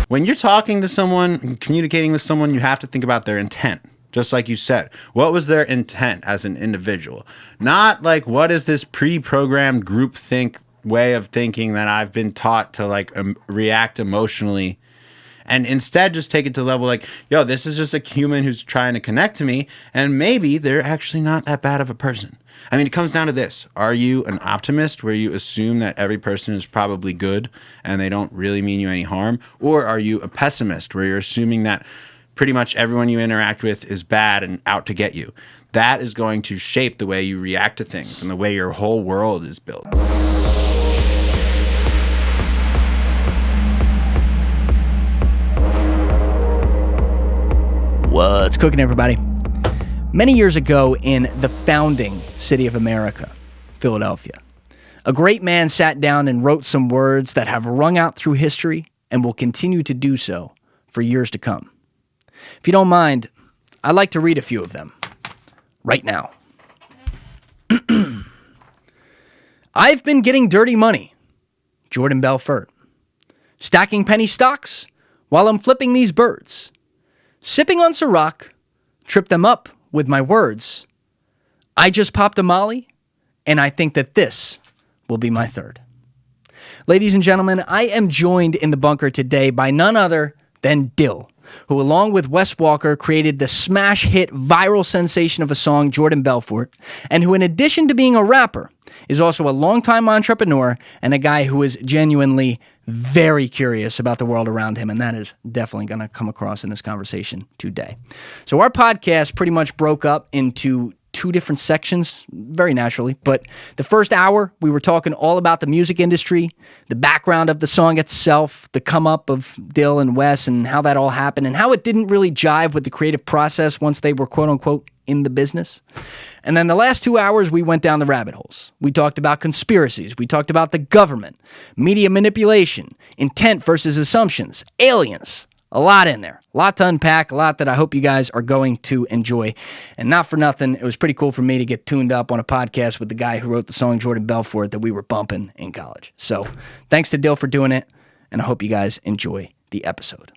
When you're talking to someone, communicating with someone, you have to think about their intent. Just like you said, what was their intent as an individual? Not like, what is this pre-programmed groupthink way of thinking that I've been taught to like react emotionally, and instead just take it to the level like, yo, this is just a human who's trying to connect to me, and maybe they're actually not that bad of a person. I mean, it comes down to this. Are you an optimist where you assume that every person is probably good and they don't really mean you any harm? Or are you a pessimist where you're assuming that pretty much everyone you interact with is bad and out to get you? That is going to shape the way you react to things and the way your whole world is built. What's cooking, everybody? Many years ago in the founding city of America, Philadelphia, a great man sat down and wrote some words that have rung out through history and will continue to do so for years to come. If you don't mind, I'd like to read a few of them right now. I've been getting dirty money, Jordan Belfort. Stacking penny stocks while I'm flipping these birds. Sipping on Ciroc, trip them up with my words. I just popped a Molly, and I think that this will be my third. Ladies and gentlemen, I am joined in the bunker today by none other than Dyl, who along with Wes Walker created the smash hit viral sensation of a song, Jordan Belfort, and who in addition to being a rapper, is also a longtime entrepreneur and a guy who is genuinely very curious about the world around him, and that is definitely going to come across in this conversation today. So our podcast pretty much broke up into two different sections, very naturally. But the first hour, we were talking all about the music industry, the background of the song itself, the come up of Dyl and Wes, and how that all happened, and how it didn't really jive with the creative process once they were quote unquote in the business. And then the last 2 hours, we went down the rabbit holes. We talked about conspiracies. We talked about the government, media manipulation, intent versus assumptions, aliens. A lot in there. A lot to unpack. A lot that I hope you guys are going to enjoy. And not for nothing, it was pretty cool for me to get tuned up on a podcast with the guy who wrote the song Jordan Belfort that we were bumping in college. So thanks to Dyl for doing it, and I hope you guys enjoy the episode.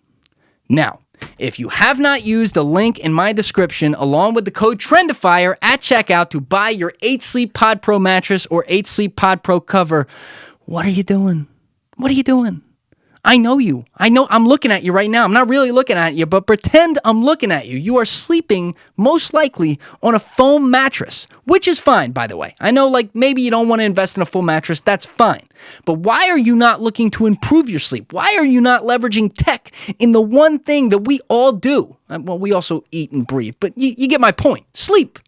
Now, if you have not used the link in my description along with the code TRENDIFIER at checkout to buy your 8 Sleep Pod Pro mattress or 8 Sleep Pod Pro cover, what are you doing? What are you doing? I know you. I know I'm looking at you right now. I'm not really looking at you, but pretend I'm looking at you. You are sleeping most likely on a foam mattress, which is fine, by the way. I know like maybe you don't want to invest in a full mattress. That's fine. But why are you not looking to improve your sleep? Why are you not leveraging tech in the one thing that we all do? Well, we also eat and breathe, but you get my point. Sleep.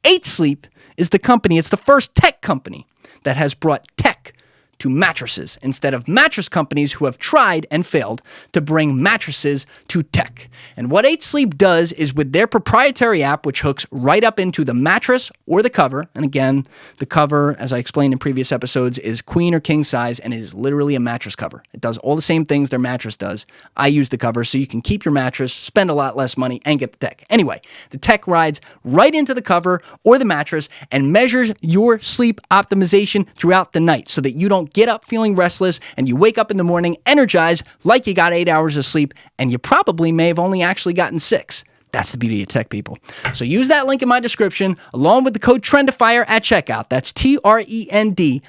8 Sleep is the company. It's the first tech company that has brought tech to mattresses instead of mattress companies who have tried and failed to bring mattresses to tech. And what 8 Sleep does is with their proprietary app, which hooks right up into the mattress or the cover, and again, the cover, as I explained in previous episodes, is queen or king size, and it is literally a mattress cover. It does all the same things their mattress does. I use the cover so you can keep your mattress, spend a lot less money, and get the tech. Anyway, the tech rides right into the cover or the mattress and measures your sleep optimization throughout the night so that you don't get up feeling restless and you wake up in the morning energized like you got 8 hours of sleep, and you probably may have only actually gotten 6. That's the beauty of tech, people. So use that link in my description along with the code TRENDIFIER at checkout. That's TRENDIFIER,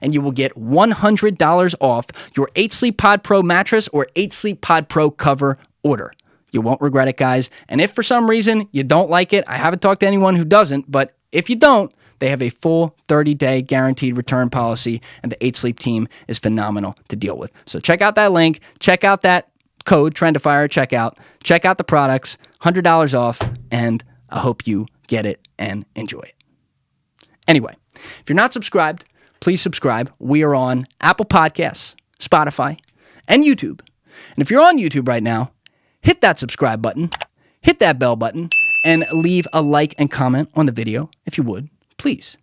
and you will get $100 off your 8 Sleep Pod Pro mattress or 8 Sleep Pod Pro cover order. You won't regret it, guys. And if for some reason you don't like it, I haven't talked to anyone who doesn't, but if you don't, they have a full 30-day guaranteed return policy, and the 8 Sleep team is phenomenal to deal with. So check out that link. Check out that code, TRENDIFIER, checkout. Check out the products, $100 off, and I hope you get it and enjoy it. Anyway, if you're not subscribed, please subscribe. We are on Apple Podcasts, Spotify, and YouTube. And if you're on YouTube right now, hit that subscribe button, hit that bell button, and leave a like and comment on the video if you would. Please.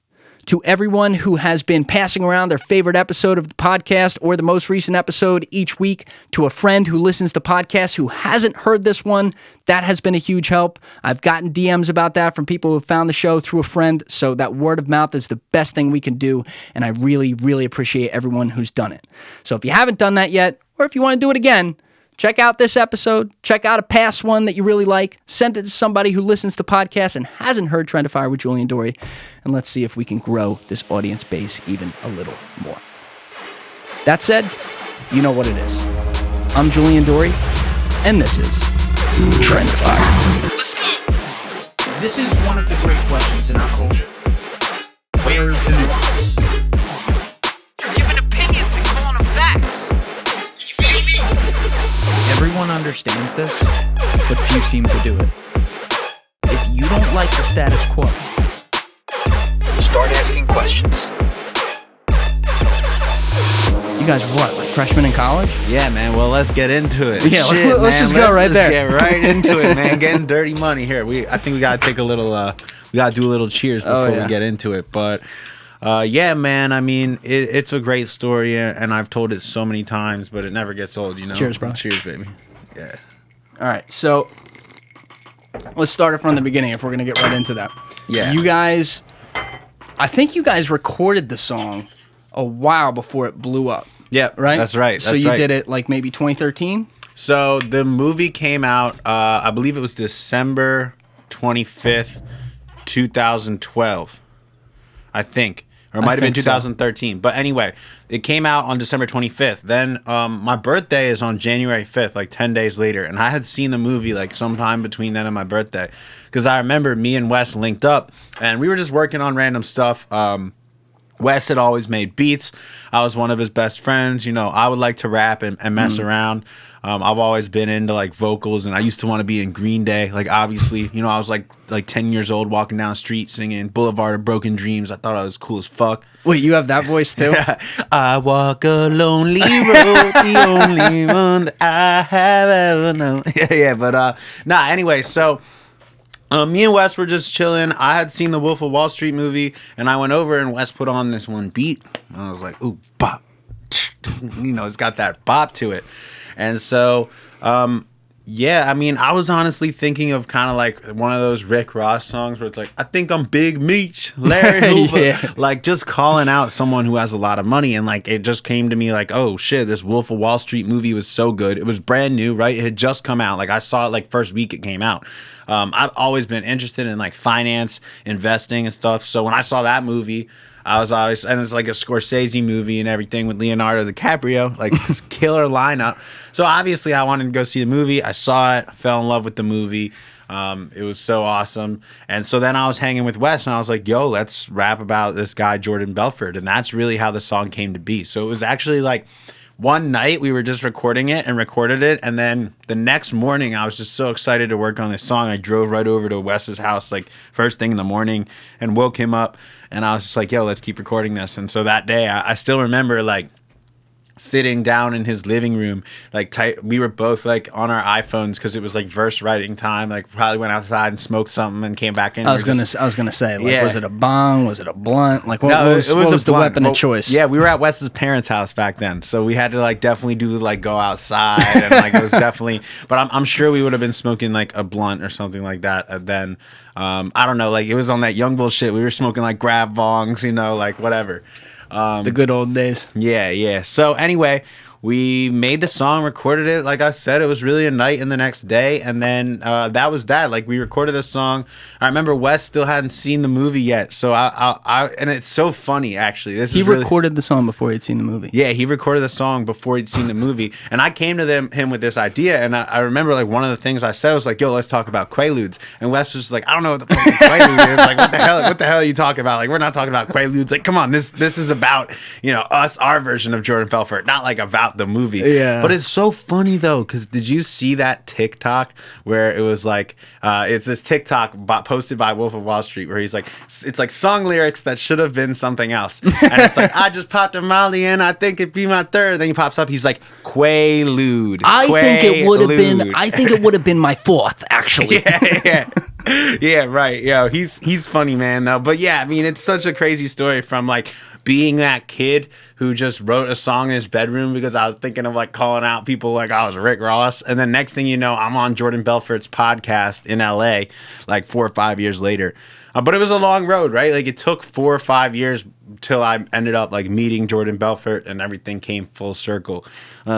To everyone who has been passing around their favorite episode of the podcast or the most recent episode each week, to a friend who listens to podcasts who hasn't heard this one, that has been a huge help. I've gotten DMs about that from people who found the show through a friend, so that word of mouth is the best thing we can do, and I really, really appreciate everyone who's done it. So if you haven't done that yet, Or if you want to do it again, check out this episode, check out a past one that you really like, send it to somebody who listens to podcasts and hasn't heard Trendifier with Julian Dorey, and let's see if we can grow this audience base even a little more. That said, you know what it is. I'm Julian Dorey, and this is Trendifier. Let's go! This is one of the great questions in our culture. Where is the nuance? You're giving opinions and calling them facts. You feel me? Everyone understands this, but few seem to do it. If you don't like the status quo, start asking questions. You guys are what, like freshmen in college? Yeah, man. Well, let's get into it. Yeah, let's just go right there. Let's get right into it, man. Getting dirty money here. I think we gotta take a little. We gotta do a little cheers before we get into it. But yeah, man. I mean, it's a great story, and I've told it so many times, but it never gets old. You know. Cheers, bro. Cheers, baby. Yeah. All right, so let's start it from the beginning if we're gonna get right into that. Yeah. You guys, I think you guys recorded the song a while before it blew up. Yeah, right. That's right. So you did it like maybe 2013. So the movie came out. I believe it was December 25th, 2012. I think. Or it might have been 2013. So. But anyway, it came out on December 25th. Then my birthday is on January 5th, like 10 days later. And I had seen the movie like sometime between then and my birthday. Because I remember me and Wes linked up. And we were just working on random stuff. Wes had always made beats. I was one of his best friends. You know, I would like to rap and mess around. I've always been into like vocals, and I used to want to be in Green Day. Like obviously, you know, I was like 10 years old walking down the street singing Boulevard of Broken Dreams. I thought I was cool as fuck. Wait, you have that voice too? I walk a lonely road, the only one that I have ever known. Yeah, but anyway, so me and Wes were just chilling. I had seen the Wolf of Wall Street movie, and I went over and Wes put on this one beat. And I was like, ooh, bop. You know, it's got that bop to it. And so, yeah, I mean, I was honestly thinking of kind of like one of those Rick Ross songs where it's like, I think I'm Big Meech, Larry Hoover. Yeah. Like just calling out someone who has a lot of money. And like, it just came to me like, oh shit, this Wolf of Wall Street movie was so good. It was brand new, right? It had just come out. Like I saw it like first week it came out. I've always been interested in like finance, investing and stuff. So when I saw that movie, I was always, and it's like a Scorsese movie and everything with Leonardo DiCaprio, like this killer lineup. So obviously I wanted to go see the movie. I saw it, fell in love with the movie. It was so awesome. And so then I was hanging with Wes and I was like, yo, let's rap about this guy, Jordan Belfort. And that's really how the song came to be. So it was actually like one night we were just recording it and recorded it. And then the next morning I was just so excited to work on this song. I drove right over to Wes's house like first thing in the morning and woke him up. And I was just like, yo, let's keep recording this. And so that day, I still remember, like, sitting down in his living room, like, we were both, like, on our iPhones because it was, like, verse writing time. Like, probably went outside and smoked something and came back in. I was gonna say, like, yeah. Was it a bong? Was it a blunt? Like, what was the weapon of choice? Yeah, we were at Wes's parents' house back then. So we had to, like, definitely do, like, go outside. And, like, it was definitely... But I'm sure we would have been smoking, like, a blunt or something like that then. I don't know, like it was on that young bullshit. We were smoking like grab bongs, you know, like whatever. The good old days. Yeah. So anyway, we made the song, recorded it. Like I said, it was really a night and the next day. And then that was that. Like we recorded the song. I remember Wes still hadn't seen the movie yet. So I and it's so funny, actually. He recorded the song before he'd seen the movie. Yeah, he recorded the song before he'd seen the movie. And I came to him with this idea. And I remember like one of the things I said was like, yo, let's talk about Quaaludes. And Wes was just like, I don't know what the fuck a Quaalude is. Like, what the hell are you talking about? Like, we're not talking about Quaaludes. Like, come on, this is about, you know, us, our version of Jordan Belfort, not like about the movie. Yeah. But it's so funny though, because did you see that TikTok where it was like, it's this TikTok posted by Wolf of Wall Street where he's like, it's like song lyrics that should have been something else. And it's like, I just popped a Molly and I think it'd be my third. Then he pops up, he's like, Quaalude. I think it would have been my fourth, actually. Yeah. Yeah, right. Yeah, he's funny, man, though. But yeah, I mean, it's such a crazy story from like being that kid who just wrote a song in his bedroom because I was thinking of like calling out people like I was Rick Ross, and then next thing you know, I'm on Jordan Belfort's podcast in LA like 4 or 5 years later. But it was a long road, right? Like it took 4 or 5 years till I ended up like meeting Jordan Belfort and everything came full circle.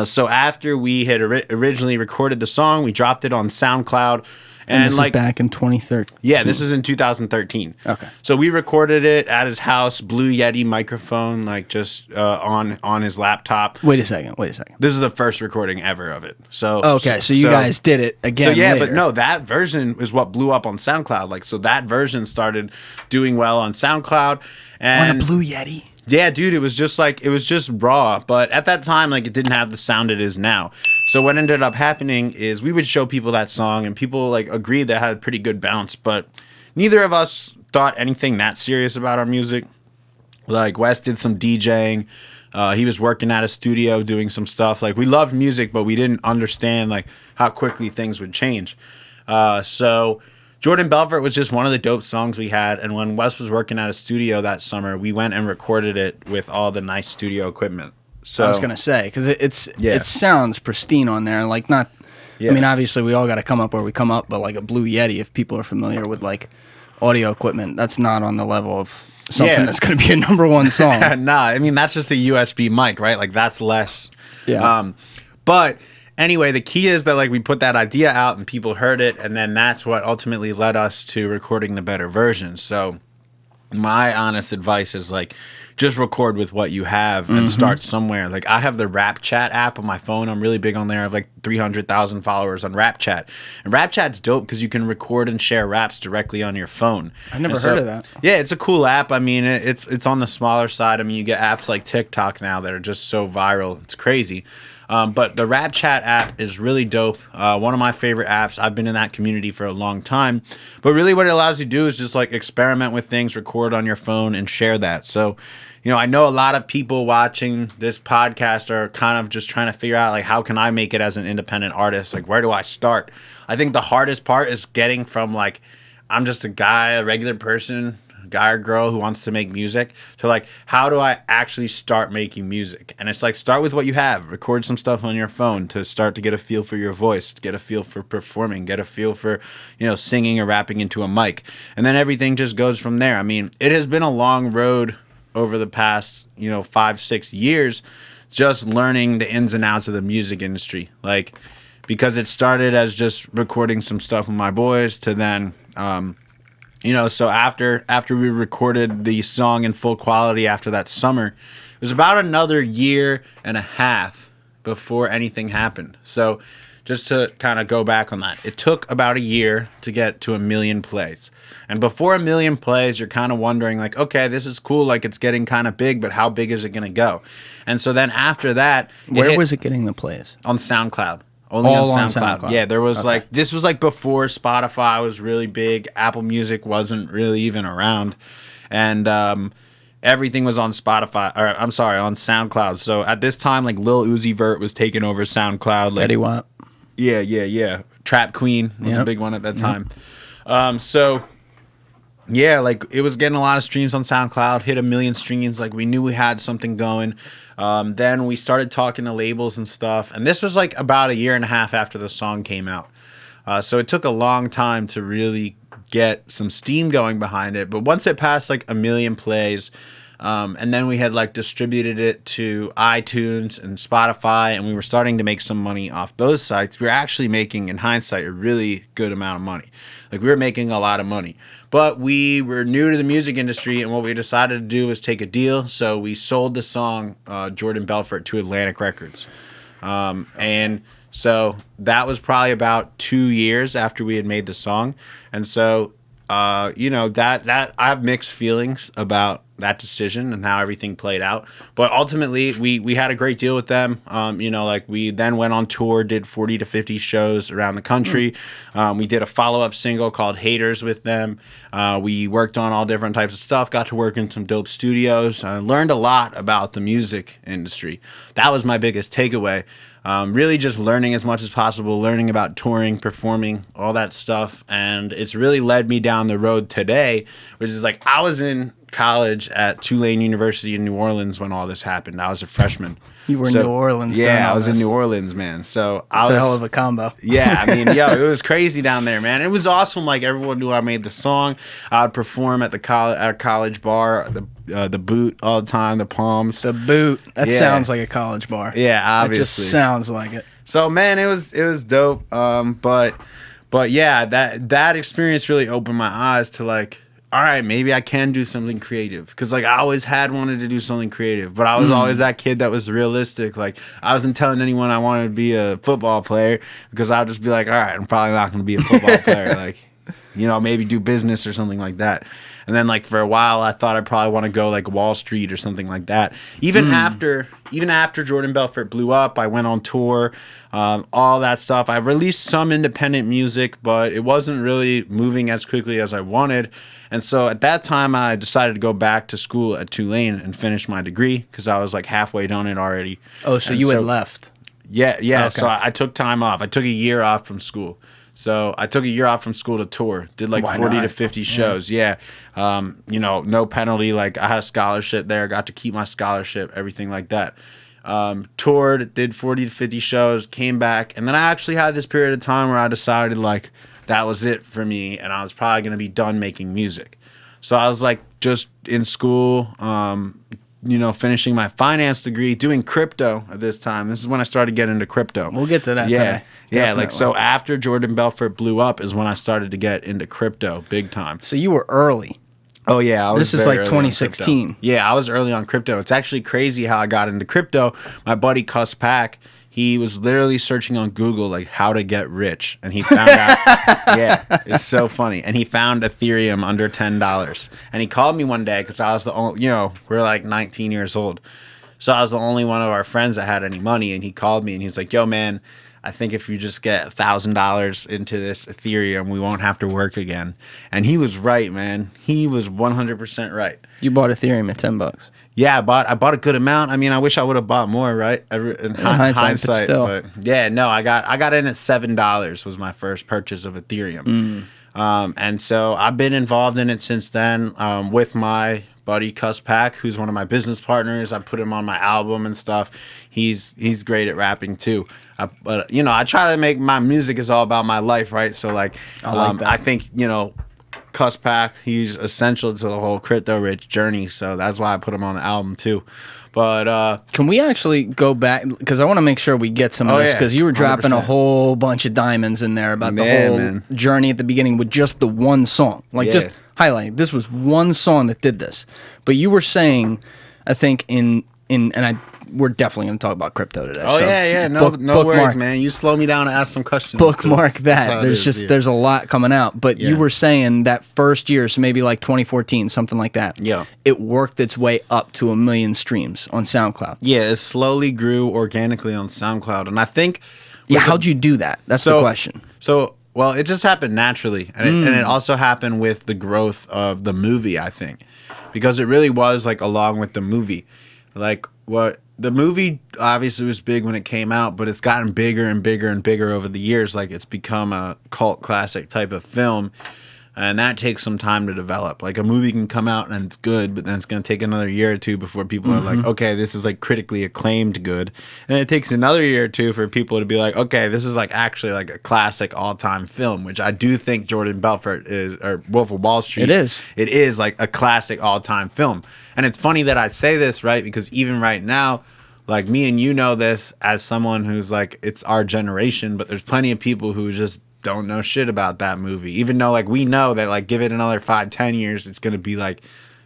So after we had originally recorded the song, we dropped it on SoundCloud. And this is back in 2013. Yeah, this is in 2013. Okay. So we recorded it at his house, Blue Yeti microphone, like just on his laptop. Wait a second. This is the first recording ever of it. So okay, so you guys did it again. So yeah, later. but no, that version is what blew up on SoundCloud. Like, so that version started doing well on SoundCloud. And on a Blue Yeti. Yeah, dude, it was just raw. But at that time, like, it didn't have the sound it is now. So what ended up happening is we would show people that song and people like agreed that it had a pretty good bounce, but neither of us thought anything that serious about our music. Like Wes did some DJing. He was working at a studio doing some stuff. Like we loved music, but we didn't understand like how quickly things would change. So Jordan Belfort was just one of the dope songs we had. And when Wes was working at a studio that summer, we went and recorded it with all the nice studio equipment. So I was gonna say because it sounds pristine on there. Like not, I mean, obviously we all got to come up where we come up, but like a Blue Yeti, if people are familiar with like audio equipment, that's not on the level of something that's gonna be a #1 song. Nah, I mean that's just a USB mic, right? Like that's less. Yeah. But anyway, the key is that like we put that idea out and people heard it, and then that's what ultimately led us to recording the better version. So my honest advice is like just record with what you have and start somewhere. Like I have the Rap Chat app on my phone. I'm really big on there. I have like 300,000 followers on Rap Chat. And Rap Chat's dope because you can record and share raps directly on your phone. I never heard of that. Yeah, it's a cool app. I mean, it's on the smaller side. I mean, you get apps like TikTok now that are just so viral. It's crazy. But the Rap Chat app is really dope. One of my favorite apps. I've been in that community for a long time. But really what it allows you to do is just like experiment with things, record on your phone, and share that. So, you know, I know a lot of people watching this podcast are kind of just trying to figure out like how can I make it as an independent artist? Like where do I start? I think the hardest part is getting from like I'm just a guy, a regular person, guy or girl who wants to make music, to like how do I actually start making music? And it's like start with what you have, record some stuff on your phone to start to get a feel for your voice, get a feel for performing, get a feel for, you know, singing or rapping into a mic, and then everything just goes from there. I mean, it has been a long road over the past 5-6 years just learning the ins and outs of the music industry, like because it started as just recording some stuff with my boys to then so after we recorded the song in full quality after that summer, it was about another year and a half before anything happened. So just to kind of go back on that, it took about a year to get to 1 million plays. And before 1 million plays, you're kind of wondering like, okay, this is cool. Like it's getting kind of big, but how big is it going to go? And so then after that, where was it getting the plays? On SoundCloud. Only All on SoundCloud. Yeah, there was okay. This was like before Spotify was really big. Apple Music wasn't really even around. And everything was on Spotify, or I'm sorry, on SoundCloud. So at this time, like Lil Uzi Vert was taking over SoundCloud. Like, Fetty Wap. Yeah. Trap Queen was a big one at that time. So yeah, like it was getting a lot of streams on SoundCloud, hit 1 million streams. Like we knew we had something going. Then we started talking to labels and stuff. And this was like about a year and a half after the song came out. So it took a long time to really get some steam going behind it. But once it passed like 1 million plays, and then we had like distributed it to iTunes and Spotify, and we were starting to make some money off those sites. We were actually making, in hindsight, a really good amount of money. Like we were making a lot of money. But we were new to the music industry, and what we decided to do was take a deal. So we sold the song Jordan Belfort to Atlantic Records. And so that was probably about 2 years after we had made the song. And so, that I have mixed feelings about that decision and how everything played out. But ultimately, we had a great deal with them. Like we then went on tour, did 40 to 50 shows around the country. We did a follow-up single called Haters with them. We worked on all different types of stuff, got to work in some dope studios. Learned a lot about the music industry. That was my biggest takeaway. Really just learning as much as possible, learning about touring, performing, all that stuff. And it's really led me down the road today, which is like I was in college at Tulane University in New Orleans when all this happened. I was a freshman. You were in New Orleans. Yeah, I was in New Orleans, man. So That's a hell of a combo. Yeah, I mean, it was crazy down there, man. It was awesome. Like everyone knew I made the song. I would perform at the college bar, the Boot all the time, the Palms. The Boot. That sounds like a college bar. Yeah, obviously. It just sounds like it. So man, it was dope. But yeah, that experience really opened my eyes to like, all right, maybe I can do something creative. Because, like, I always had wanted to do something creative. But I was always that kid that was realistic. Like, I wasn't telling anyone I wanted to be a football player. Because I would just be like, all right, I'm probably not going to be a football player. Like, maybe do business or something like that. And then, like, for a while, I thought I'd probably want to go, like, Wall Street or something like that. Even after Jordan Belfort blew up, I went on tour, all that stuff. I released some independent music, but it wasn't really moving as quickly as I wanted. And so at that time, I decided to go back to school at Tulane and finish my degree because I was like halfway done it already. Oh, so you had left. Yeah. Okay. So I took time off. I took a year off from school. So I took a year off from school to tour. Did like 40 to 50 shows. Yeah. No penalty. Like I had a scholarship there. Got to keep my scholarship, everything like that. Toured, did 40 to 50 shows, came back. And then I actually had this period of time where I decided like, that was it for me, and I was probably going to be done making music. So I was like just in school, finishing my finance degree, doing crypto at this time. This is when I started getting into crypto. We'll get to that. Yeah. Yeah, like so after Jordan Belfort blew up is when I started to get into crypto big time. So you were early. Oh, yeah. This is like 2016. Yeah, I was early on crypto. It's actually crazy how I got into crypto. My buddy Cuss Pack, he was literally searching on Google, like, how to get rich. And he found out, yeah, it's so funny. And he found Ethereum under $10. And he called me one day because I was the only, we're like 19 years old. So I was the only one of our friends that had any money. And he called me and he's like, yo, man, I think if you just get $1,000 into this Ethereum, we won't have to work again. And he was right, man. He was 100% right. You bought Ethereum at $10. Yeah, I bought a good amount. I mean, I wish I would have bought more, right? In hindsight, but yeah, no, I got in at $7 was my first purchase of Ethereum. And so I've been involved in it since then with my buddy Cuss Pack, who's one of my business partners. I put him on my album and stuff. He's great at rapping too. But I try to make my music is all about my life, right? So like, I think Cuss Pack, he's essential to the whole crypto rich journey, so that's why I put him on the album too. But can we actually go back, because I want to make sure we get some of this, because you were dropping 100%. A whole bunch of diamonds in there about the whole journey at the beginning with just the one song, like just highlighting this was one song that did this. But you were saying, I think we're definitely going to talk about crypto today. Oh, so no worries, man. You slow me down and ask some questions. Bookmark that. There's a lot coming out. But you were saying that first year, so maybe like 2014, something like that. Yeah. It worked its way up to 1 million streams on SoundCloud. Yeah, it slowly grew organically on SoundCloud. And I think... Yeah, how'd you do that? That's the question. Well, it just happened naturally. And it also happened with the growth of the movie, I think. Because it really was like along with the movie. Like the movie obviously was big when it came out, but it's gotten bigger and bigger and bigger over the years. Like it's become a cult classic type of film, and that takes some time to develop. Like a movie can come out and it's good, but then it's going to take another year or two before people are like, okay, this is like critically acclaimed good. And it takes another year or two for people to be like, okay, this is like actually like a classic all-time film, which I do think Jordan Belfort is, or Wolf of Wall Street. It is like a classic all-time film. And it's funny that I say this, right? Because even right now, like me and you know this as someone who's like, it's our generation, but there's plenty of people who just don't know shit about that movie. Even though like we know that like give it another 5-10 years, it's going to be like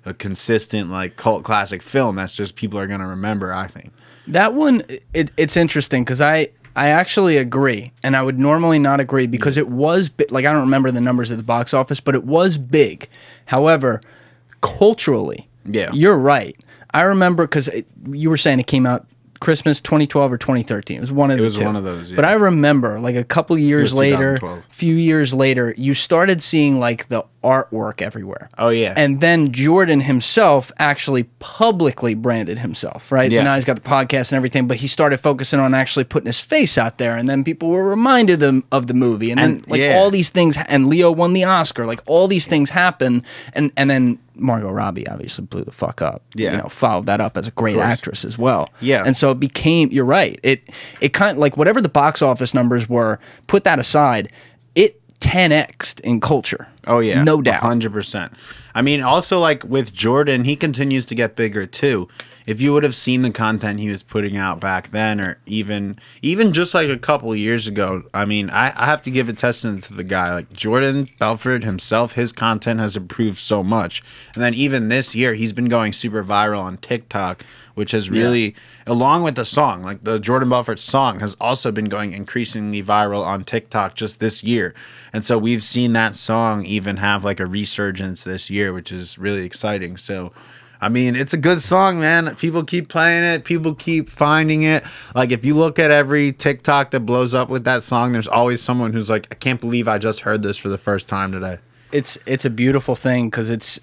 a consistent like cult classic film. That's just people are going to remember, I think. That one, it's interesting because I actually agree. And I would normally not agree because it was, like I don't remember the numbers at the box office, but it was big. However, culturally, Yeah. You're right. I remember because you were saying it came out Christmas 2012 or 2013. It was one of the two. It was one of those, yeah. But I remember, like, a couple years later, 2012. few years later, you started seeing, like, the artwork everywhere. Oh, yeah. And then Jordan himself actually publicly branded himself, right? So Yeah. now he's got the podcast and everything, but he started focusing on actually putting his face out there, and then people were reminded of the movie. And then, like, all these things, and Leo won the Oscar. Like, all these things happen, and then Margot Robbie obviously blew the fuck up. Yeah. You know, followed that up as a great actress as well. Yeah. And so it became, you're right, it kind of, like, whatever the box office numbers were, put that aside, it 10x'd in culture. Oh, yeah. No doubt. 100%. I mean, also, like, with Jordan, he continues to get bigger, too. If you would have seen the content he was putting out back then, or even just, like, a couple of years ago, I mean, I have to give a testament to the guy. Like, Jordan Belfort himself, his content has improved so much. And then even this year, he's been going super viral on TikTok, which has really, along with the song, like, the Jordan Belfort song has also been going increasingly viral on TikTok just this year. And so we've seen that song even have, like, a resurgence this year, which is really exciting. So, I mean, it's a good song, man. People keep playing it. People keep finding it. Like, if you look at every TikTok that blows up with that song, there's always someone who's like, I can't believe I just heard this for the first time today. It's a beautiful thing because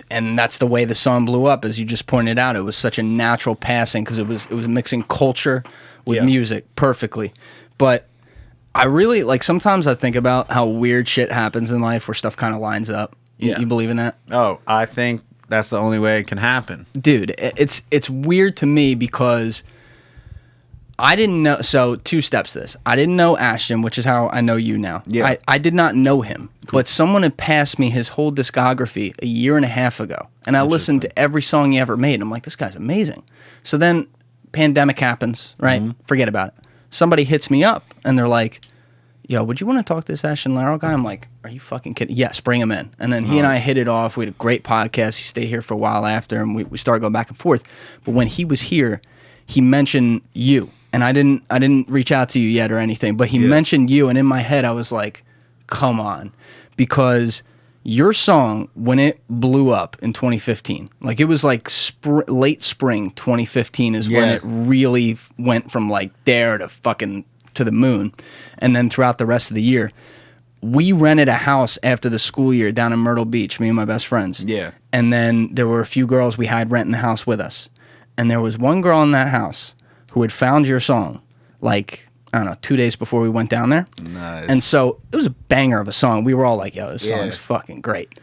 and that's the way the song blew up, as you just pointed out. It was such a natural passing because it was mixing culture with music perfectly. But I really, like, sometimes I think about how weird shit happens in life where stuff kind of lines up. Yeah. You believe in that? Oh, I think that's the only way it can happen. Dude, it's weird to me because I didn't know. So 2 steps to this. I didn't know Ashton, which is how I know you now. Yeah. I did not know him, but someone had passed me his whole discography a year and a half ago, and I listened to every song he ever made, and I'm like, this guy's amazing. So then pandemic happens, right? Mm-hmm. Forget about it. Somebody hits me up, and they're like, yo, would you want to talk to this Ashton Larrow guy? I'm like, are you fucking kidding? Yes, bring him in. And then he and I hit it off. We had a great podcast. He stayed here for a while after, and we started going back and forth. But when he was here, he mentioned you. And I didn't reach out to you yet or anything, but he mentioned you, and in my head I was like, come on. Because your song, when it blew up in 2015, like, it was like late spring 2015 is when it really went from, like, there to fucking to the moon. And then throughout the rest of the year, we rented a house after the school year down in Myrtle Beach, me and my best friends. Yeah. And then there were a few girls we had renting the house with us. And there was one girl in that house who had found your song, like, I don't know, 2 days before we went down there. Nice. And so it was a banger of a song. We were all like, yo, this song's fucking great.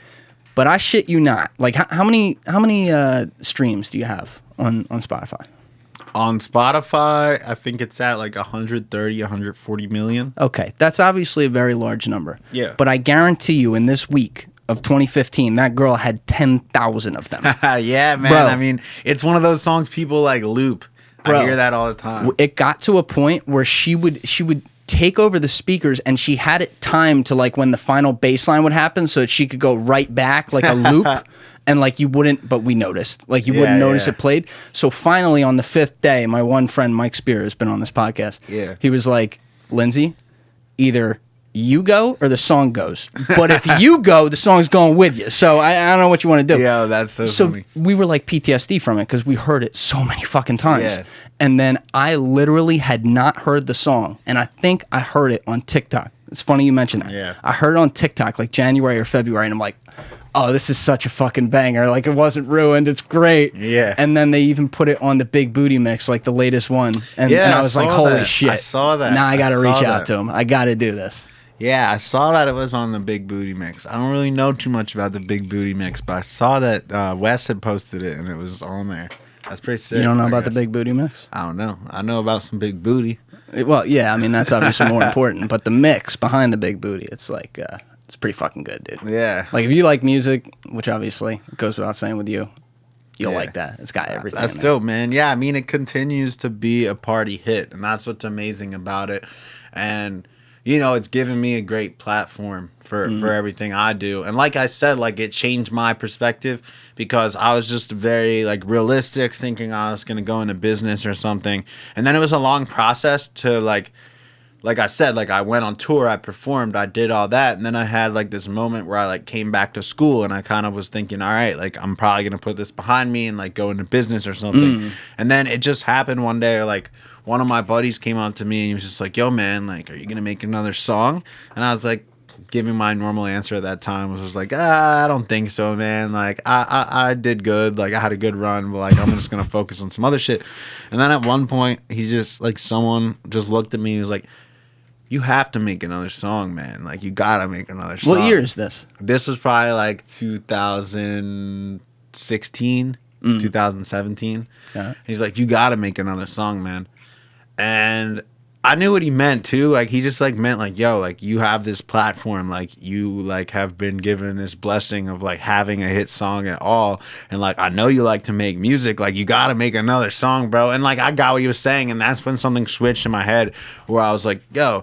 But I shit you not. Like, how many streams do you have on Spotify? On Spotify, I think it's at like 130, 140 million. Okay, that's obviously a very large number. Yeah. But I guarantee you, in this week of 2015, that girl had 10,000 of them. Yeah, man. Bro. I mean, it's one of those songs people, like, loop. Bro, I hear that all the time. It got to a point where she would take over the speakers, and she had it timed to, like, when the final bass line would happen so that she could go right back, like a loop. And, like, you wouldn't, but we noticed. Like, you wouldn't notice it played. So finally, on the 5th day, my one friend, Mike Spear, has been on this podcast. Yeah. He was like, Lindsay, either you go or the song goes. But if you go, the song's going with you. So I don't know what you want to do. Yeah, that's so funny. We were like PTSD from it because we heard it so many fucking times. Yeah. And then I literally had not heard the song. And I think I heard it on TikTok. It's funny you mentioned that. Yeah. I heard it on TikTok like January or February. And I'm like, oh, this is such a fucking banger. Like, it wasn't ruined. It's great. Yeah. And then they even put it on the Big Booty mix, like the latest one. And I was like, holy shit. I saw that. Now I got to reach out to him. I got to do this. Yeah, I saw that it was on the Big Booty mix. I don't really know too much about the Big Booty mix, but I saw that Wes had posted it and it was on there. That's pretty sick. You don't know about the Big Booty mix? I don't know. I know about some big booty. Well, yeah, I mean, that's obviously more important. But the mix behind the Big Booty, it's like, it's pretty fucking good, dude. Yeah. Like, if you like music, which obviously goes without saying with you, you'll like that. It's got everything. That's dope, man. Yeah, I mean, it continues to be a party hit, and that's what's amazing about it. And, you know, it's given me a great platform for everything I do. And like I said, like, it changed my perspective because I was just very, like, realistic, thinking I was going to go into business or something. And then it was a long process to, like, like I said, like I went on tour, I performed, I did all that, and then I had like this moment where I like came back to school, and I kind of was thinking, all right, like I'm probably gonna put this behind me and like go into business or something. And then it just happened one day, like one of my buddies came up to me and he was just like, yo man, like, are you gonna make another song? And I was like, giving my normal answer at that time was just like, I don't think so, man. Like I did good, like I had a good run, but like I'm just gonna focus on some other shit. And then at one point he just like, someone just looked at me and was like, you have to make another song, man. Like, you gotta make another song. What year is this? This was probably like 2016, 2017. Yeah. He's like, you gotta make another song, man. And I knew what he meant too. Like, he just like meant like, yo, like you have this platform, like you like have been given this blessing of like having a hit song at all. And like, I know you like to make music, like you gotta make another song, bro. And like, I got what he was saying. And that's when something switched in my head where I was like, yo,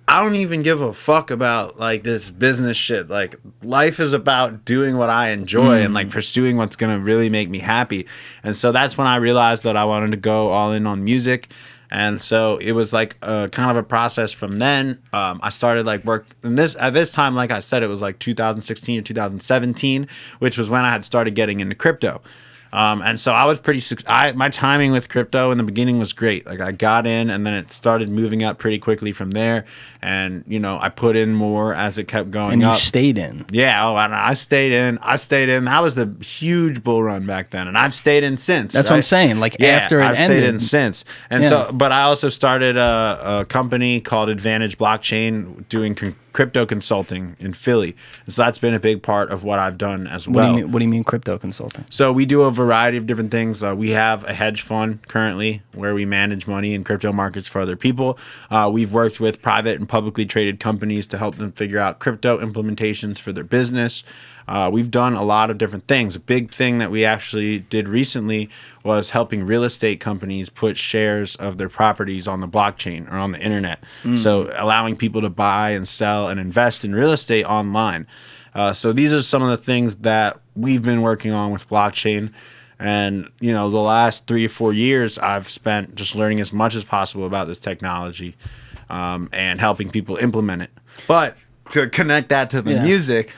I don't even give a fuck about like this business shit. Like, life is about doing what I enjoy and like pursuing what's gonna really make me happy. And so that's when I realized that I wanted to go all in on music. And so it was like a kind of a process from then. I started like work and at this time, like I said, it was like 2016 or 2017, which was when I had started getting into crypto. And so I was my timing with crypto in the beginning was great. Like, I got in and then it started moving up pretty quickly from there. And, you know, I put in more as it kept going up. And you stayed in. Yeah. Oh, and I stayed in. That was the huge bull run back then. And I've stayed in since. That's right? what I'm saying. Like, after it I've ended. stayed in since. And so, but I also started a company called Advantage Blockchain doing crypto consulting in Philly. And so that's been a big part of what I've done as well. What do you mean crypto consulting? So we do a variety of different things. We have a hedge fund currently where we manage money in crypto markets for other people. We've worked with private and publicly traded companies to help them figure out crypto implementations for their business. We've done a lot of different things. A big thing that we actually did recently was helping real estate companies put shares of their properties on the blockchain or on the internet. So allowing people to buy and sell and invest in real estate online. So these are some of the things that we've been working on with blockchain. And, you know, the last 3 or 4 years I've spent just learning as much as possible about this technology and helping people implement it. But to connect that to the music,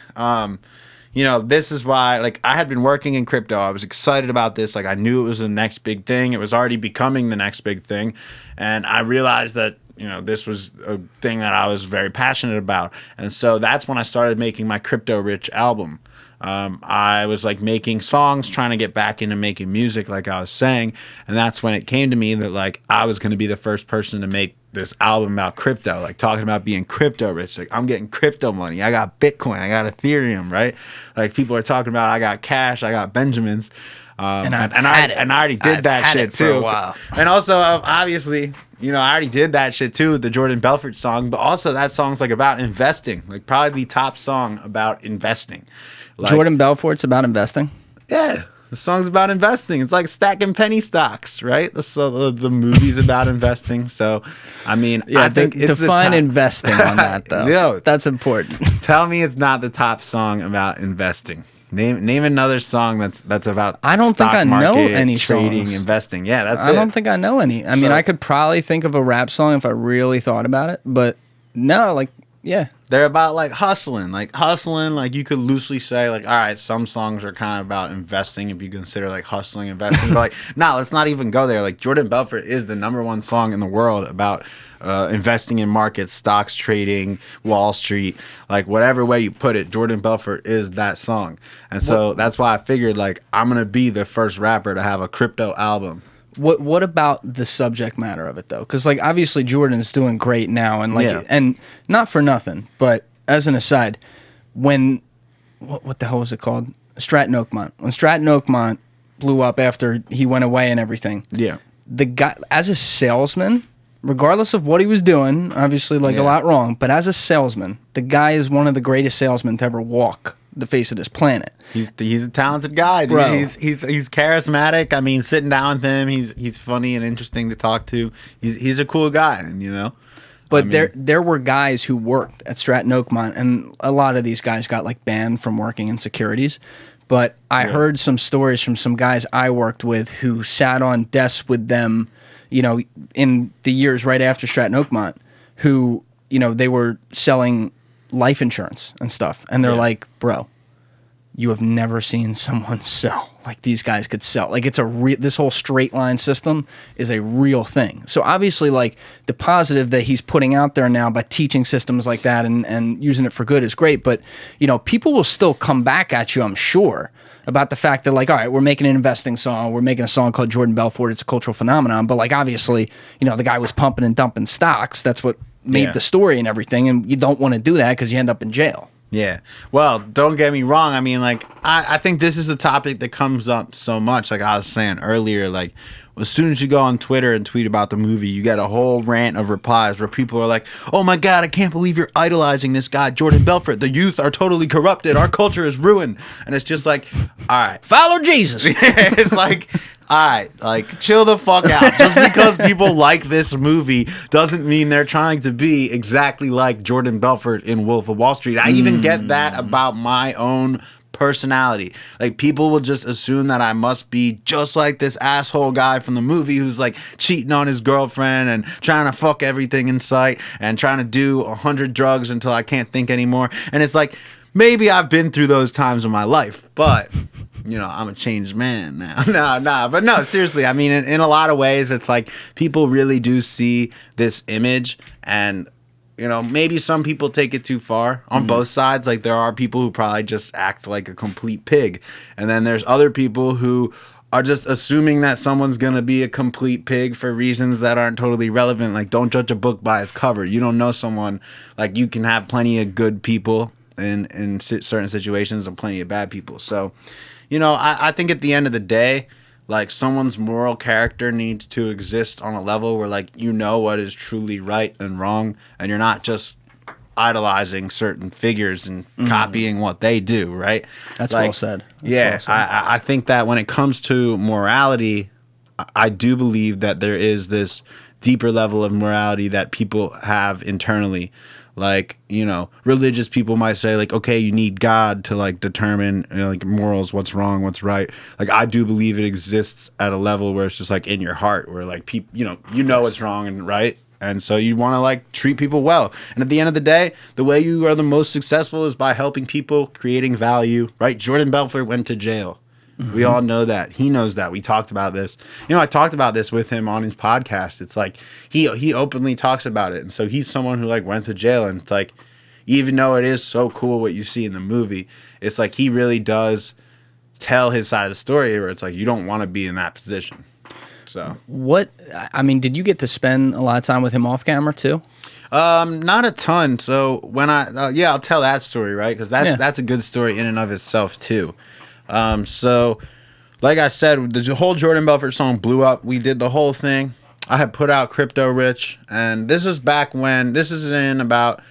you know, this is why, like, I had been working in crypto. I was excited about this. Like, I knew it was the next big thing. It was already becoming the next big thing. And I realized that, you know, this was a thing that I was very passionate about. And so that's when I started making my Crypto Rich album. I was like making songs, trying to get back into making music, like I was saying. And that's when it came to me that like I was going to be the first person to make this album about crypto, like talking about being crypto rich. Like, I'm getting crypto money. I got Bitcoin. I got Ethereum, right? Like, people are talking about, I got cash. I got Benjamins. And I already did that shit too. For a while. And also, obviously, you know, I already did that shit too, the Jordan Belfort song. But also, that song's like about investing. Like, probably the top song about investing. Like, Jordan Belfort's about investing? Yeah. The song's about investing. It's like stacking penny stocks, right? The movie's about investing. So, I mean, yeah, I think it's define investing on that, though. Yo, that's important. Tell me it's not the top song about investing. Name another song that's about. I don't think I know any trading, songs. Investing. Yeah, that's it. I don't think I know any. I mean, I could probably think of a rap song if I really thought about it, but no, like, yeah. They're about like hustling. Like you could loosely say like, all right, some songs are kind of about investing if you consider like hustling, investing. But like, no, let's not even go there. Like, Jordan Belfort is the #1 song in the world about investing in markets, stocks, trading, Wall Street, like whatever way you put it, Jordan Belfort is that song. And so that's why I figured like I'm going to be the first rapper to have a crypto album. What about the subject matter of it though? Because like obviously Jordan's doing great now, and like and not for nothing, but as an aside, when what the hell was it called? Stratton Oakmont. When Stratton Oakmont blew up after he went away and everything. Yeah. The guy, as a salesman, regardless of what he was doing, obviously like a lot wrong, but as a salesman, the guy is one of the greatest salesmen to ever walk the face of this planet. He's a talented guy, dude. Bro. He's charismatic. I mean, sitting down with him, he's funny and interesting to talk to. He's a cool guy, and you know. But there were guys who worked at Stratton Oakmont, and a lot of these guys got like banned from working in securities. But I heard some stories from some guys I worked with who sat on desks with them, you know, in the years right after Stratton Oakmont, who, they were selling life insurance and stuff. And they're like, bro, you have never seen someone sell like these guys could sell. Like, it's this whole straight line system is a real thing. So obviously, like, the positive that he's putting out there now by teaching systems like that and using it for good is great. But, people will still come back at you, I'm sure, about the fact that, like, all right, we're making an investing song. We're making a song called Jordan Belfort. It's a cultural phenomenon. But, like, obviously, the guy was pumping and dumping stocks. That's what made the story and everything. And you don't want to do that because you end up in jail. Yeah. Well, don't get me wrong. I mean, like, I think this is a topic that comes up so much. Like I was saying earlier, like, as soon as you go on Twitter and tweet about the movie, you get a whole rant of replies where people are like, oh my God, I can't believe you're idolizing this guy, Jordan Belfort. The youth are totally corrupted. Our culture is ruined. And it's just like, all right. Follow Jesus. It's like, all right, like, chill the fuck out. Just because people like this movie doesn't mean they're trying to be exactly like Jordan Belfort in Wolf of Wall Street. I even get that about my own personality. Like, people will just assume that I must be just like this asshole guy from the movie who's like cheating on his girlfriend and trying to fuck everything in sight and trying to do 100 drugs until I can't think anymore. And it's like, maybe I've been through those times in my life, but I'm a changed man now. But no, seriously, I mean, in a lot of ways, it's like people really do see this image and, maybe some people take it too far on both sides. Like, there are people who probably just act like a complete pig. And then there's other people who are just assuming that someone's going to be a complete pig for reasons that aren't totally relevant. Like, don't judge a book by its cover. You don't know someone. Like, you can have plenty of good people in certain situations and plenty of bad people. So, I think at the end of the day, like, someone's moral character needs to exist on a level where, like, what is truly right and wrong, and you're not just idolizing certain figures and copying what they do, right? That's like, well said. Well said. I think that when it comes to morality, I do believe that there is this deeper level of morality that people have internally. Like, religious people might say, like, okay, you need God to, like, determine, like, morals, what's wrong, what's right. Like, I do believe it exists at a level where it's just, like, in your heart, where, like, people, what's wrong and right. And so you want to, like, treat people well. And at the end of the day, the way you are the most successful is by helping people, creating value, right? Jordan Belfort went to jail. We all know that. He knows that. We talked about this. I talked about this with him on his podcast. It's like he openly talks about it. And so he's someone who, like, went to jail. And it's like, even though it is so cool what you see in the movie, it's like he really does tell his side of the story where it's like you don't want to be in that position. So did you get to spend a lot of time with him off camera too? Not a ton. So when I'll tell that story, right? Because that's a good story in and of itself too. So, like I said, the whole Jordan Belfort song blew up. We did the whole thing. I had put out Crypto Rich, and this is back when, this is in about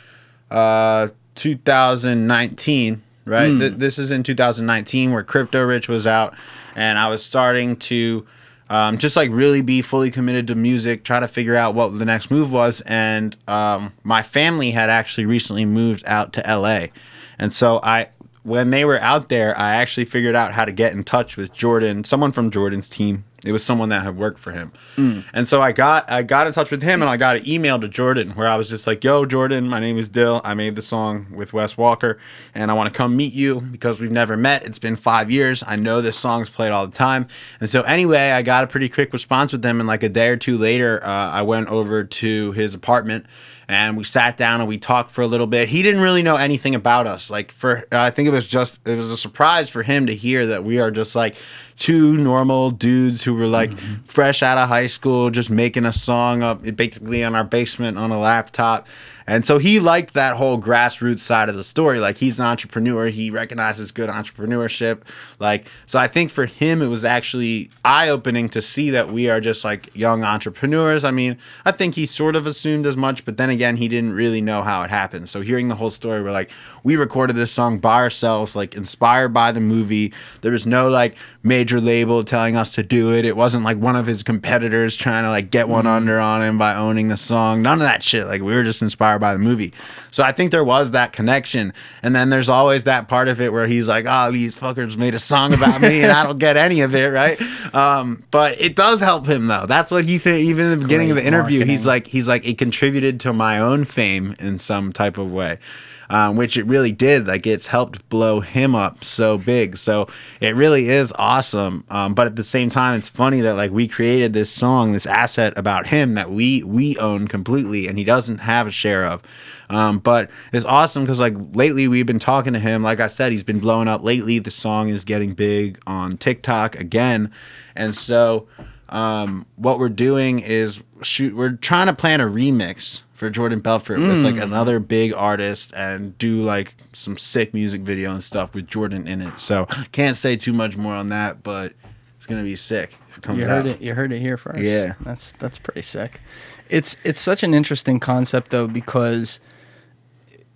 2019, right? This is in 2019 where Crypto Rich was out, and I was starting to just, like, really be fully committed to music, try to figure out what the next move was, and my family had actually recently moved out to LA, and so when they were out there, I actually figured out how to get in touch with Jordan, someone from Jordan's team. It was someone that had worked for him. And so I got in touch with him, and I got an email to Jordan where I was just like, yo, Jordan, my name is Dyl. I made the song with Wes Walker, and I want to come meet you because we've never met. It's been 5 years. I know this song's played all the time. And so anyway, I got a pretty quick response with them, and like a day or two later, I went over to his apartment, and we sat down and we talked for a little bit. He didn't really know anything about us. Like, I think it was a surprise for him to hear that we are just like two normal dudes who were like fresh out of high school, just making a song up basically in our basement on a laptop. And so he liked that whole grassroots side of the story. Like, he's an entrepreneur. He recognizes good entrepreneurship. Like, so I think for him, it was actually eye-opening to see that we are just like young entrepreneurs. I mean, I think he sort of assumed as much, but then again, he didn't really know how it happened. So hearing the whole story, we're like, we recorded this song by ourselves, like inspired by the movie. There was no like major major label telling us to do it. It wasn't like one of his competitors trying to like get one under on him by owning the song. None of that shit. Like we were just inspired by the movie. So I think there was that connection. And then there's always that part of it where he's like, oh, these fuckers made a song about me and I don't get any of it, right? But it does help him though. That's what he said. Even in the beginning of the interview, he's like, it contributed to my own fame in some type of way. Which it really did. Like it's helped blow him up so big. So it really is awesome. But at the same time, it's funny that like we created this song, this asset about him that we own completely, and he doesn't have a share of. But it's awesome because like lately we've been talking to him. Like I said, he's been blowing up lately. The song is getting big on TikTok again, and so what we're doing is we're trying to plan a remix for Jordan Belfort with like another big artist and do like some sick music video and stuff with Jordan in it. So can't say too much more on that, but it's gonna be sick if it comes out. You heard it here first. Yeah, that's pretty sick. It's such an interesting concept though, because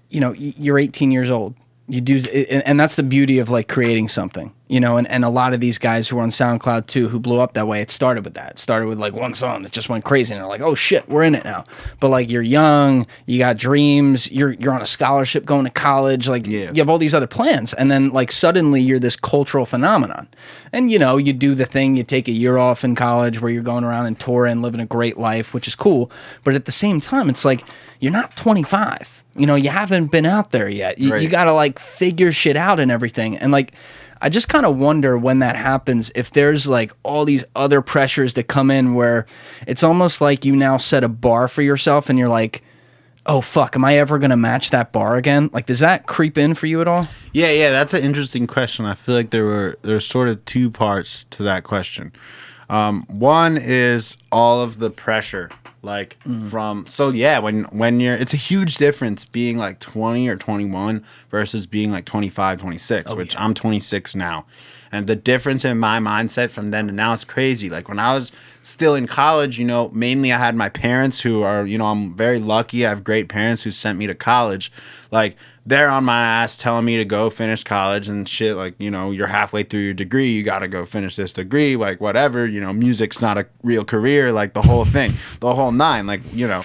you know you're 18 years old. You do, and that's the beauty of like creating something, you know, and a lot of these guys who are on SoundCloud too, who blew up that way, it started with that. It started with like one song that just went crazy and they're like, oh shit, we're in it now. But like you're young, you got dreams, you're on a scholarship going to college, like you have all these other plans. And then like suddenly you're this cultural phenomenon. And you know, you do the thing, you take a year off in college where you're going around and touring, living a great life, which is cool. But at the same time, it's like, you're not 25. You know, you haven't been out there yet. You got to like figure shit out and everything. And like, I just kind of wonder when that happens, if there's like all these other pressures that come in where it's almost like you now set a bar for yourself and you're like, oh fuck, am I ever going to match that bar again? Like, does that creep in for you at all? Yeah, that's an interesting question. I feel like there's sort of two parts to that question. One is all of the pressure. Like from, so yeah, when you're, it's a huge difference being like 20 or 21 versus being like 25, 26, which I'm 26 now. And the difference in my mindset from then to now is crazy. Like when I was still in college, you know, mainly I had my parents who are, you know, I'm very lucky. I have great parents who sent me to college. Like they're on my ass telling me to go finish college and shit. Like, you know, you're halfway through your degree. You got to go finish this degree. Like whatever, you know, music's not a real career. Like the whole thing, the whole nine, like, you know,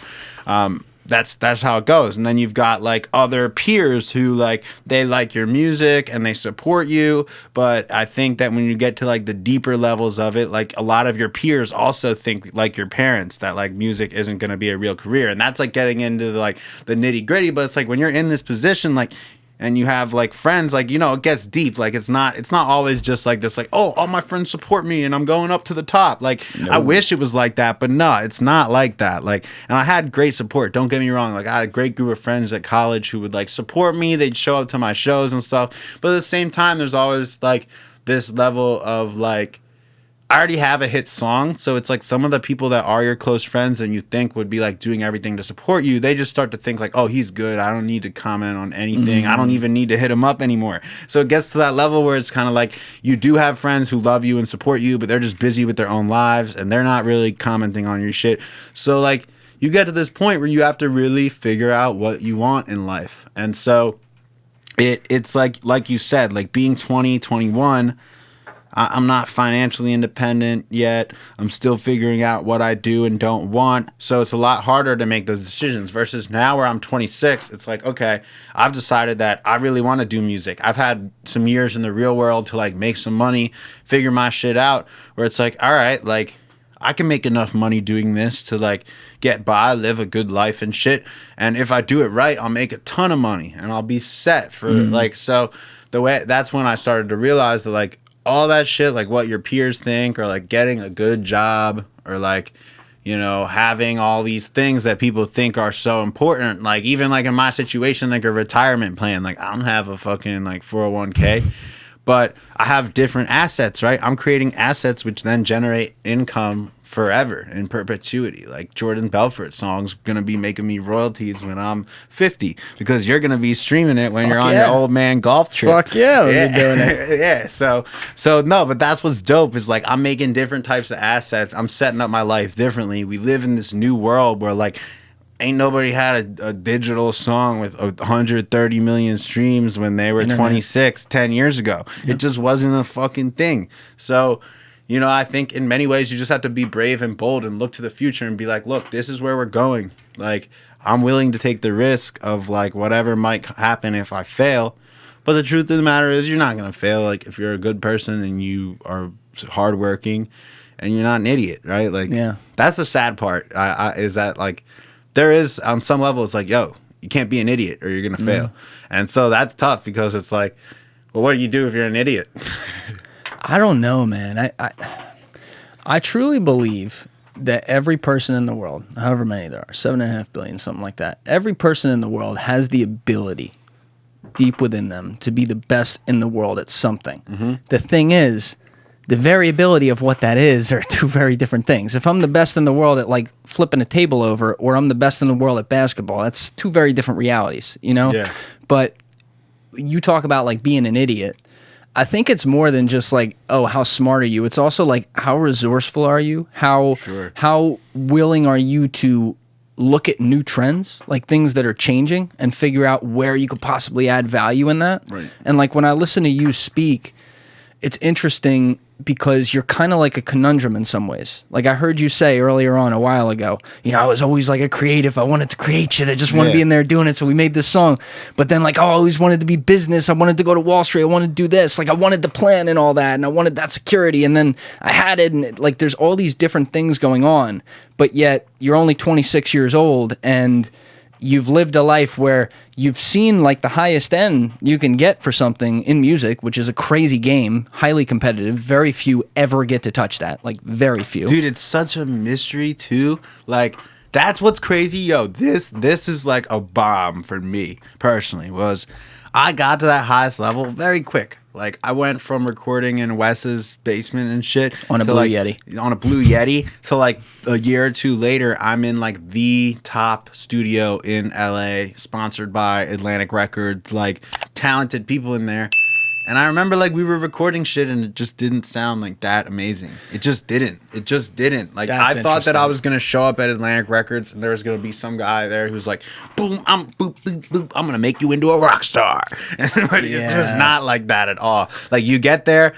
that's how it goes. And then you've got like other peers who like they like your music and they support you, but I think that when you get to like the deeper levels of it, like a lot of your peers also think like your parents that like music isn't going to be a real career. And that's like getting into the, like the nitty gritty, but it's like when you're in this position, like, and you have like friends, like, you know, it gets deep. Like it's not always just like this, like, oh, all my friends support me and I'm going up to the top. Like I wish it was like that, but no, it's not like that. Like, and I had great support. Don't get me wrong. Like I had a great group of friends at college who would like support me. They'd show up to my shows and stuff. But at the same time, there's always like this level of like, I already have a hit song, so it's like some of the people that are your close friends and you think would be like doing everything to support you, they just start to think like, oh, he's good. I don't need to comment on anything. I don't even need to hit him up anymore. So it gets to that level where it's kind of like you do have friends who love you and support you, but they're just busy with their own lives and they're not really commenting on your shit. So like you get to this point where you have to really figure out what you want in life. And so it's like you said, like being 20, 21, I'm not financially independent yet. I'm still figuring out what I do and don't want. So it's a lot harder to make those decisions versus now where I'm 26. It's like, okay, I've decided that I really want to do music. I've had some years in the real world to like make some money, figure my shit out, where it's like, all right, like I can make enough money doing this to like get by, live a good life and shit. And if I do it right, I'll make a ton of money and I'll be set for like, so the way that's when I started to realize that like, all that shit, like what your peers think, or like getting a good job, or like, you know, having all these things that people think are so important. Like even like in my situation, like a retirement plan, like I don't have a fucking like 401k, but I have different assets, right? I'm creating assets which then generate income forever in perpetuity. Like Jordan Belfort song's gonna be making me royalties when I'm 50 because you're gonna be streaming it when you're on your old man golf trip. Fuck yeah, you're doing it. Yeah. So no, but that's what's dope is like I'm making different types of assets. I'm setting up my life differently. We live in this new world where like ain't nobody had a digital song with 130 million streams when they were 26 10 years ago. Yep. It just wasn't a fucking thing. So, you know, I think in many ways you just have to be brave and bold and look to the future and be like, look, this is where we're going. Like, I'm willing to take the risk of like whatever might happen if I fail. But the truth of the matter is you're not going to fail. Like, if you're a good person and you are hardworking and you're not an idiot, right? Like, that's the sad part is that, like, there is, on some level, it's like, yo, you can't be an idiot or you're going to fail. And so that's tough because it's like, well, what do you do if you're an idiot? I don't know, man. I truly believe that every person in the world, however many there are, 7.5 billion, something like that, every person in the world has the ability deep within them to be the best in the world at something. The thing is, the variability of what that is are two very different things. If I'm the best in the world at like flipping a table over, or I'm the best in the world at basketball, that's two very different realities, you know? Yeah. But you talk about like being an idiot. I think it's more than just like, oh, how smart are you? It's also like, how resourceful are you? How willing are you to look at new trends, like things that are changing, and figure out where you could possibly add value in that? Right. And like when I listen to you speak, it's interesting because you're kind of like a conundrum in some ways. Like I heard you say earlier on a while ago, you know, I was always like a creative. I wanted to create shit. I just wanted to be in there doing it. So we made this song. But then like, I always wanted to be business. I wanted to go to Wall Street. I wanted to do this. Like I wanted the plan and all that. And I wanted that security. And then I had it. And like, there's all these different things going on. But yet you're only 26 years old and you've lived a life where you've seen like the highest end you can get for something in music, which is a crazy game, highly competitive. Very few ever get to touch that. Like very few. Dude, it's such a mystery too. Like that's what's crazy. Yo, this is like a bomb for me personally. Was I got to that highest level very quick. Like I went from recording in Wes's basement and shit on a Blue Yeti. On a Blue Yeti to like a year or two later, I'm in like the top studio in LA, sponsored by Atlantic Records, like talented people in there. And I remember like we were recording shit and it just didn't sound like that amazing. It just didn't. Like I thought that I was gonna show up at Atlantic Records and there was gonna be some guy there who's like, boom, I'm gonna make you into a rock star. And but it's just not like that at all. Like you get there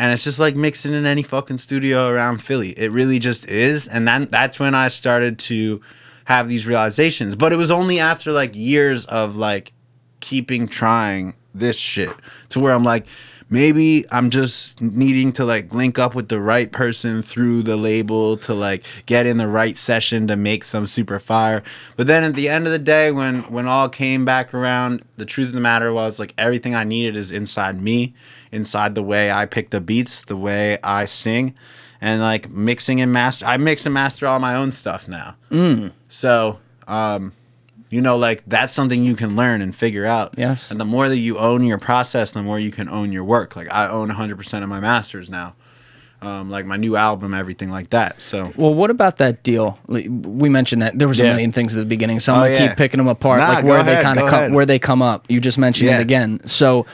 and it's just like mixing in any fucking studio around Philly. It really just is. And that's when I started to have these realizations. But it was only after like years of like keeping trying this shit to where I'm like, maybe I'm just needing to like link up with the right person through the label to like get in the right session to make some super fire. But then at the end of the day, when all came back around, the truth of the matter was like everything I needed is inside me, inside the way I pick the beats, the way I sing, and like mixing and master. I mix and master all my own stuff now. So you know, like that's something you can learn and figure out. Yes. And the more that you own your process, the more you can own your work. Like I own 100% of my masters now. Like my new album, everything like that. So, well, what about that deal? We mentioned that there was a million things at the beginning. So I'm gonna keep picking them apart, like where they kind of where they come up. You just mentioned it again. So,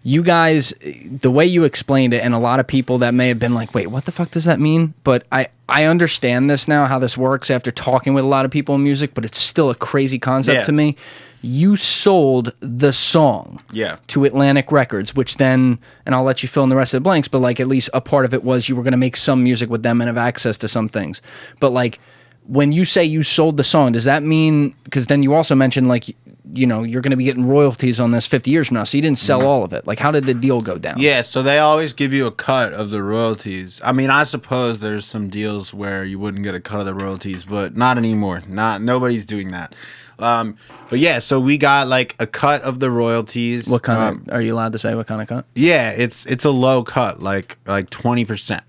you guys, the way you explained it, and a lot of people that may have been like, "Wait, what the fuck does that mean?" But I understand this now, how this works after talking with a lot of people in music. But it's still a crazy concept to me. You sold the song to Atlantic Records, which then, and I'll let you fill in the rest of the blanks, but like at least a part of it was you were going to make some music with them and have access to some things. But like when you say you sold the song, does that mean, because then you also mentioned like, you know, you're going to be getting royalties on this 50 years from now, so you didn't sell all of it. Like how did the deal go down? Yeah, so they always give you a cut of the royalties. I mean, I suppose there's some deals where you wouldn't get a cut of the royalties, but not anymore. Nobody's doing that. But yeah, so we got like a cut of the royalties. What kind of, are you allowed to say what kind of cut? Yeah, it's a low cut, like 20%,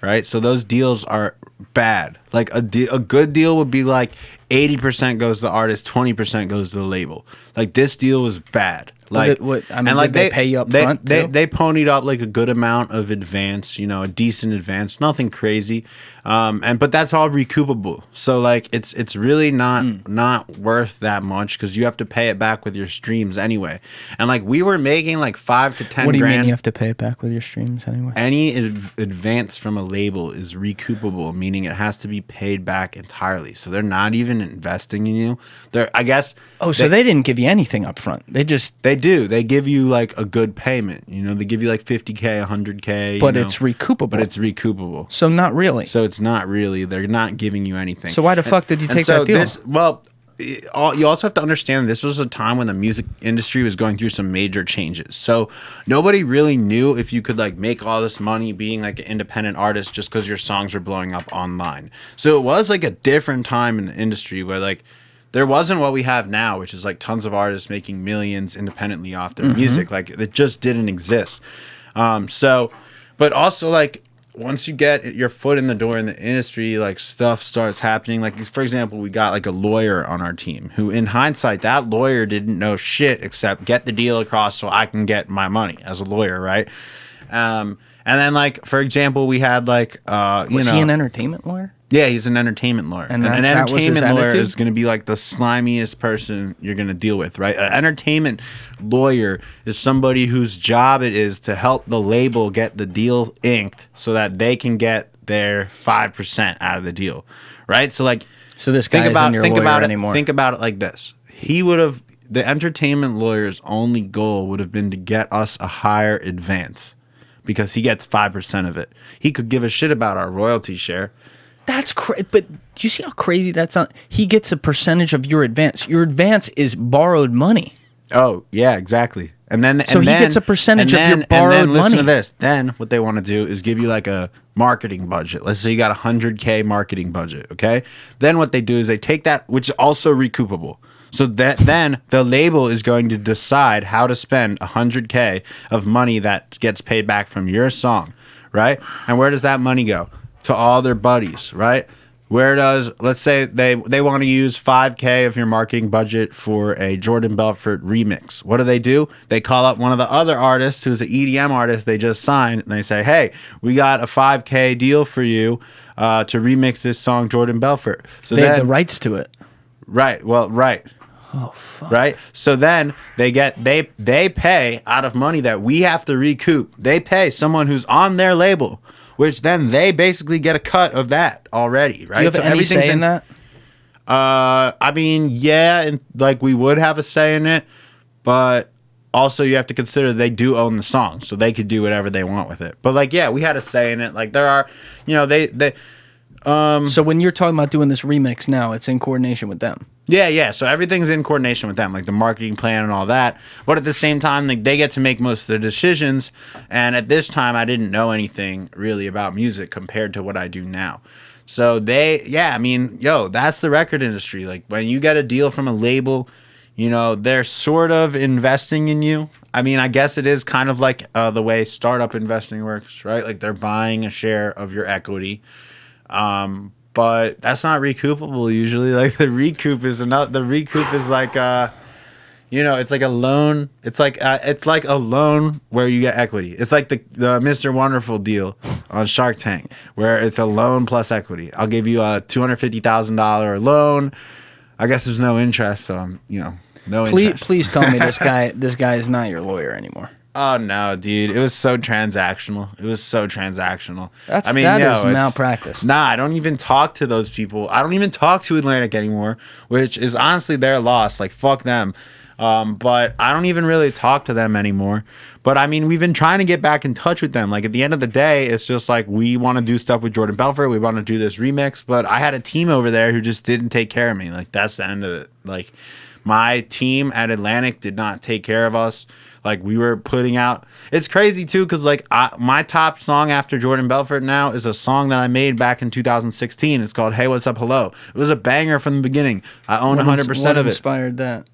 right? So those deals are bad. Like a good deal would be like 80% goes to the artist, 20% goes to the label. Like this deal was bad. Like, did they pay you up front too? They ponied up like a good amount of advance, a decent advance, nothing crazy, but that's all recoupable. So like it's really not worth that much because you have to pay it back with your streams anyway. And like we were making like 5 to 10 What do you grand. mean you have to pay it back with your streams anyway? Any advance from a label is recoupable, meaning it has to be paid back entirely. So they're not even investing in you. I guess. Oh, so they didn't give you anything up front. They do. They give you like a good payment. They give you like 50K, 100K. But it's recoupable. But it's recoupable. So not really. So it's not really. They're not giving you anything. So why the fuck did you take that deal? You also have to understand this was a time when the music industry was going through some major changes. So nobody really knew if you could like make all this money being like an independent artist just because your songs were blowing up online. So it was like a different time in the industry where like there wasn't what we have now, which is like tons of artists making millions independently off their music. Like it just didn't exist. But also like once you get your foot in the door in the industry, like stuff starts happening. Like for example, we got like a lawyer on our team who in hindsight, that lawyer didn't know shit except get the deal across so I can get my money as a lawyer. Right. And then like, for example, we had like, was he an entertainment lawyer? Yeah, he's an entertainment lawyer. And an entertainment lawyer is going to be like the slimiest person you're going to deal with, right? An entertainment lawyer is somebody whose job it is to help the label get the deal inked so that they can get their 5% out of the deal, right? So like, this guy isn't your lawyer anymore. Think about it like this. The entertainment lawyer's only goal would have been to get us a higher advance because he gets 5% of it. He could give a shit about our royalty share. That's crazy. But do you see how crazy that sounds? He gets a percentage of your advance. Your advance is borrowed money. Oh, yeah, exactly. He gets a percentage of your borrowed money. Listen to this. Then what they want to do is give you like a marketing budget. Let's say you got a 100K marketing budget, okay? Then what they do is they take that, which is also recoupable. So then the label is going to decide how to spend 100K of money that gets paid back from your song, right? And where does that money go? To all their buddies, right? Let's say they want to use 5K of your marketing budget for a Jordan Belfort remix. What do? They call up one of the other artists who's an EDM artist they just signed, and they say, hey, we got a 5K deal for you to remix this song, Jordan Belfort. So they have the rights to it. Right. Well, right. Oh, fuck. Right? So then they pay out of money that we have to recoup. They pay someone who's on their label, which then they basically get a cut of that already, right? Do you have any say in that? I mean, yeah, and like we would have a say in it, but also you have to consider they do own the song, so they could do whatever they want with it. But like, yeah, we had a say in it. Like there are, So when you're talking about doing this remix now, it's in coordination with them. Yeah. So everything's in coordination with them, like the marketing plan and all that. But at the same time, like they get to make most of the decisions. And at this time, I didn't know anything really about music compared to what I do now. So that's the record industry. Like when you get a deal from a label, they're sort of investing in you. I mean, I guess it is kind of like the way startup investing works, right? Like they're buying a share of your equity. But that's not recoupable usually. Like the recoup is like it's like a loan. It's like a loan where you get equity. It's like the Mr. Wonderful deal on Shark Tank where it's a loan plus equity. I'll give you a $250,000 loan. I guess there's no interest, so I'm no interest. Please tell me this guy is not your lawyer anymore. Oh no, dude! It was so transactional. That is malpractice. Nah, I don't even talk to those people. I don't even talk to Atlantic anymore, which is honestly their loss. Like fuck them. But I don't even really talk to them anymore. But I mean, we've been trying to get back in touch with them. Like at the end of the day, it's just like we want to do stuff with Jordan Belfort. We want to do this remix. But I had a team over there who just didn't take care of me. Like that's the end of it. Like my team at Atlantic did not take care of us. Like we were putting out, it's crazy too, because like my top song after Jordan Belfort now is a song that I made back in 2016. It's called "Hey, What's Up, Hello." It was a banger from the beginning. I own 100% of it. What inspired that?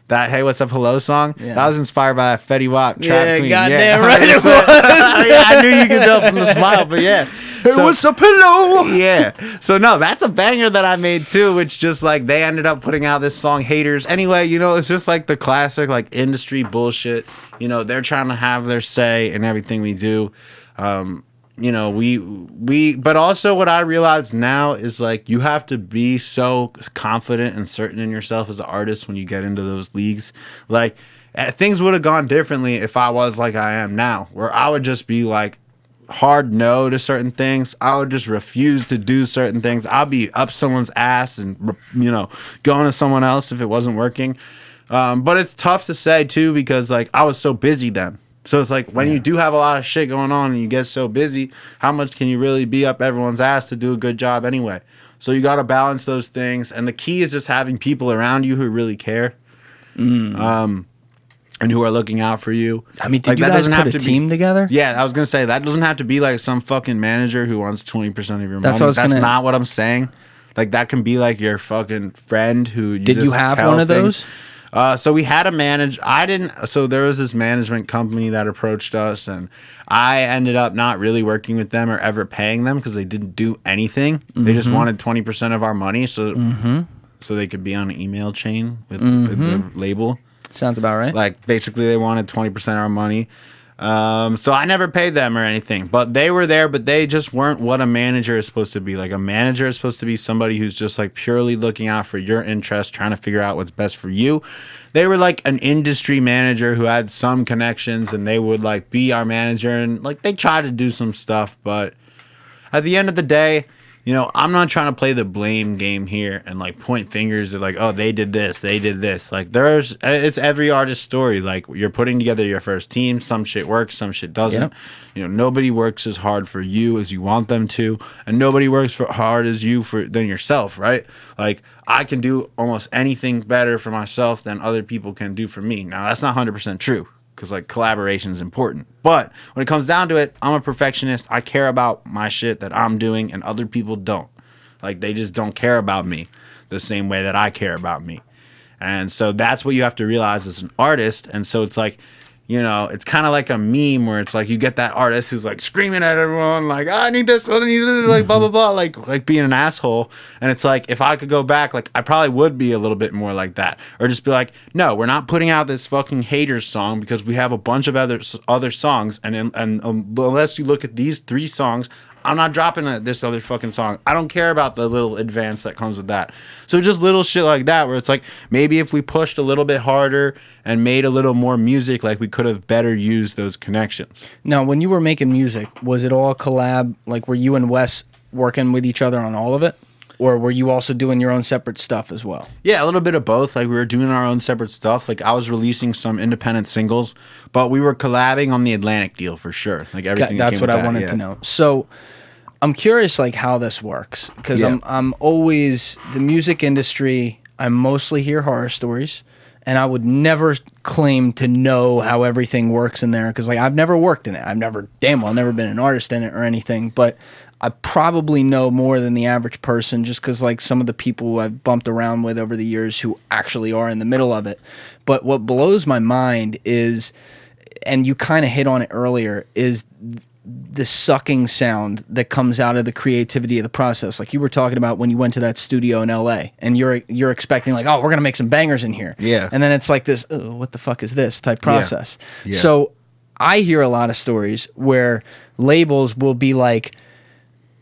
That "Hey, What's Up, Hello" song? Yeah. That was inspired by Fetty Wap, Trap Queen. Goddamn right it was. Yeah, I knew you could tell from the smile, but yeah. was a pillow. Yeah. So no, that's a banger that I made too, which just like they ended up putting out this song Haters. Anyway, you know, it's just like the classic like industry bullshit. You know, they're trying to have their say in everything we do. You know, but also what I realize now is like you have to be so confident and certain in yourself as an artist when you get into those leagues. Like things would have gone differently if I was like I am now, where I would just be like hard no to certain things. I would just refuse to do certain things. I'll be up someone's ass and, you know, going to someone else if it wasn't working. But it's tough to say too, because like I was so busy then. So it's like when you do have a lot of shit going on and you get so busy, how much can you really be up everyone's ass to do a good job anyway? So you got to balance those things. And the key is just having people around you who really care. And who are looking out for you. I mean, did you guys put a team together? Yeah, I was going to say, that doesn't have to be like some fucking manager who wants 20% of your money. That's not what I'm saying. Like, that can be like your fucking friend who you Did you have one of those? So we had a manager. So there was this management company that approached us, and I ended up not really working with them or ever paying them because they didn't do anything. They just wanted 20% of our money so they could be on an email chain with the label. Sounds about right. Like, basically, they wanted 20% of our money. So I never paid them or anything. But they were there, but they just weren't what a manager is supposed to be. Like, a manager is supposed to be somebody who's just, like, purely looking out for your interest, trying to figure out what's best for you. They were, like, an industry manager who had some connections, and they would, like, be our manager. And, like, they tried to do some stuff. But at the end of the day, you know, I'm not trying to play the blame game here and like point fingers at like, oh, they did this. Like it's every artist's story. Like you're putting together your first team. Some shit works, some shit doesn't. Yep. You know, nobody works as hard for you as you want them to, and nobody works for hard as you than yourself, right? Like I can do almost anything better for myself than other people can do for me. Now that's not 100% true, because like collaboration is important. But when it comes down to it, I'm a perfectionist. I care about my shit that I'm doing, and other people don't. Like they just don't care about me the same way that I care about me. And so that's what you have to realize as an artist. And so it's like, you know, it's kind of like a meme where it's like you get that artist who's like screaming at everyone like, I need this, I need this, like blah, blah, blah, like being an asshole. And it's like, if I could go back, like I probably would be a little bit more like that. Or just be like, no, we're not putting out this fucking haters song because we have a bunch of other songs. And unless you look at these 3 songs, I'm not dropping this other fucking song. I don't care about the little advance that comes with that. So just little shit like that where it's like maybe if we pushed a little bit harder and made a little more music, like we could have better used those connections. Now, when you were making music, was it all collab? Like were you and Wes working with each other on all of it? Or were you also doing your own separate stuff as well? Yeah, a little bit of both. Like we were doing our own separate stuff. Like I was releasing some independent singles, but we were collabing on the Atlantic deal for sure. Like everything. That's what I wanted to know. So I'm curious, like how this works, because I'm always the music industry. I mostly hear horror stories, and I would never claim to know how everything works in there because like I've never worked in it. I've never been an artist in it or anything, but I probably know more than the average person just because like some of the people I've bumped around with over the years who actually are in the middle of it. But what blows my mind is, and you kind of hit on it earlier, is the sucking sound that comes out of the creativity of the process. Like you were talking about when you went to that studio in LA and you're expecting like, oh, we're going to make some bangers in here. Yeah. And then it's like this, oh, what the fuck is this type process. Yeah. Yeah. So I hear a lot of stories where labels will be like,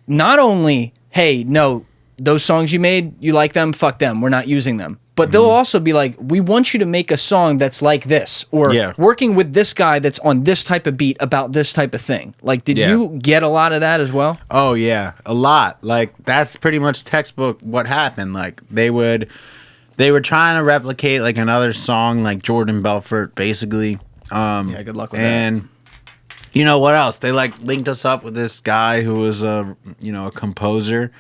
not only, hey, no, those songs you made, you like them, fuck them, we're not using them. But they'll also be like, we want you to make a song that's like this, or working with this guy that's on this type of beat about this type of thing. Like, did you get a lot of that as well? Oh, yeah, a lot. Like, that's pretty much textbook what happened. Like, they were trying to replicate, like, another song, like Jordan Belfort, basically. Yeah, good luck with that. And you know what else? They, like, linked us up with this guy who was a composer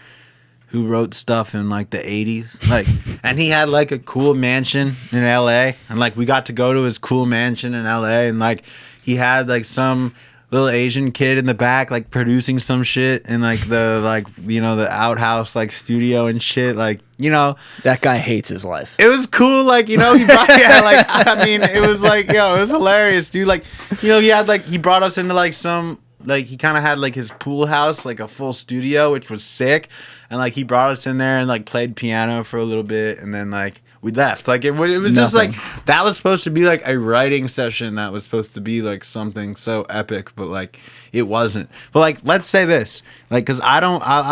who wrote stuff in like the 80s, like, and he had like a cool mansion in LA, and like we got to go to his cool mansion in LA, and like he had like some little Asian kid in the back like producing some shit in like the outhouse like studio and shit, like, you know, that guy hates his life. It was cool, like, you know, he brought, it was like, yo, it was hilarious, dude. Like, you know, he brought us into like some like he kind of had like his pool house, like a full studio, which was sick. And like he brought us in there and like played piano for a little bit, and then like we left. Like it was just like that was supposed to be like a writing session that was supposed to be like something so epic, but like it wasn't. But like let's say this, like because I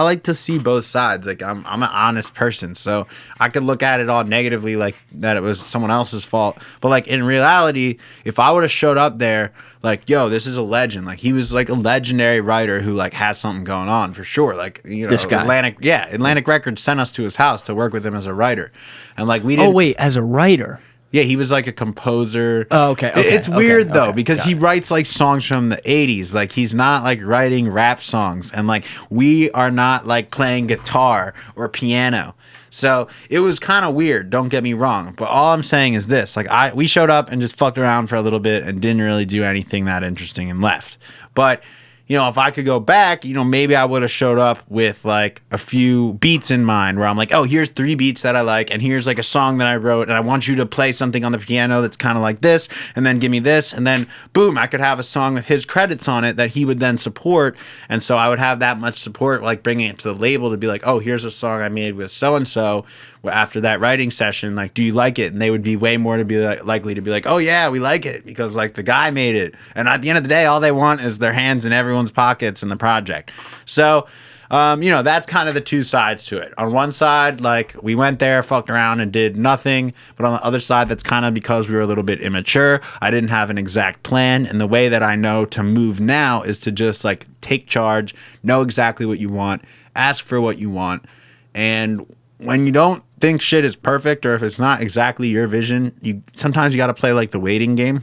like to see both sides. Like I'm an honest person, so I could look at it all negatively, like that it was someone else's fault. But like in reality, if I would have showed up there, like, yo, this is a legend. Like, he was like a legendary writer who like has something going on for sure. Like, you know, this guy. Atlantic Records sent us to his house to work with him as a writer, and like we didn't. Oh wait, as a writer. Yeah, he was like a composer. Oh, okay. It's weird though because he writes like songs from the 80s. Like he's not like writing rap songs, and like we are not like playing guitar or piano. So it was kind of weird, don't get me wrong. But all I'm saying is this, like we showed up and just fucked around for a little bit and didn't really do anything that interesting and left. But you know, if I could go back, you know, maybe I would have showed up with like a few beats in mind where I'm like, oh, here's 3 beats that I like, and here's like a song that I wrote, and I want you to play something on the piano that's kind of like this, and then give me this, and then boom, I could have a song with his credits on it that he would then support. And so I would have that much support, like bringing it to the label to be like, oh, here's a song I made with so-and-so after that writing session, like, do you like it? And they would be way more to be like, likely to be like, oh yeah, we like it because like the guy made it. And at the end of the day, all they want is their hands in everyone's pockets in the project. So you know, that's kind of the two sides to it. On one side, like we went there, fucked around and did nothing. But on the other side, that's kind of because we were a little bit immature. I didn't have an exact plan. And the way that I know to move now is to just like take charge, know exactly what you want, ask for what you want. And when you don't think shit is perfect, or if it's not exactly your vision, sometimes you got to play like the waiting game.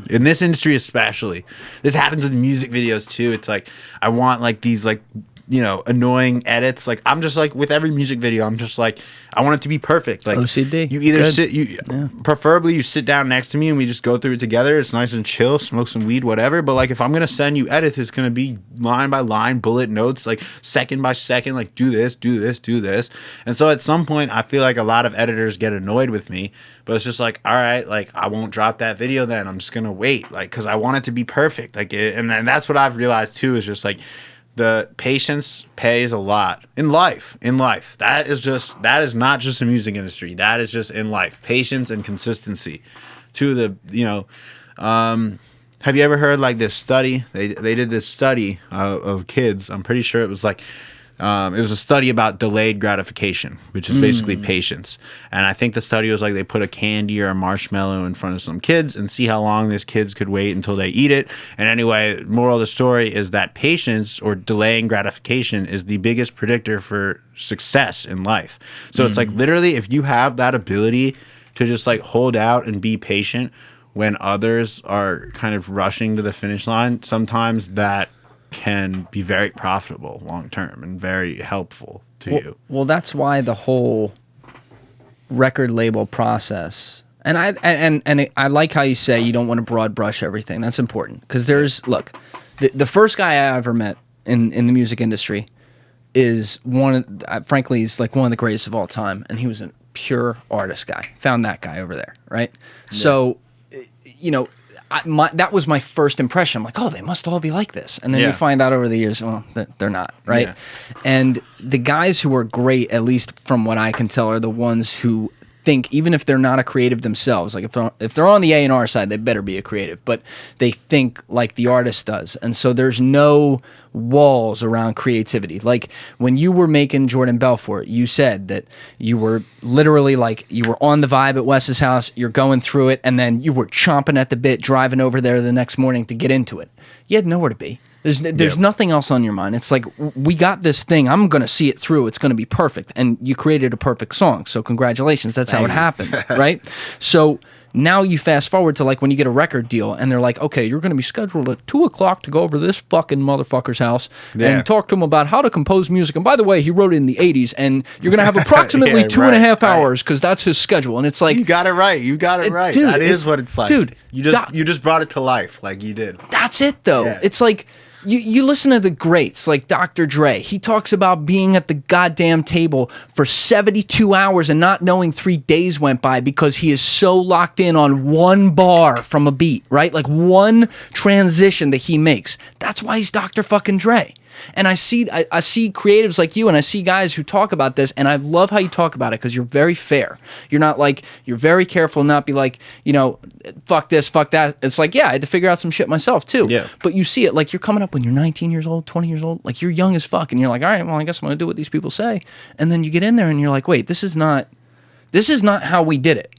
In this industry especially, this happens with music videos too. It's like I want like these like, you know, annoying edits. Like I'm just like with every music video, I'm just like I want it to be perfect. Like OCD. You either preferably you sit down next to me and we just go through it together. It's nice and chill, smoke some weed, whatever. But like if I'm gonna send you edits, it's gonna be line by line, bullet notes, like second by second, like do this, do this, do this. And so at some point, I feel like a lot of editors get annoyed with me. But it's just like, all right, like I won't drop that video then. I'm just gonna wait, like because I want it to be perfect. Like, and that's what I've realized too is just like. The patience pays a lot in life. That is not just a music industry. That is just in life. Patience and consistency. To the, you know, have you ever heard like this study? They did this study of kids. I'm pretty sure it was like, it was a study about delayed gratification, which is basically patience. And I think the study was like they put a candy or a marshmallow in front of some kids and see how long these kids could wait until they eat it. And anyway, moral of the story is that patience or delaying gratification is the biggest predictor for success in life. So it's like literally if you have that ability to just like hold out and be patient when others are kind of rushing to the finish line, sometimes that can be very profitable long term and very helpful to you. Well, that's why the whole record label process, and I like how you say you don't want to broad brush everything. That's important because the first guy I ever met in the music industry is frankly, he's like one of the greatest of all time, and he was a pure artist guy. Found that guy over there, right? Yeah. So, you know. That was my first impression. I'm like, oh, they must all be like this. And then you find out over the years, well, that they're not, right? Yeah. And the guys who are great, at least from what I can tell, are the ones who think, even if they're not a creative themselves, like if they're on the A&R side, they better be a creative, but they think like the artist does. And so there's no walls around creativity. Like when you were making Jordan Belfort, you said that you were literally like, you were on the vibe at Wes's house, you're going through it, and then you were chomping at the bit, driving over there the next morning to get into it. You had nowhere to be. There's nothing else on your mind. It's like, we got this thing. I'm going to see it through. It's going to be perfect. And you created a perfect song. So congratulations. That's how it happens, right? So now you fast forward to like when you get a record deal and they're like, okay, you're going to be scheduled at 2 o'clock to go over to this fucking motherfucker's house and talk to him about how to compose music. And by the way, he wrote it in the 80s and you're going to have approximately 2.5 hours because that's his schedule. And it's like, you got it right. You got it right. Dude, that is what it's like. Dude, you just brought it to life like you did. That's it though. Yeah. It's like, You listen to the greats like Dr. Dre. He talks about being at the goddamn table for 72 hours and not knowing 3 days went by because he is so locked in on one bar from a beat, right? Like one transition that he makes. That's why he's Dr. fucking Dre. And I see creatives like you, and I see guys who talk about this, and I love how you talk about it because you're very fair. You're not like, you're very careful, not be like, you know, fuck this, fuck that. It's like, yeah, I had to figure out some shit myself too. Yeah. But you see it, like you're coming up when you're 19 years old, 20 years old, like you're young as fuck, and you're like, all right, well, I guess I'm gonna do what these people say. And then you get in there and you're like, wait, this is not how we did it.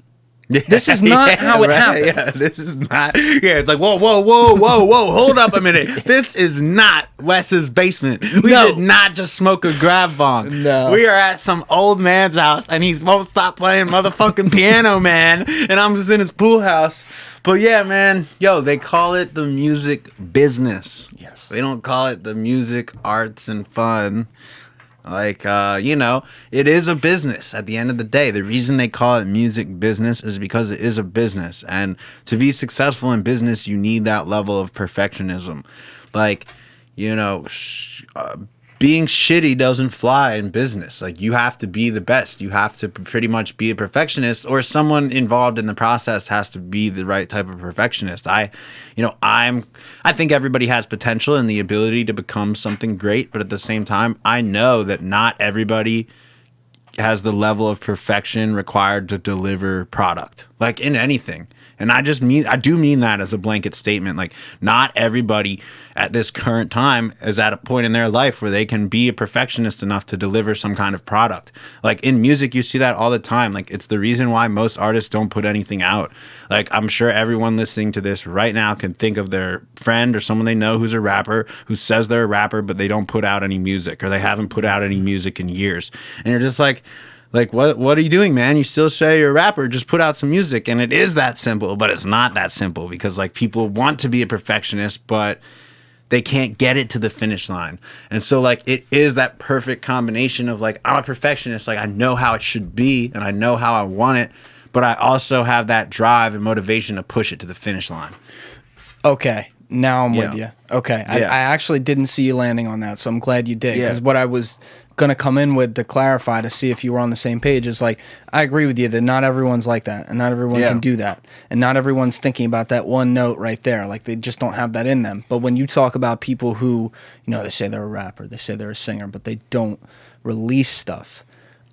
This is not how it happened. Yeah, this is not. Yeah, it's like, whoa, hold up a minute. This is not Wes's basement. We did not just smoke a grab bong. No. We are at some old man's house, and he won't stop playing motherfucking piano, man. And I'm just in his pool house. But yeah, man, yo, they call it the music business. Yes. They don't call it the music arts and fun. Like, you know, it is a business at the end of the day. The reason they call it music business is because it is a business. And to be successful in business, you need that level of perfectionism. Like, you know, being shitty doesn't fly in business. Like, you have to be the best. You have to pretty much be a perfectionist, or someone involved in the process has to be the right type of perfectionist. I think everybody has potential and the ability to become something great, but at the same time, I know that not everybody has the level of perfection required to deliver product, like in anything. And I do mean that as a blanket statement. Like, not everybody at this current time is at a point in their life where they can be a perfectionist enough to deliver some kind of product. Like, in music, you see that all the time. Like, it's the reason why most artists don't put anything out. Like, I'm sure everyone listening to this right now can think of their friend or someone they know who's a rapper, who says they're a rapper, but they don't put out any music, or they haven't put out any music in years. And you're just like, what are you doing, man? You still say you're a rapper, just put out some music. And it is that simple, but it's not that simple, because like, people want to be a perfectionist, but they can't get it to the finish line. And so like, it is that perfect combination of like, I'm a perfectionist, like I know how it should be and I know how I want it, but I also have that drive and motivation to push it to the finish line. Okay. Now I'm with you. Okay. I actually didn't see you landing on that, so I'm glad you did. Because what I was going to come in with to clarify, to see if you were on the same page, is like, I agree with you that not everyone's like that, and not everyone can do that. And not everyone's thinking about that one note right there. Like, they just don't have that in them. But when you talk about people who, you know, they say they're a rapper, they say they're a singer, but they don't release stuff,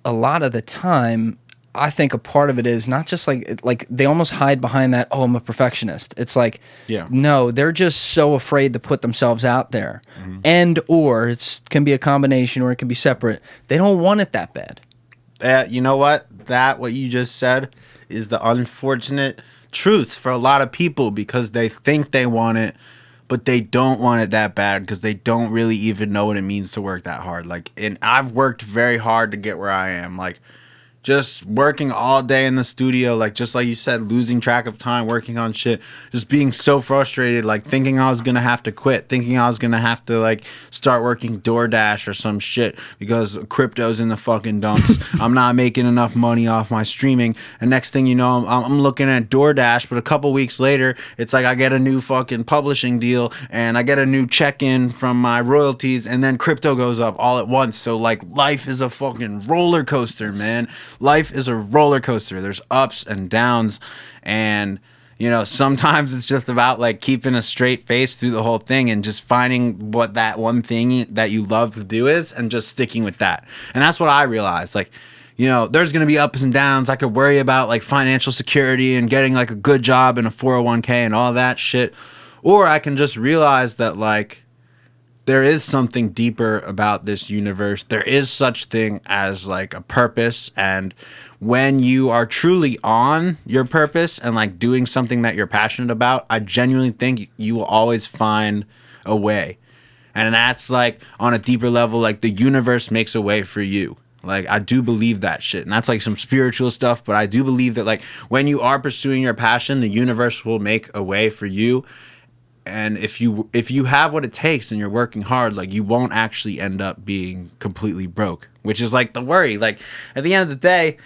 a lot of the time, I think a part of it is not just like they almost hide behind that, oh, I'm a perfectionist. It's like, no, they're just so afraid to put themselves out there. Mm-hmm. And or it can be a combination, or it can be separate. They don't want it that bad. You know what? What you just said is the unfortunate truth for a lot of people, because they think they want it, but they don't want it that bad because they don't really even know what it means to work that hard. Like, and I've worked very hard to get where I am. Like, just working all day in the studio, like, just like you said, losing track of time, working on shit, just being so frustrated, like thinking I was going to have to quit, thinking I was going to have to like start working DoorDash or some shit because crypto's in the fucking dumps. I'm not making enough money off my streaming. And next thing you know, I'm looking at DoorDash, but a couple weeks later, it's like I get a new fucking publishing deal and I get a new check-in from my royalties, and then crypto goes up all at once. So like, life is a fucking roller coaster, man. Life is a roller coaster. There's ups and downs, and you know, sometimes it's just about like keeping a straight face through the whole thing and just finding what that one thing that you love to do is, and just sticking with that. And that's what I realized. Like, you know, there's going to be ups and downs. I could worry about like financial security and getting like a good job and a 401k and all that shit, or I can just realize that like, there is something deeper about this universe. There is such thing as like a purpose. And when you are truly on your purpose and like doing something that you're passionate about, I genuinely think you will always find a way. And that's like on a deeper level, like the universe makes a way for you. Like, I do believe that shit. And that's like some spiritual stuff, but I do believe that like when you are pursuing your passion, the universe will make a way for you. And if you have what it takes and you're working hard, like, you won't actually end up being completely broke, which is like the worry. Like, at the end of the day,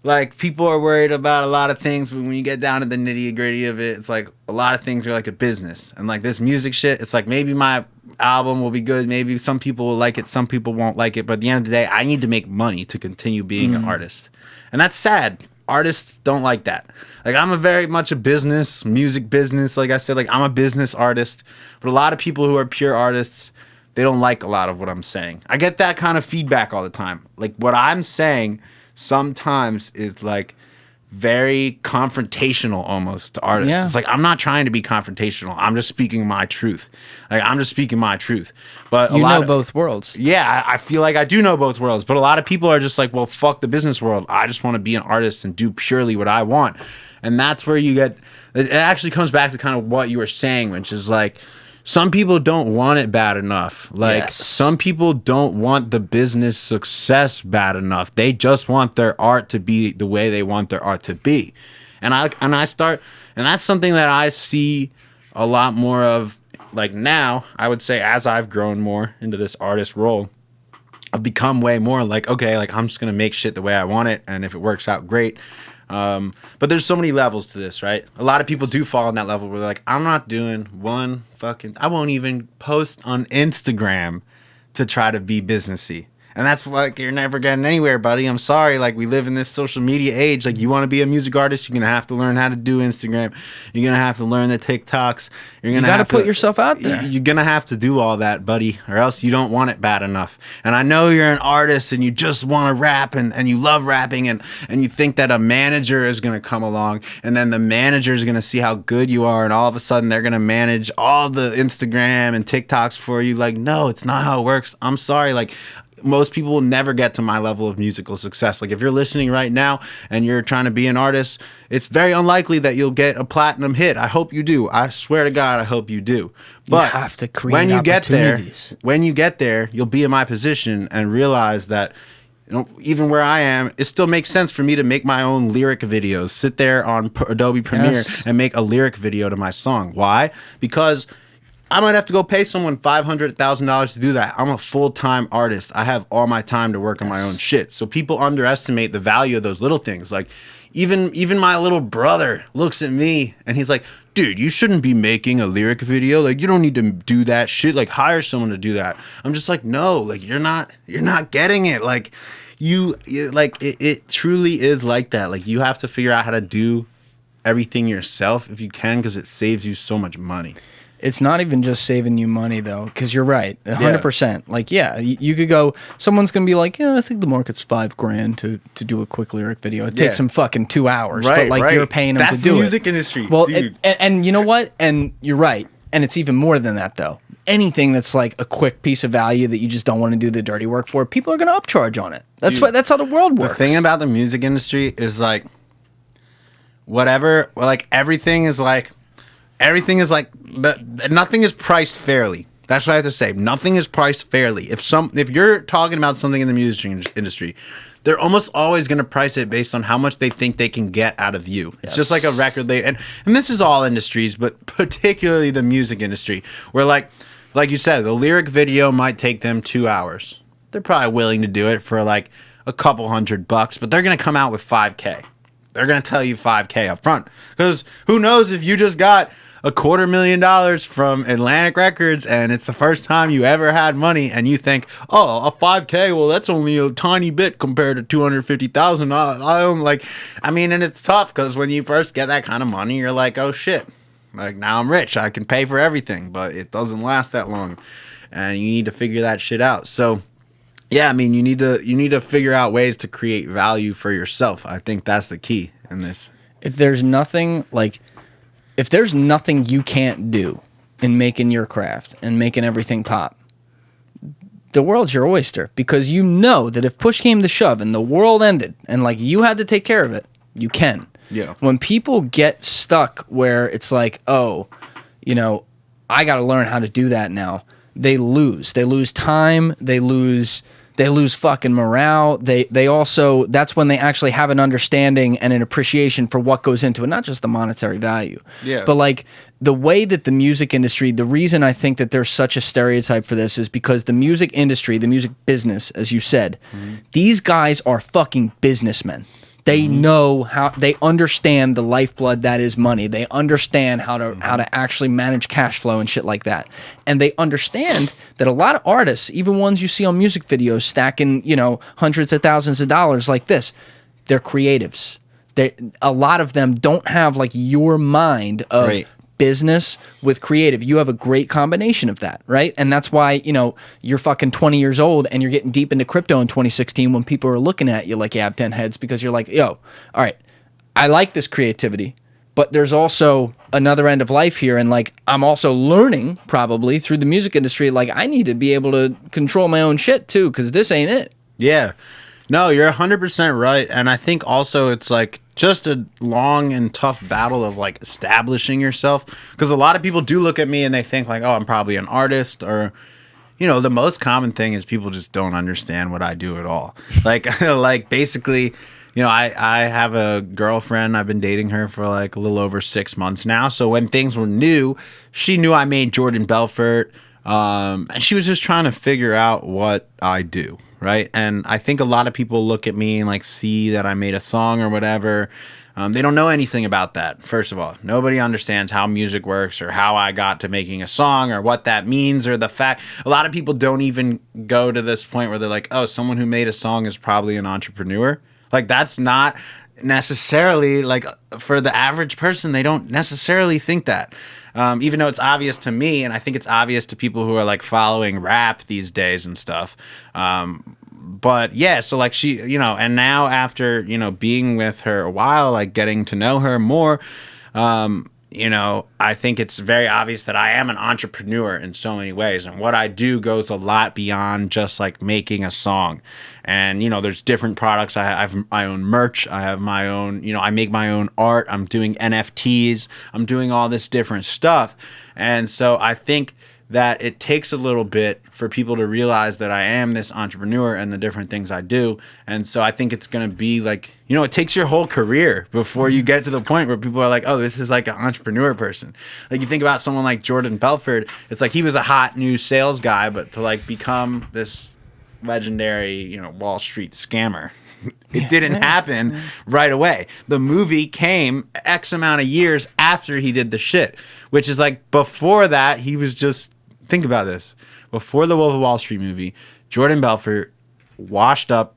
Like, people are worried about a lot of things, but when you get down to the nitty gritty of it, it's like a lot of things are like a business. And like this music shit, it's like maybe my album will be good, maybe some people will like it, some people won't like it, but at the end of the day, I need to make money to continue being an artist. And that's sad. Artists don't like that. Like, I'm a very much a business, music business. Like I said, like I'm a business artist, but a lot of people who are pure artists, they don't like a lot of what I'm saying. I get that kind of feedback all the time. Like, what I'm saying sometimes is like very confrontational almost to artists. Yeah. It's like, I'm not trying to be confrontational. I'm just speaking my truth. Like, I'm just speaking my truth. But You know both worlds. Yeah, I feel like I do know both worlds. But a lot of people are just like, well, fuck the business world. I just want to be an artist and do purely what I want. And that's where you get, it actually comes back to kind of what you were saying, which is like, some people don't want it bad enough. Like, some people don't want the business success bad enough. They just want their art to be the way they want their art to be. And that's something that I see a lot more of. Like, now, I would say, as I've grown more into this artist role, I've become way more like, okay, like, I'm just gonna make shit the way I want it, and if it works out, great. But there's so many levels to this, right? A lot of people do fall on that level where they're like, I'm not doing I won't even post on Instagram to try to be businessy. And that's like, you're never getting anywhere, buddy. I'm sorry. Like, we live in this social media age. Like, you want to be a music artist, you're going to have to learn how to do Instagram. You're going to have to learn the TikToks. You got to put yourself out there. You're going to have to do all that, buddy, or else you don't want it bad enough. And I know you're an artist and you just want to rap and you love rapping and you think that a manager is going to come along and then the manager is going to see how good you are and all of a sudden they're going to manage all the Instagram and TikToks for you. Like, no, it's not how it works. I'm sorry. Like, most people will never get to my level of musical success. Like, if you're listening right now and you're trying to be an artist, it's very unlikely that you'll get a platinum hit. I hope you do. I swear to God, I hope you do. But you have to create when you get there, you'll be in my position and realize that, you know, even where I am, it still makes sense for me to make my own lyric videos. Sit there on Adobe Premiere and make a lyric video to my song. Why? Because I might have to go pay someone $500,000 to do that. I'm a full-time artist. I have all my time to work on my own shit. So people underestimate the value of those little things. Like, even my little brother looks at me and he's like, dude, you shouldn't be making a lyric video. Like, you don't need to do that shit. Like, hire someone to do that. I'm just like, no, like, you're not getting it. Like, it truly is like that. Like, you have to figure out how to do everything yourself if you can, because it saves you so much money. It's not even just saving you money, though, because you're right, 100%. Like, yeah, you could go, someone's going to be like, yeah, I think the market's $5,000 to do a quick lyric video. It takes them fucking 2 hours, but like you're paying them to do it. That's the music industry, well, dude. And you know what? And you're right. And it's even more than that, though. Anything that's like a quick piece of value that you just don't want to do the dirty work for, people are going to upcharge on it. That's that's how the world works. The thing about the music industry is like, everything is like, nothing is priced fairly. That's what I have to say. Nothing is priced fairly. If you're talking about something in the music industry, they're almost always going to price it based on how much they think they can get out of you. It's just like a record label, and this is all industries, but particularly the music industry, where like you said, the lyric video might take them 2 hours. They're probably willing to do it for like a couple $100, but they're going to come out with $5,000. They're going to tell you $5,000 up front, because who knows if you just got $250,000 from Atlantic Records and it's the first time you ever had money and you think, oh, a $5,000, well, that's only a tiny bit compared to $250,000. And it's tough because when you first get that kind of money, you're like, oh shit, like, now I'm rich, I can pay for everything, but it doesn't last that long and you need to figure that shit out. So yeah, I mean, you need to figure out ways to create value for yourself. I think that's the key in this. If there's nothing you can't do in making your craft and making everything pop, the world's your oyster, because you know that if push came to shove and the world ended and like you had to take care of it, you can. Yeah. When people get stuck where it's like, oh, you know, I got to learn how to do that now, they lose. They lose time. They lose fucking morale. They also, that's when they actually have an understanding and an appreciation for what goes into it, not just the monetary value. Yeah. But like the way that the music industry, the reason I think that there's such a stereotype for this is because the music industry, the music business, as you said, these guys are fucking businessmen. They know how, they understand the lifeblood that is money. They understand how to actually manage cash flow and shit like that. And they understand that a lot of artists, even ones you see on music videos stacking, you know, hundreds of thousands of dollars like this, they're creatives. A lot of them don't have like your mind of business with creative. You have a great combination of that, right? And that's why, you know, you're fucking 20 years old and you're getting deep into crypto in 2016 when people are looking at you like you have 10 heads, because you're like, yo, all right, I like this creativity, but there's also another end of life here. And like, I'm also learning probably through the music industry, like I need to be able to control my own shit too, because this ain't it. Yeah. No, you're 100% right. And I think also it's like just a long and tough battle of like establishing yourself. Because a lot of people do look at me and they think like, oh, I'm probably an artist, or, you know, the most common thing is people just don't understand what I do at all. Like, like basically, you know, I have a girlfriend. I've been dating her for like a little over 6 months now. So when things were new, she knew I made Jordan Belfort. And she was just trying to figure out what I do, right? And I think a lot of people look at me and like see that I made a song or whatever. They don't know anything about that. First of all, nobody understands how music works or how I got to making a song or what that means, or the fact a lot of people don't even go to this point where they're like, oh, someone who made a song is probably an entrepreneur. Like that's not necessarily like for the average person. They don't necessarily think that. Even though it's obvious to me, and I think it's obvious to people who are like following rap these days and stuff. But yeah, so like she, you know, and now after, you know, being with her a while, like getting to know her more, you know, I think it's very obvious that I am an entrepreneur in so many ways. And what I do goes a lot beyond just like making a song. And, you know, there's different products. I have my own merch. I have my own, you know, I make my own art. I'm doing NFTs. I'm doing all this different stuff. And so I think that it takes a little bit for people to realize that I am this entrepreneur and the different things I do. And so I think it's going to be like, you know, it takes your whole career before you get to the point where people are like, oh, this is like an entrepreneur person. Like you think about someone like Jordan Belfort, it's like he was a hot new sales guy, but to like become this legendary, you know, Wall Street scammer, it didn't happen right away. The movie came X amount of years after he did the shit, which is like before that, he was just, think about this. Before the Wolf of Wall Street movie, Jordan Belfort, washed up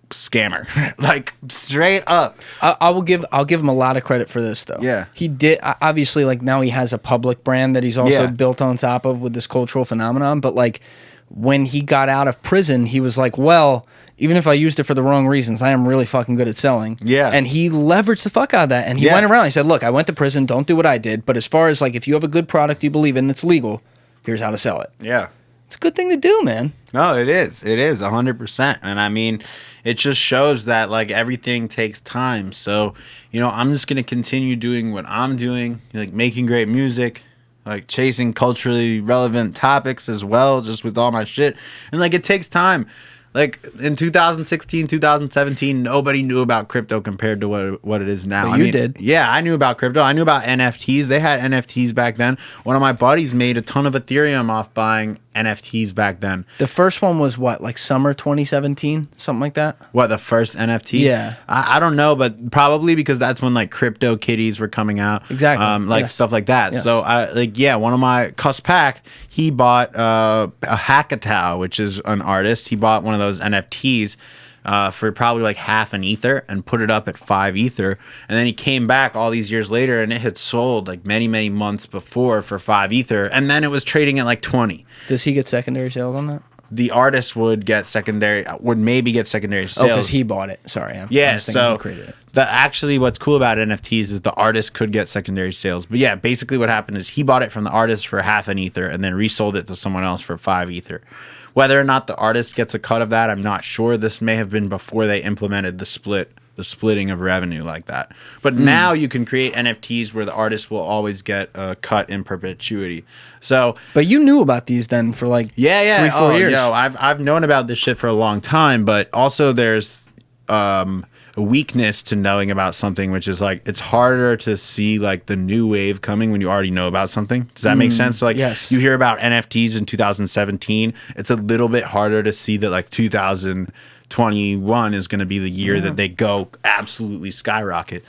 scammer, like straight up. I'll give him a lot of credit for this though. Yeah, he did. Obviously, like now he has a public brand that he's also built on top of with this cultural phenomenon. But like when he got out of prison, he was like, well, even if I used it for the wrong reasons, I am really fucking good at selling. Yeah. And he leveraged the fuck out of that. And he went around, he said, look, I went to prison, don't do what I did. But as far as like, if you have a good product you believe in that's legal, here's how to sell it. Yeah. It's a good thing to do, man. No, it is. It is 100%. And I mean, it just shows that like everything takes time. So, you know, I'm just going to continue doing what I'm doing, like making great music, like chasing culturally relevant topics as well, just with all my shit. And like, it takes time. Like in 2016, 2017, nobody knew about crypto compared to what it is now. But you did. Yeah, I knew about crypto. I knew about NFTs. They had NFTs back then. One of my buddies made a ton of Ethereum off buying NFTs back then. The first one was what, like summer 2017, something like that? What, the first NFT? Yeah. I don't know, but probably because that's when like crypto kitties were coming out. Exactly. Like stuff like that. Yes. So one of my Cuspac, he bought a Hackatow, which is an artist. He bought one of those NFTs for probably like half an ether and put it up at 5 ether. And then he came back all these years later and it had sold like many, many months before for 5 ether. And then it was trading at like 20. Does he get secondary sales on that? The artist would maybe get secondary sales. Oh, because he bought it. Sorry. Yeah, so actually what's cool about NFTs is the artist could get secondary sales. But yeah, basically what happened is he bought it from the artist for half an ether and then resold it to someone else for 5 ether. Whether or not the artist gets a cut of that, I'm not sure. This may have been before they implemented the splitting of revenue like that. But now you can create NFTs where the artist will always get a cut in perpetuity. So, but you knew about these then for like 3-4 years. Yo, I've known about this shit for a long time. But also there's a weakness to knowing about something, which is like it's harder to see like the new wave coming when you already know about something. Does that make sense? So like you hear about NFTs in 2017, it's a little bit harder to see that like 2000 2021 is going to be the year that they go absolutely skyrocket.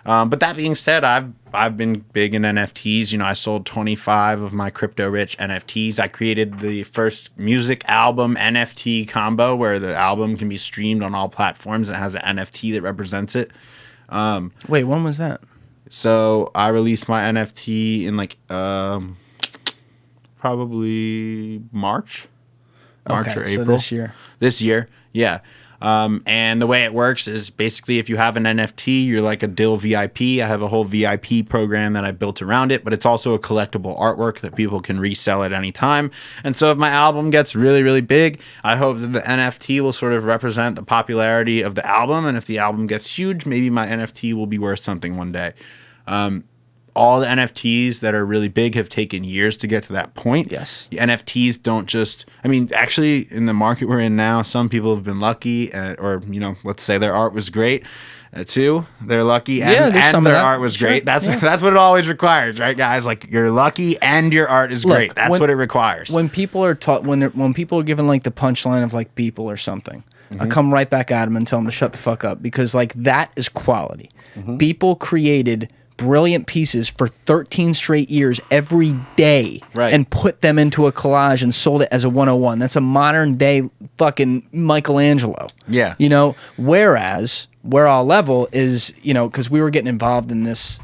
But that being said, I've been big in NFTs. You know, I sold 25 of my crypto rich NFTs. I created the first music album NFT combo where the album can be streamed on all platforms and it has an NFT that represents it. Wait, when was that? So I released my NFT in like probably March or April. So this year. This year, yeah. And the way it works is basically if you have an NFT, you're like a Dyl VIP. I have a whole VIP program that I built around it, but it's also a collectible artwork that people can resell at any time. And so if my album gets really, really big, I hope that the NFT will sort of represent the popularity of the album. And if the album gets huge, maybe my NFT will be worth something one day. All the NFTs that are really big have taken years to get to that point. Yes. The NFTs don't just, I mean, actually in the market we're in now, some people have been lucky or, you know, let's say their art was great too. They're lucky and their art was great. That's what it always requires, right, guys? Like you're lucky and your art is great. That's what it requires. When people are taught, when people are given like the punchline of like Beeple or something, I come right back at them and tell them to shut the fuck up because like that is quality. Beeple created brilliant pieces for 13 straight years every day and put them into a collage and sold it as a 101. That's a modern day fucking Michelangelo. Yeah. You know, whereas where I'll level is, you know, because we were getting involved in this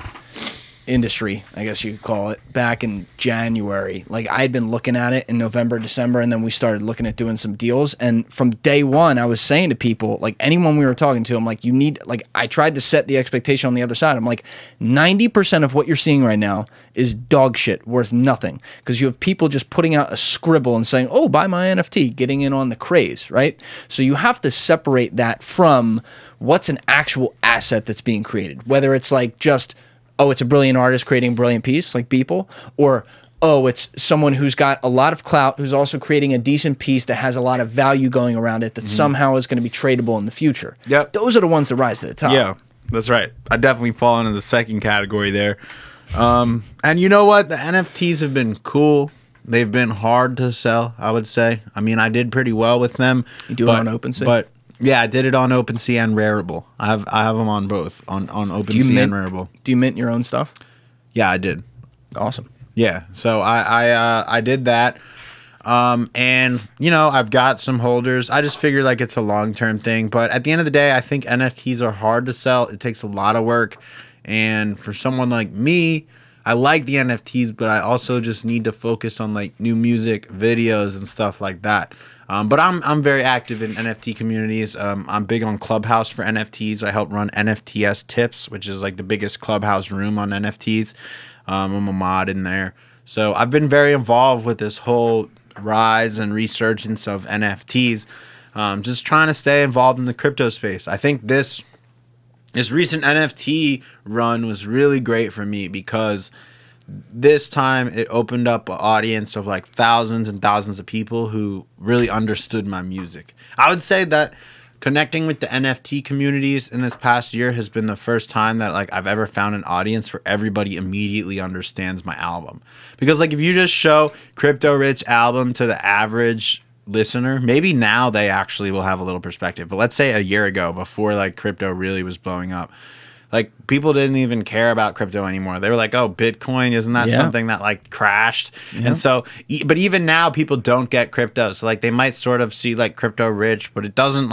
industry, I guess you could call it, back in January. Like I had been looking at it in November, December, and then we started looking at doing some deals. And from day one, I was saying to people, like anyone we were talking to, I'm like, you need, like, I tried to set the expectation on the other side. I'm like, 90% of what you're seeing right now is dog shit, worth nothing. Because you have people just putting out a scribble and saying, oh, buy my NFT, getting in on the craze, right? So you have to separate that from what's an actual asset that's being created, whether it's like just, oh, it's a brilliant artist creating a brilliant piece like Beeple, or oh, it's someone who's got a lot of clout who's also creating a decent piece that has a lot of value going around it that somehow is going to be tradable in the future. Yep. Those are the ones that rise to the top. Yeah, that's right. I definitely fall into the second category there. And you know what? The NFTs have been cool. They've been hard to sell, I would say. I mean, I did pretty well with them. You do it on OpenSea? But yeah, I did it on OpenSea and Rarible. I have them on both, on OpenSea and Rarible. Do you mint your own stuff? Yeah, I did. Awesome. Yeah, so I did that. And, you know, I've got some holders. I just figure like it's a long-term thing. But at the end of the day, I think NFTs are hard to sell. It takes a lot of work. And for someone like me, I like the NFTs, but I also just need to focus on like new music, videos, and stuff like that. But I'm very active in NFT communities. I'm big on Clubhouse for NFTs. I help run NFTs Tips, which is like the biggest Clubhouse room on NFTs. I'm a mod in there. So I've been very involved with this whole rise and resurgence of NFTs. Just trying to stay involved in the crypto space. I think this recent NFT run was really great for me because this time it opened up an audience of like thousands and thousands of people who really understood my music. I would say that connecting with the NFT communities in this past year has been the first time that like I've ever found an audience where everybody immediately understands my album. Because like if you just show Crypto Rich album to the average listener, maybe now they actually will have a little perspective. But let's say a year ago, before like crypto really was blowing up, like people didn't even care about crypto anymore. They were like, oh, Bitcoin, isn't that something that like crashed? And so, but even now people don't get crypto. So like they might sort of see like crypto rich, but it doesn't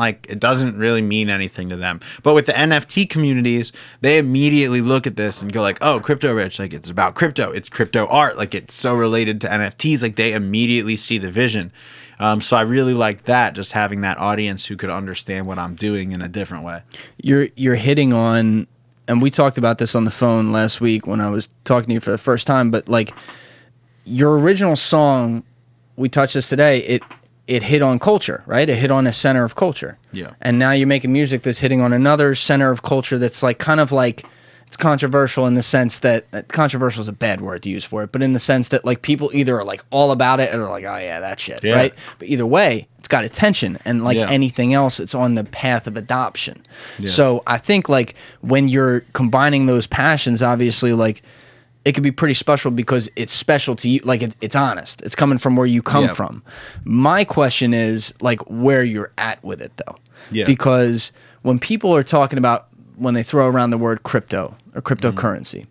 really mean anything to them. But with the NFT communities, they immediately look at this and go like, oh, crypto rich, like it's about crypto. It's crypto art. Like it's so related to NFTs. Like they immediately see the vision. So I really like that, just having that audience who could understand what I'm doing in a different way. You're hitting on, and we talked about this on the phone last week when I was talking to you for the first time, but like your original song, we touched this today, it hit on culture, right? It hit on a center of culture. Yeah. And now you're making music that's hitting on another center of culture that's like kind of like, it's controversial in the sense that controversial is a bad word to use for it, but in the sense that like people either are like all about it or they're like, oh yeah, that shit, right? But either way, it's got attention, and like anything else, it's on the path of adoption. So I think like when you're combining those passions, obviously like it could be pretty special because it's special to you. Like it's honest. It's coming from where you come from. My question is like where you're at with it though. Yeah. Because when people are talking about, when they throw around the word crypto or cryptocurrency,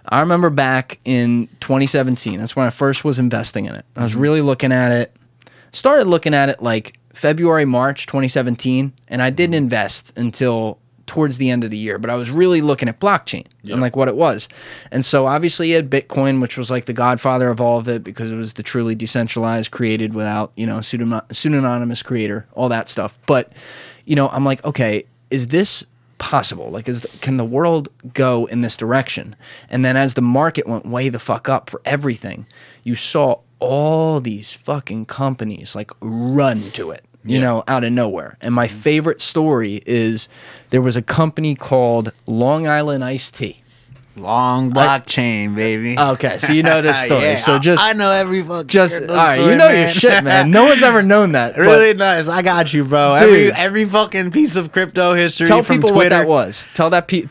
I remember back in 2017, that's when I first was investing in it. I was really looking at it, started looking at it like February, March 2017, and I didn't invest until towards the end of the year, but I was really looking at blockchain and like what it was. And so obviously you had Bitcoin, which was like the godfather of all of it because it was the truly decentralized, created without, you know, pseudonymous creator, all that stuff. But, you know, I'm like, okay, is this possible? Like, can the world go in this direction? And then as the market went way the fuck up for everything, you saw all these fucking companies like run to it. You know, out of nowhere. And my favorite story is there was a company called Long Island Iced Tea. Long blockchain, baby. Okay, so you know this story. So I know every fucking all right, story, you know your shit, man. No one's ever known that. Really nice. I got you, bro. Dude, every fucking piece of crypto history. Tell from people Twitter. what that was.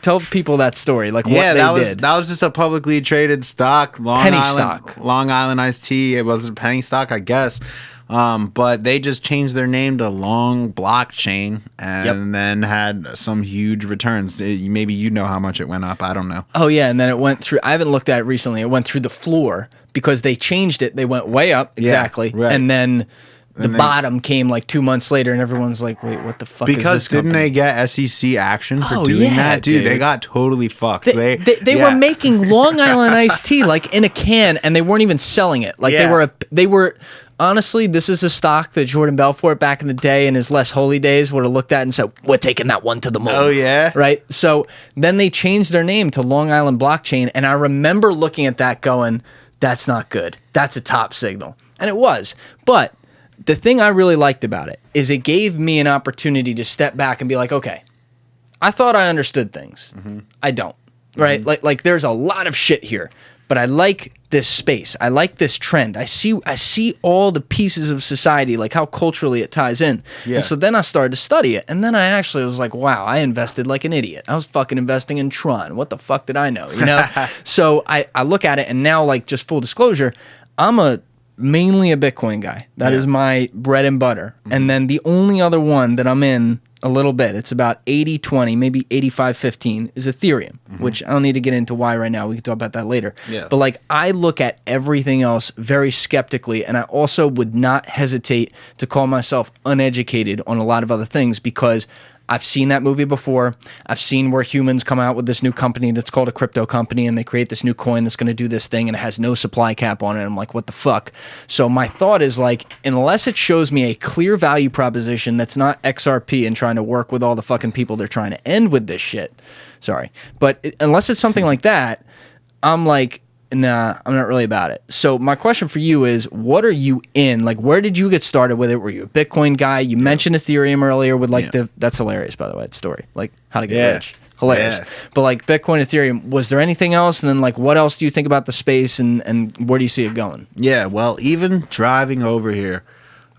Tell people that story. Like what they did. That was just a publicly traded stock. Long Island Iced Tea. It was a penny stock, I guess. But they just changed their name to Long Blockchain and then had some huge returns. Maybe you know how much it went up. I don't know. Oh, yeah. And then it went through, I haven't looked at it recently. It went through the floor because they changed it. They went way up. Exactly. Yeah, right. And then the bottom came like 2 months later and everyone's like, wait, what the fuck is this company? Because didn't they get SEC action for doing that? Dude, they got totally fucked. They were making Long Island iced tea like in a can and they weren't even selling it. Like they were honestly, this is a stock that Jordan Belfort back in the day in his less holy days would have looked at and said, we're taking that one to the moon. Oh, yeah? Right? So then they changed their name to Long Island Blockchain. And I remember looking at that going, that's not good. That's a top signal. And it was. But the thing I really liked about it is it gave me an opportunity to step back and be like, okay, I thought I understood things. I don't. Right? Like there's a lot of shit here. But I like this space. I like this trend. I see all the pieces of society, like how culturally it ties in. Yeah. And so then I started to study it. And then I actually was like, wow, I invested like an idiot. I was fucking investing in Tron. What the fuck did I know? You know? So I look at it and now, like, just full disclosure, I'm mainly a Bitcoin guy. That is my bread and butter. And then the only other one that I'm in a little bit, it's about 80-20, maybe 85-15, is Ethereum, which I don't need to get into why right now. We can talk about that later. Yeah. But like I look at everything else very skeptically, and I also would not hesitate to call myself uneducated on a lot of other things because I've seen that movie before. I've seen where humans come out with this new company that's called a crypto company and they create this new coin that's going to do this thing and it has no supply cap on it. I'm like, what the fuck? So my thought is like, unless it shows me a clear value proposition that's not XRP and trying to work with all the fucking people they're trying to end with this shit. Sorry. But unless it's something like that, I'm like, nah, I'm not really about it. So my question for you is, what are you in? Like, where did you get started with it? Were you a Bitcoin guy? You mentioned Ethereum earlier with like that's hilarious, by the way, that story. Like how to get rich. Hilarious. Yeah. But like Bitcoin, Ethereum, was there anything else? And then like, what else do you think about the space and where do you see it going? Yeah, well, even driving over here,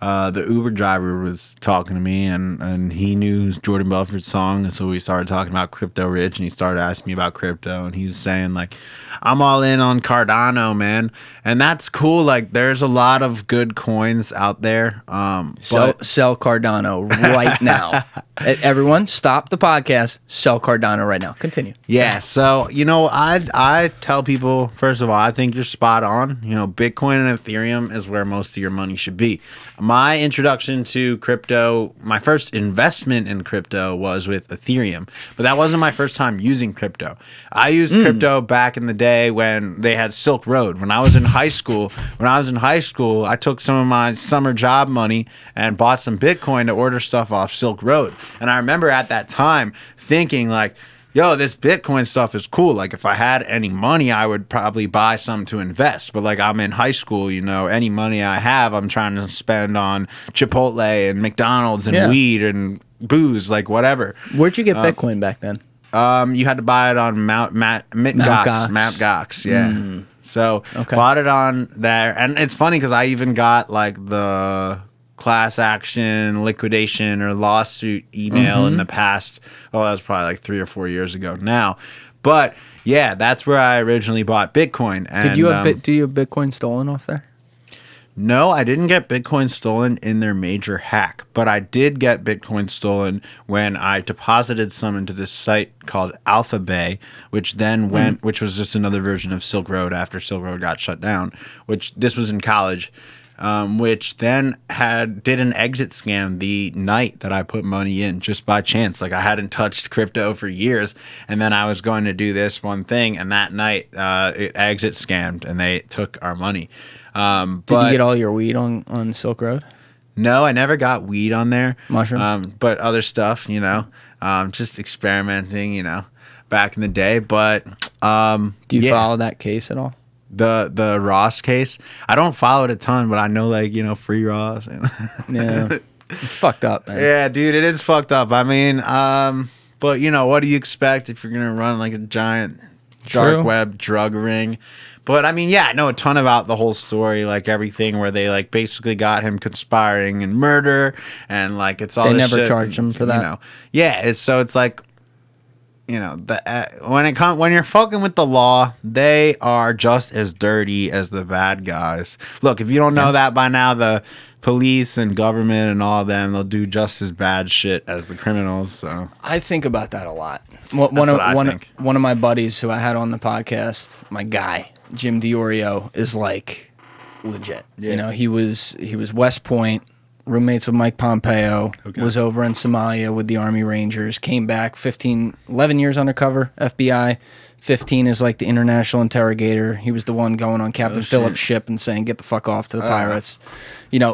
the Uber driver was talking to me and he knew Jordan Belfort's song. And so we started talking about Crypto Rich and he started asking me about crypto and he was saying like, I'm all in on Cardano, man. And that's cool. Like there's a lot of good coins out there. Sell Cardano right now. Everyone stop the podcast. Sell Cardano right now. Continue. Yeah. So, you know, I tell people, first of all, I think you're spot on. You know, Bitcoin and Ethereum is where most of your money should be. My introduction to crypto, my first investment in crypto was with Ethereum, but that wasn't my first time using crypto. I used crypto back in the day when they had Silk Road. When I was in high school, I took some of my summer job money and bought some Bitcoin to order stuff off Silk Road. And I remember at that time thinking like, yo, this Bitcoin stuff is cool. Like if I had any money, I would probably buy some to invest. But like I'm in high school, you know, any money I have, I'm trying to spend on Chipotle and McDonald's and weed and booze, like whatever. Where'd you get Bitcoin back then? You had to buy it on Mt. Gox, yeah. So bought it on there. And it's funny because I even got like the class action, liquidation, or lawsuit email in the past. Oh, that was probably like 3 or 4 years ago now. But Yeah, that's where I originally bought Bitcoin. And, Do you have Bitcoin stolen off there? No, I didn't get Bitcoin stolen in their major hack, but I did get Bitcoin stolen when I deposited some into this site called Alphabay, which then which was just another version of Silk Road after Silk Road got shut down, which this was in college, which then did an exit scam the night that I put money in just by chance. Like I hadn't touched crypto for years, and then I was going to do this one thing, and that night it exit scammed and they took our money. Did you get all your weed on Silk Road? No, I never got weed on there. Mushrooms? But other stuff, just experimenting, back in the day. But do you follow that case at all? The Ross case? I don't follow it a ton, but I know, free Ross. Yeah. It's fucked up, man. Yeah, dude, it is fucked up. I mean, but, what do you expect if you're going to run like a giant dark web drug ring? But I mean, yeah, I know a ton about the whole story, like everything where they like basically got him conspiring and murder, and like it's all. They this never shit, charged him for that. Yeah, it's like, when you're fucking with the law, they are just as dirty as the bad guys. Look, if you don't know that by now, the police and government and all of them, they'll do just as bad shit as the criminals. So I think about that a lot. One of my buddies who I had on the podcast, my guy Jim Diorio, is like legit. Yeah. He was West Point, roommates with Mike Pompeo, was over in Somalia with the Army Rangers, came back 11 years undercover, FBI, 15 is like the international interrogator. He was the one going on Captain Phillips' ship and saying, get the fuck off to the pirates.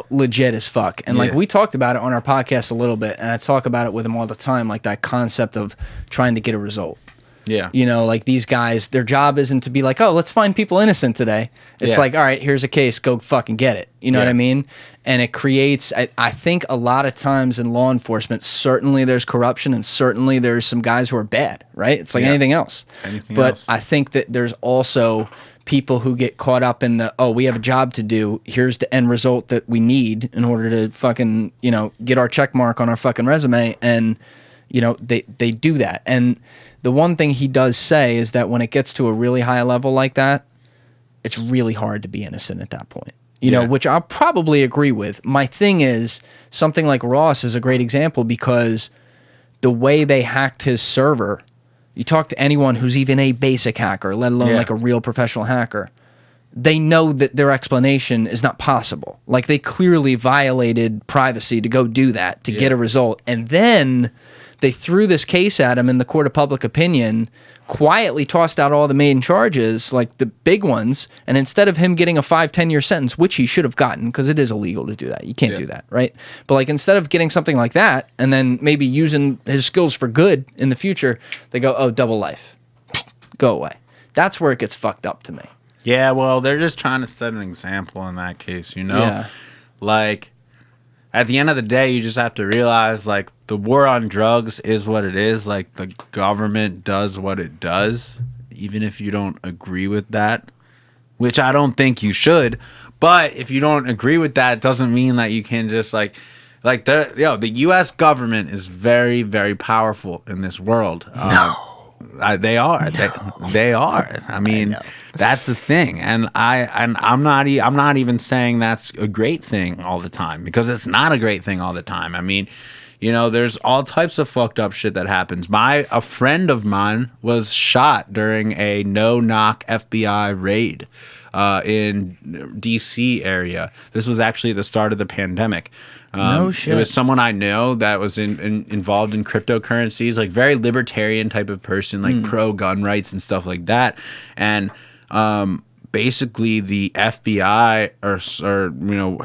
Legit as fuck. And like we talked about it on our podcast a little bit, and I talk about it with him all the time, like that concept of trying to get a result. Yeah. Like these guys, their job isn't to be like, oh, let's find people innocent today. It's like, all right, here's a case, go fucking get it. You know what I mean? And it creates, I think a lot of times in law enforcement, certainly there's corruption and certainly there's some guys who are bad, right? It's like anything else. But I think that there's also people who get caught up in the, oh, we have a job to do. Here's the end result that we need in order to fucking, get our check mark on our fucking resume. And, they do that. And the one thing he does say is that when it gets to a really high level like that, it's really hard to be innocent at that point. Which I'll probably agree with. My thing is, something like Ross is a great example because the way they hacked his server, you talk to anyone who's even a basic hacker, let alone like a real professional hacker, they know that their explanation is not possible. Like they clearly violated privacy to go do that, to get a result. And then they threw this case at him in the court of public opinion, quietly tossed out all the main charges, like the big ones, and instead of him getting a 5-10-year sentence, which he should have gotten, because it is illegal to do that. You can't do that, right? But like instead of getting something like that, and then maybe using his skills for good in the future, they go, oh, double life. Go away. That's where it gets fucked up to me. Yeah, well, they're just trying to set an example in that case, Yeah. Like, at the end of the day, you just have to realize, like, the war on drugs is what it is. Like, the government does what it does, even if you don't agree with that, which I don't think you should. But if you don't agree with that, it doesn't mean that you can just, the U.S. government is very, very powerful in this world. They are. They are. I mean, that's the thing, and I'm not even saying that's a great thing all the time, because it's not a great thing all the time. I mean, there's all types of fucked up shit that happens. A friend of mine was shot during a no-knock FBI raid in D.C. area. This was actually the start of the pandemic. No shit. It was someone I know that was involved in cryptocurrencies, like very libertarian type of person, like pro gun rights and stuff like that. And basically the FBI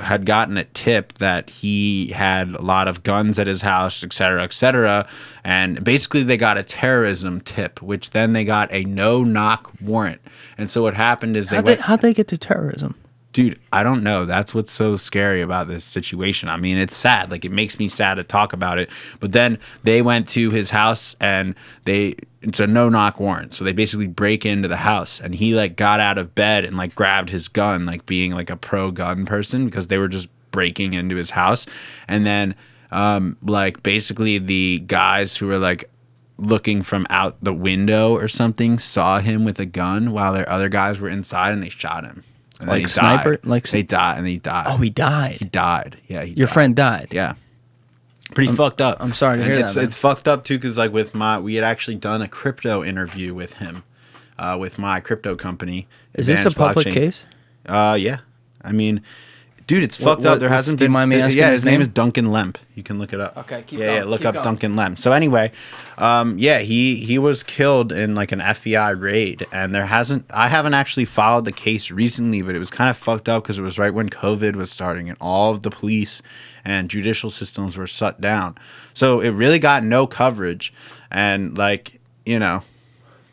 had gotten a tip that he had a lot of guns at his house, et cetera, et cetera. And basically they got a terrorism tip, which then they got a no-knock warrant. And so what happened is how'd they get to terrorism? Dude, I don't know. That's what's so scary about this situation. I mean, it's sad. Like, it makes me sad to talk about it. But then they went to his house and it's a no-knock warrant. So they basically break into the house, and he got out of bed and grabbed his gun, being a pro-gun person, because they were just breaking into his house. And then basically the guys who were looking from out the window or something saw him with a gun while their other guys were inside, and they shot him. And like sniper? Died. Like they died, and he died. Oh, he died. He died. Yeah, Your friend died. Yeah. Pretty fucked up. I'm sorry to hear that. It's fucked up too, because like we had actually done a crypto interview with him, with my crypto company. Is this a public case? Yeah. I mean, dude, it's fucked up. There hasn't been. Do you mind me asking his name is Duncan Lemp. You can look it up. Okay, keep going. Yeah, look up going. Duncan Lemp. So anyway, yeah, he was killed in like an FBI raid, and I haven't actually followed the case recently, but it was kind of fucked up because it was right when COVID was starting, and all of the police and judicial systems were shut down. So it really got no coverage, and like, you know.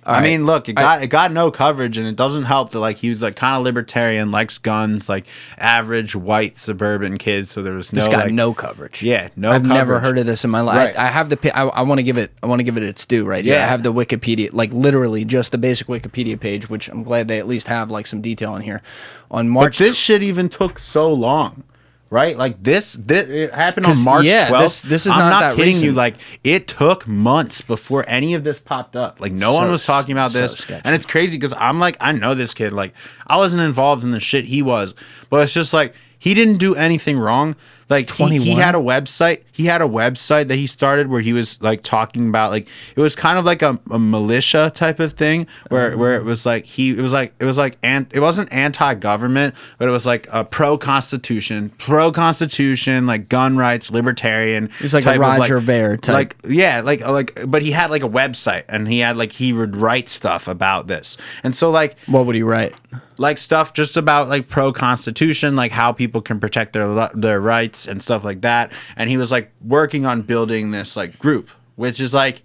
I mean, look, it got no coverage, and it doesn't help that like he was like kind of libertarian, likes guns, like average white suburban kid. So there was no. This got no coverage. Yeah, no. I've coverage. never heard of this in my life. Right. I have the. I want to give it. I want to give it its due. Right. Yeah. I have the Wikipedia, like literally just the basic Wikipedia page, which I'm glad they at least have like some detail in here. On March. But this shit even took so long. Right, like this it happened on March 12th. This is I'm not that kidding recent. you. Like it took months before any of this popped up. Like no one was talking about this, sketchy. and it's crazy because I'm like, I know this kid. Like I wasn't involved in the shit he was, but it's just like he didn't do anything wrong. Like he had a website. He had a website that he started where he was like talking about like it was kind of like a militia type of thing where it was like it wasn't anti-government, but it was like a pro-constitution like gun rights, libertarian. He's like a Roger Ver type. But he had like a website, and he would write stuff about this, and so like what would he write? Like stuff just about like pro-constitution, like how people can protect their rights and stuff like that. And he was like working on building this like group, which is like,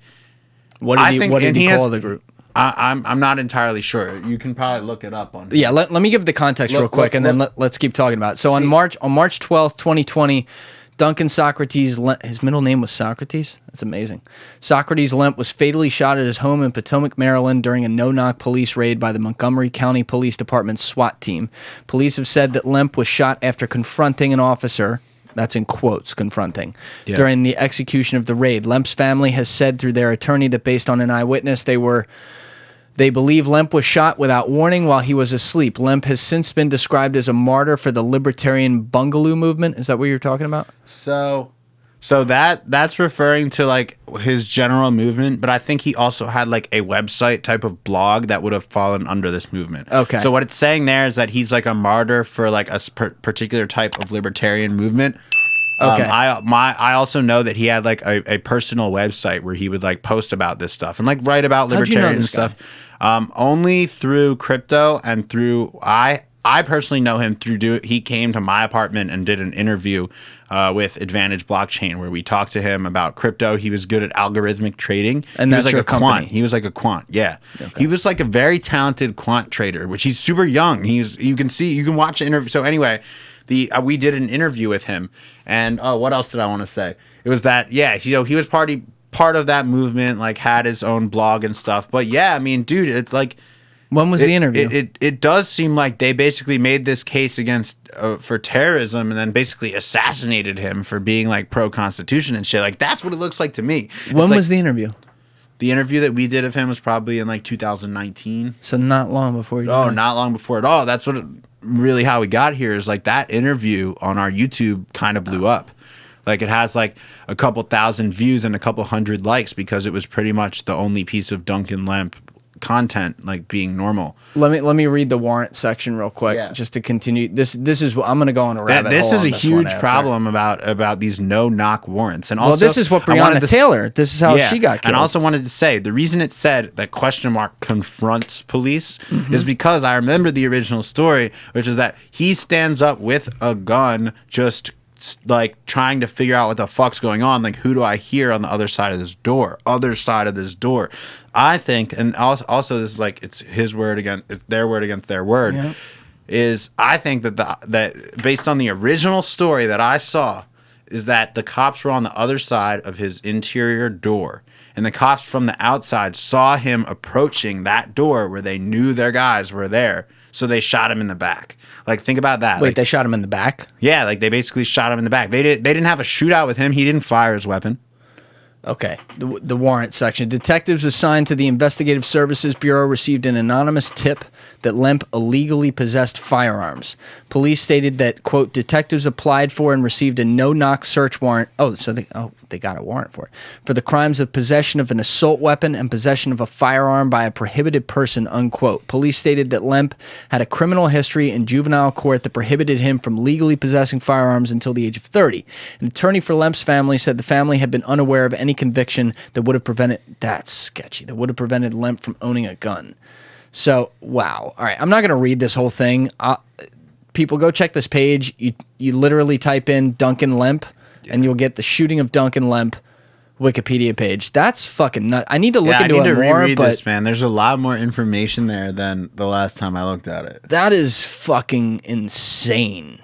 what did he call the group? I'm not entirely sure. You can probably look it up on. Yeah, let me give the context real quick, and then let's keep talking about it. So on March 12th, 2020. Duncan Socrates, his middle name was Socrates? That's amazing. Socrates Lemp was fatally shot at his home in Potomac, Maryland during a no-knock police raid by the Montgomery County Police Department's SWAT team. Police have said that Lemp was shot after confronting an officer, that's in quotes, confronting, during the execution of the raid. Lemp's family has said through their attorney that based on an eyewitness, they believe Lemp was shot without warning while he was asleep. Lemp has since been described as a martyr for the libertarian Bungaloo movement. Is that what you're talking about? So that's referring to like his general movement, but I think he also had like a website type of blog that would have fallen under this movement. Okay. So what it's saying there is that he's like a martyr for like a particular type of libertarian movement. Okay. I also know that he had like a personal website where he would like post about this stuff and like write about libertarian stuff. Only through crypto and through I personally know him through he came to my apartment and did an interview with Advantage Blockchain where we talked to him about crypto. He was good at algorithmic trading. And that's your company. Quant. He was like a quant. Yeah. Okay. He was like a very talented quant trader, which he's super young. You can watch the interview. So anyway, we did an interview with him, and what else did I want to say? It was that he was part of that movement, like had his own blog and stuff. But yeah, I mean, dude, it's like when was the interview? It does seem like they basically made this case against for terrorism and then basically assassinated him for being like pro-constitution and shit. Like that's what it looks like to me. When was the interview? The interview that we did of him was probably in like 2019. So not long before. Not long before at all. That's really how we got here is like that interview on our YouTube kind of blew up. Like it has like a couple thousand views and a couple hundred likes because it was pretty much the only piece of Duncan Lemp content like being normal. Let me read the warrant section real quick just to continue. This is what I'm going to go on a rabbit hole. This is a huge problem about these no-knock warrants. And also, this is what Breonna Taylor. This is how she got killed. And I also wanted to say the reason it said that # confronts police is because I remember the original story, which is that he stands up with a gun just like trying to figure out what the fuck's going on. Like, who do I hear on the other side of this door? I think, and also this is like, it's his word against, it's their word against their word. Yeah. Is I think that based on the original story that I saw, is that the cops were on the other side of his interior door, and the cops from the outside saw him approaching that door where they knew their guys were there, so they shot him in the back. Like, think about that. Wait, like, they shot him in the back? Yeah, like they basically shot him in the back. They didn't have a shootout with him. He didn't fire his weapon. Okay, the warrant section. Detectives assigned to the Investigative Services Bureau received an anonymous tip that Lemp illegally possessed firearms. Police stated that, quote, detectives applied for and received a no-knock search warrant. They got a warrant for it. For the crimes of possession of an assault weapon and possession of a firearm by a prohibited person, unquote. Police stated that Lemp had a criminal history in juvenile court that prohibited him from legally possessing firearms until the age of 30. An attorney for Lemp's family said the family had been unaware of any conviction that would have prevented, that's sketchy, that would have prevented Lemp from owning a gun. So, wow. All right, I'm not going to read this whole thing. People, go check this page. You literally type in Duncan Lemp, and you'll get the shooting of Duncan Lemp Wikipedia page. That's fucking nuts. I need to look into it more. I need to reread this, man. There's a lot more information there than the last time I looked at it. That is fucking insane.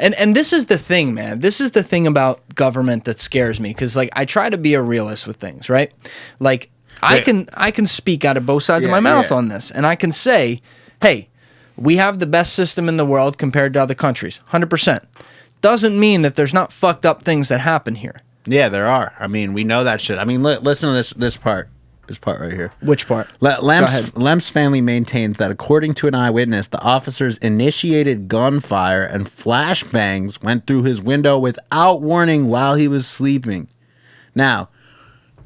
And this is the thing, man. This is the thing about government that scares me, because, like, I try to be a realist with things, right? Like, I can speak out of both sides of my mouth on this, and I can say, hey, we have the best system in the world compared to other countries, 100%. Doesn't mean that there's not fucked up things that happen here. Yeah, there are. I mean, we know that shit. I mean, listen to this part. This part right here. Which part? Lemp's family maintains that, according to an eyewitness, the officers initiated gunfire and flashbangs went through his window without warning while he was sleeping. Now,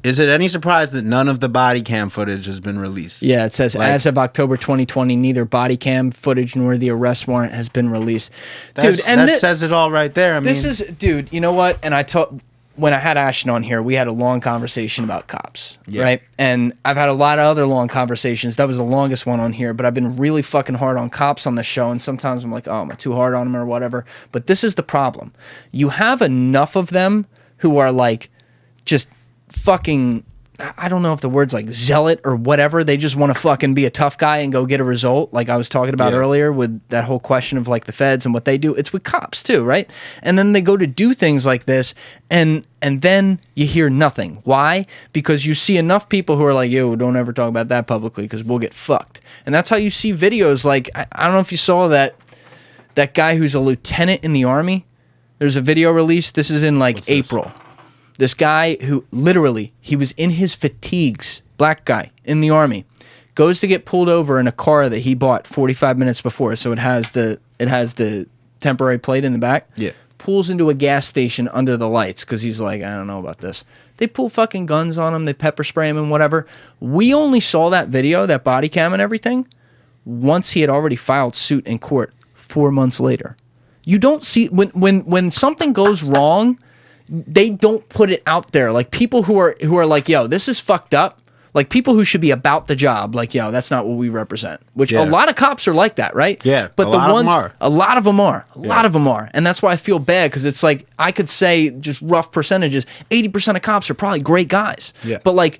is it any surprise that none of the body cam footage has been released? Yeah, it says, as of October 2020, neither body cam footage nor the arrest warrant has been released. Dude, and that says it all right there. I mean, dude, you know what? And when I had Ashton on here, we had a long conversation about cops, right? And I've had a lot of other long conversations. That was the longest one on here, but I've been really fucking hard on cops on this show, and sometimes I'm like, oh, am I too hard on them or whatever? But this is the problem. You have enough of them who are like just fucking, I don't know if the word's like zealot or whatever. They just want to fucking be a tough guy and go get a result, like I was talking about earlier with that whole question of like the feds and what they do. It's with cops too, right? And then they go to do things like this, and then you hear nothing. Why? Because you see enough people who are like, yo, don't ever talk about that publicly because we'll get fucked. And that's how you see videos like, I don't know if you saw that guy who's a lieutenant in the Army. There's a video released. This is in like April. This guy who literally, he was in his fatigues, black guy in the Army, goes to get pulled over in a car that he bought 45 minutes before. So it has the temporary plate in the back. Yeah. Pulls into a gas station under the lights because he's like, I don't know about this. They pull fucking guns on him. They pepper spray him and whatever. We only saw that video, that body cam and everything, once he had already filed suit in court 4 months later. You don't see, when something goes wrong, they don't put it out there. Like people who are like, yo, this is fucked up. Like people who should be about the job, like, yo, that's not what we represent. Which a lot of cops are like that, right? Yeah. But a lot of them are. And that's why I feel bad, because it's like, I could say just rough percentages, 80% of cops are probably great guys. Yeah. But like,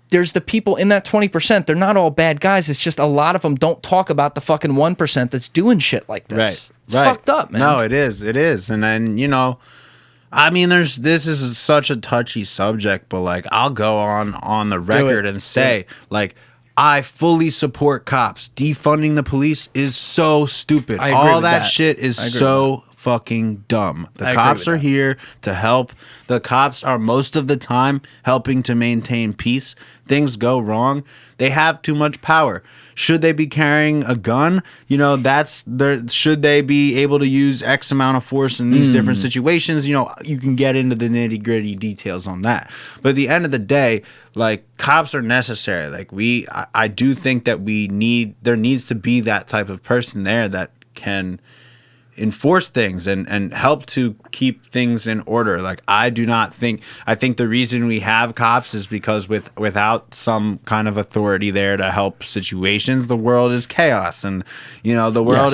there's the people in that 20%, they're not all bad guys. It's just a lot of them don't talk about the fucking 1% that's doing shit like this. Right. It's fucked up, man. No, it is. And then, you know, I mean, this is such a touchy subject, but like, I'll go on the record and say, like, I fully support cops. Defunding the police is so stupid. All that shit is so fucking dumb. The cops are here to help. The cops are most of the time helping to maintain peace. Things go wrong. They have too much power. Should they be carrying a gun? You know, should they be able to use X amount of force in these different situations? You know, you can get into the nitty-gritty details on that. But at the end of the day, like, cops are necessary. Like, I do think that there needs to be that type of person there that can enforce things and help to keep things in order. Like, I think the reason we have cops is because without some kind of authority there to help situations, the world is chaos, and you know, the world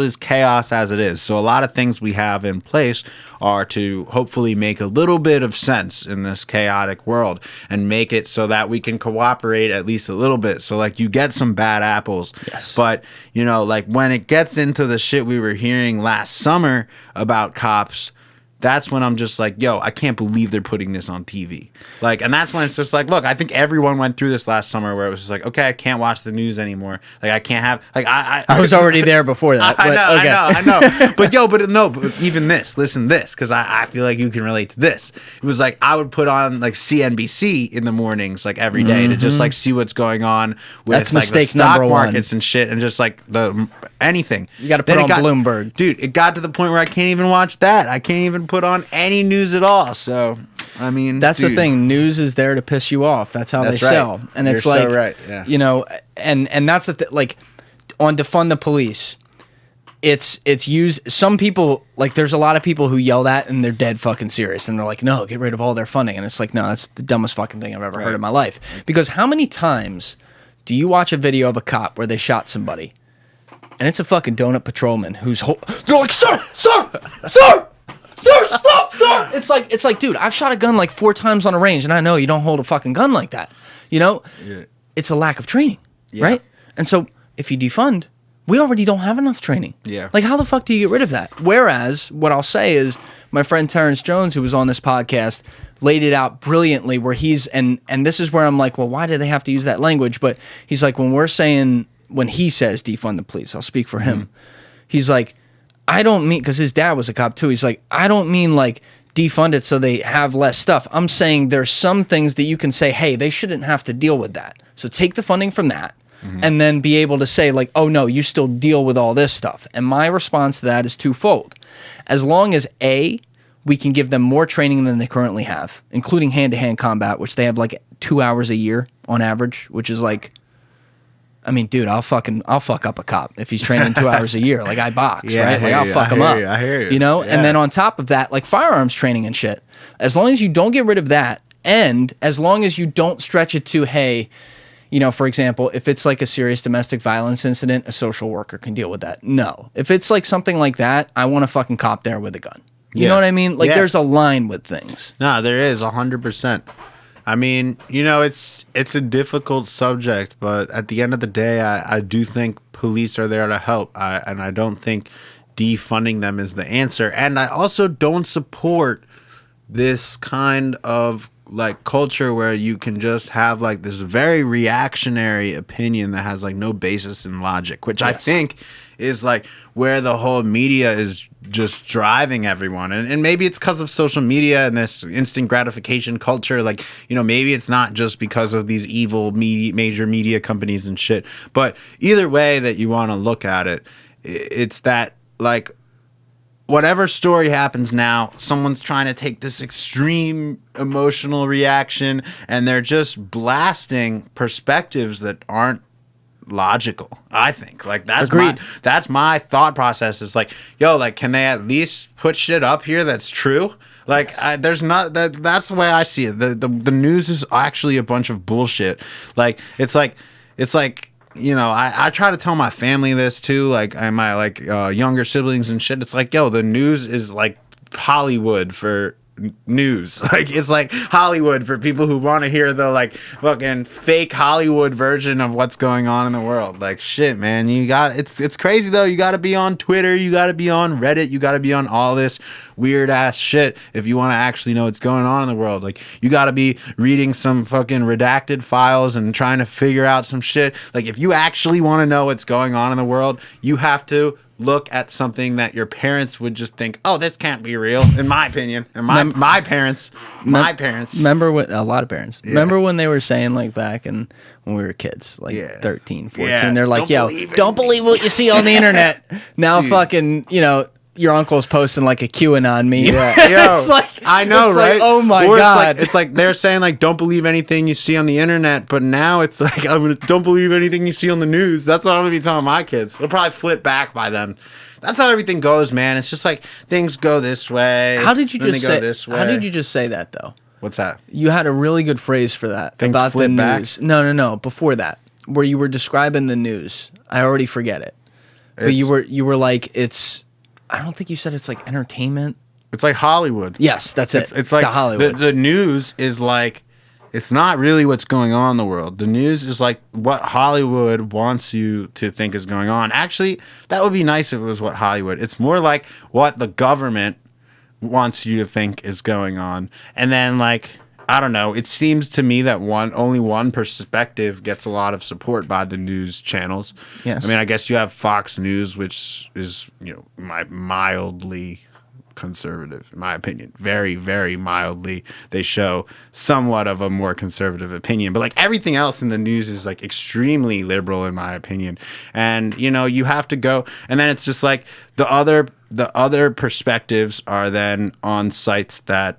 is chaos as it is. So a lot of things we have in place are to hopefully make a little bit of sense in this chaotic world and make it so that we can cooperate at least a little bit. So like, you get some bad apples, but you know, like when it gets into the shit we were hearing last summer about cops, that's when I'm just like, yo, I can't believe they're putting this on TV. Like, and that's when it's just like, look, I think everyone went through this last summer where it was just like, okay, I can't watch the news anymore. Like, I can't have, like, I was already there before that. I know. But even listen to this, because I feel like you can relate to this. It was like, I would put on like CNBC in the mornings, like every day to just like see what's going on with That's like the mistake stock number markets one. and shit, and just like anything. You got to put on Bloomberg. Dude, it got to the point where I can't even watch that. I can't even put on any news at all. So, I mean, that's the thing. News is there to piss you off. That's how they sell. And it's You're like, so right. Yeah. you know, and that's the thing. Like, on Defund the Police, it's used. Some people, like, there's a lot of people who yell that and they're dead fucking serious. And they're like, no, get rid of all their funding. And it's like, no, that's the dumbest fucking thing I've ever heard in my life. Because how many times do you watch a video of a cop where they shot somebody and it's a fucking donut patrolman who's they're like, sir, stop, sir. It's like, dude, I've shot a gun like 4 times on a range, and I know you don't hold a fucking gun like that. You know, it's a lack of training, right? And so if you defund, we already don't have enough training. Yeah. Like, how the fuck do you get rid of that? Whereas, what I'll say is, my friend Terrence Jones, who was on this podcast, laid it out brilliantly. Where he's and this is where I'm like, well, why do they have to use that language? But he's like, when he says defund the police, I'll speak for him. He's like, I don't mean, because his dad was a cop too. He's like, I don't mean like defund it so they have less stuff. I'm saying there's some things that you can say, hey, they shouldn't have to deal with that. So take the funding from that and then be able to say like, oh no, you still deal with all this stuff. And my response to that is twofold. As long as we can give them more training than they currently have, including hand-to-hand combat, which they have like 2 hours a year on average, which is like, I mean, dude, I'll fuck up a cop if he's training 2 hours a year. Like, I box, right? Like, I'll fuck him up. I hear you. You know? Yeah. And then on top of that, like firearms training and shit. As long as you don't get rid of that, and as long as you don't stretch it to, hey, you know, for example, if it's like a serious domestic violence incident, a social worker can deal with that. No. If it's like something like that, I want a fucking cop there with a gun. You know what I mean? Like, there's a line with things. No, there is 100%. I mean, you know, it's a difficult subject, but at the end of the day, I do think police are there to help. And I don't think defunding them is the answer. And I also don't support this kind of like culture where you can just have like this very reactionary opinion that has like no basis in logic, which I think is like where the whole media is just driving everyone. And maybe it's because of social media and this instant gratification culture. Like, you know, maybe it's not just because of these evil major media companies and shit. But either way that you want to look at it, it's that like whatever story happens now, someone's trying to take this extreme emotional reaction and they're just blasting perspectives that aren't logical. I think like that's my thought process. Is like, yo, like, can they at least put shit up here that's true? Like, there's not that's the way I see it. The news is actually a bunch of bullshit. Like, it's like you know, I try to tell my family this too, like, and my like younger siblings and shit. It's like, yo, the news is like Hollywood for news. Like, it's like Hollywood for people who want to hear the like fucking fake Hollywood version of what's going on in the world. Like, shit, man, it's crazy though. You got to be on Twitter, you got to be on Reddit, you got to be on all this weird ass shit if you want to actually know what's going on in the world. Like, you got to be reading some fucking redacted files and trying to figure out some shit. Like, if you actually want to know what's going on in the world, you have to look at something that your parents would just think, oh, this can't be real, in my opinion. And my parents. Remember what a lot of parents. Yeah. Remember when they were saying, like, back when we were kids, like 13, 14, they're like, don't believe what you see on the internet. Now, fucking, you know, your uncle's posting like a QAnon meme. Yeah. Yo, it's like, I know, it's right? Like, oh my God. It's like they're saying like, don't believe anything you see on the internet, but now it's like, don't believe anything you see on the news. That's what I'm gonna be telling my kids. They'll probably flip back by then. That's how everything goes, man. It's just like things go this way. How did you just say? This way. How did you just say that though? What's that? You had a really good phrase for that things about flip the back? news. No. Before that, where you were describing the news. I already forget it. But you were like, it's. I don't think you said it's like entertainment. It's like Hollywood. Yes, that's it. It's like the Hollywood. The news is like, it's not really what's going on in the world. The news is like what Hollywood wants you to think is going on. Actually, that would be nice if it was what Hollywood. It's more like what the government wants you to think is going on. And then, like, I don't know, it seems to me that only one perspective gets a lot of support by the news channels. Yes. I mean, I guess you have Fox News, which is, mildly conservative, in my opinion. Very, very mildly. They show somewhat of a more conservative opinion. But, like, everything else in the news is, like, extremely liberal, in my opinion. And, you have to go. And then it's just, like, the other perspectives are then on sites that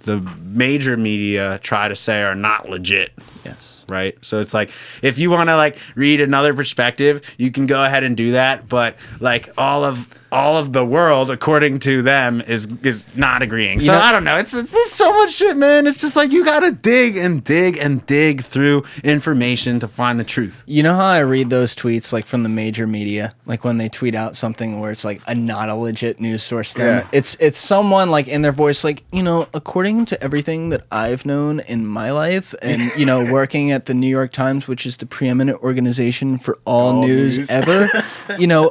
the major media try to say are not legit. Yes. Right? So it's like, if you want to, like, read another perspective, you can go ahead and do that. But, like, all of the world, according to them, is not agreeing. So I don't know. It's so much shit, man. It's just like, you got to dig and dig and dig through information to find the truth. You know how I read those tweets, like, from the major media, like when they tweet out something where it's like not a legit news source to them. Yeah. It's someone, like, in their voice, like, according to everything that I've known in my life and, working at the New York Times, which is the preeminent organization for all news ever,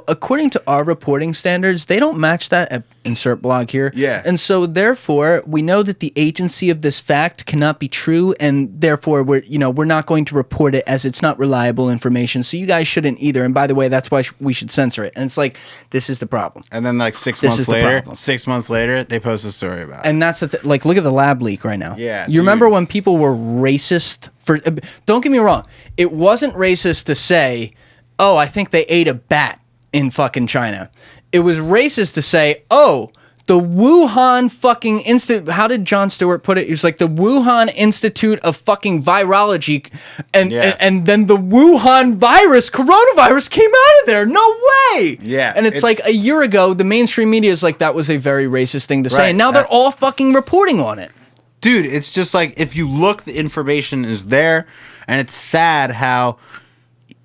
according to our reporting standards, they don't match that at insert blog here. Yeah. And so therefore, we know that the agency of this fact cannot be true, and therefore we're not going to report it as it's not reliable information. So you guys shouldn't either. And by the way, that's why we should censor it. And it's like, this is the problem. And then, like, 6 months later, they post a story about it. And that's the like, look at the lab leak right now. Yeah. You remember when people were racist for? Don't get me wrong. It wasn't racist to say, "Oh, I think they ate a bat in fucking China." It was racist to say, "Oh, the Wuhan fucking Institute." How did Jon Stewart put it? He was like, the Wuhan Institute of fucking Virology, and then the Wuhan coronavirus came out of there. No way. Yeah, and it's like, a year ago, the mainstream media is like, that was a very racist thing to say, and now they're all fucking reporting on it. Dude, it's just like, if you look, the information is there, and it's sad how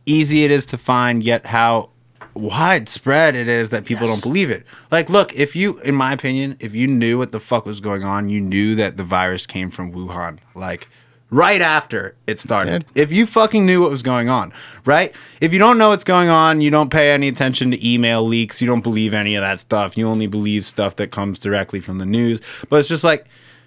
easy it is to find, yet how widespread it is that people don't believe it. Like, look, in my opinion, if you knew what the fuck was going on, you knew that the virus came from Wuhan, like, right after it started. If you fucking knew what was going on, right? If you don't know what's going on, you don't pay any attention to email leaks, you don't believe any of that stuff, you only believe stuff that comes directly from the news. But it's just like,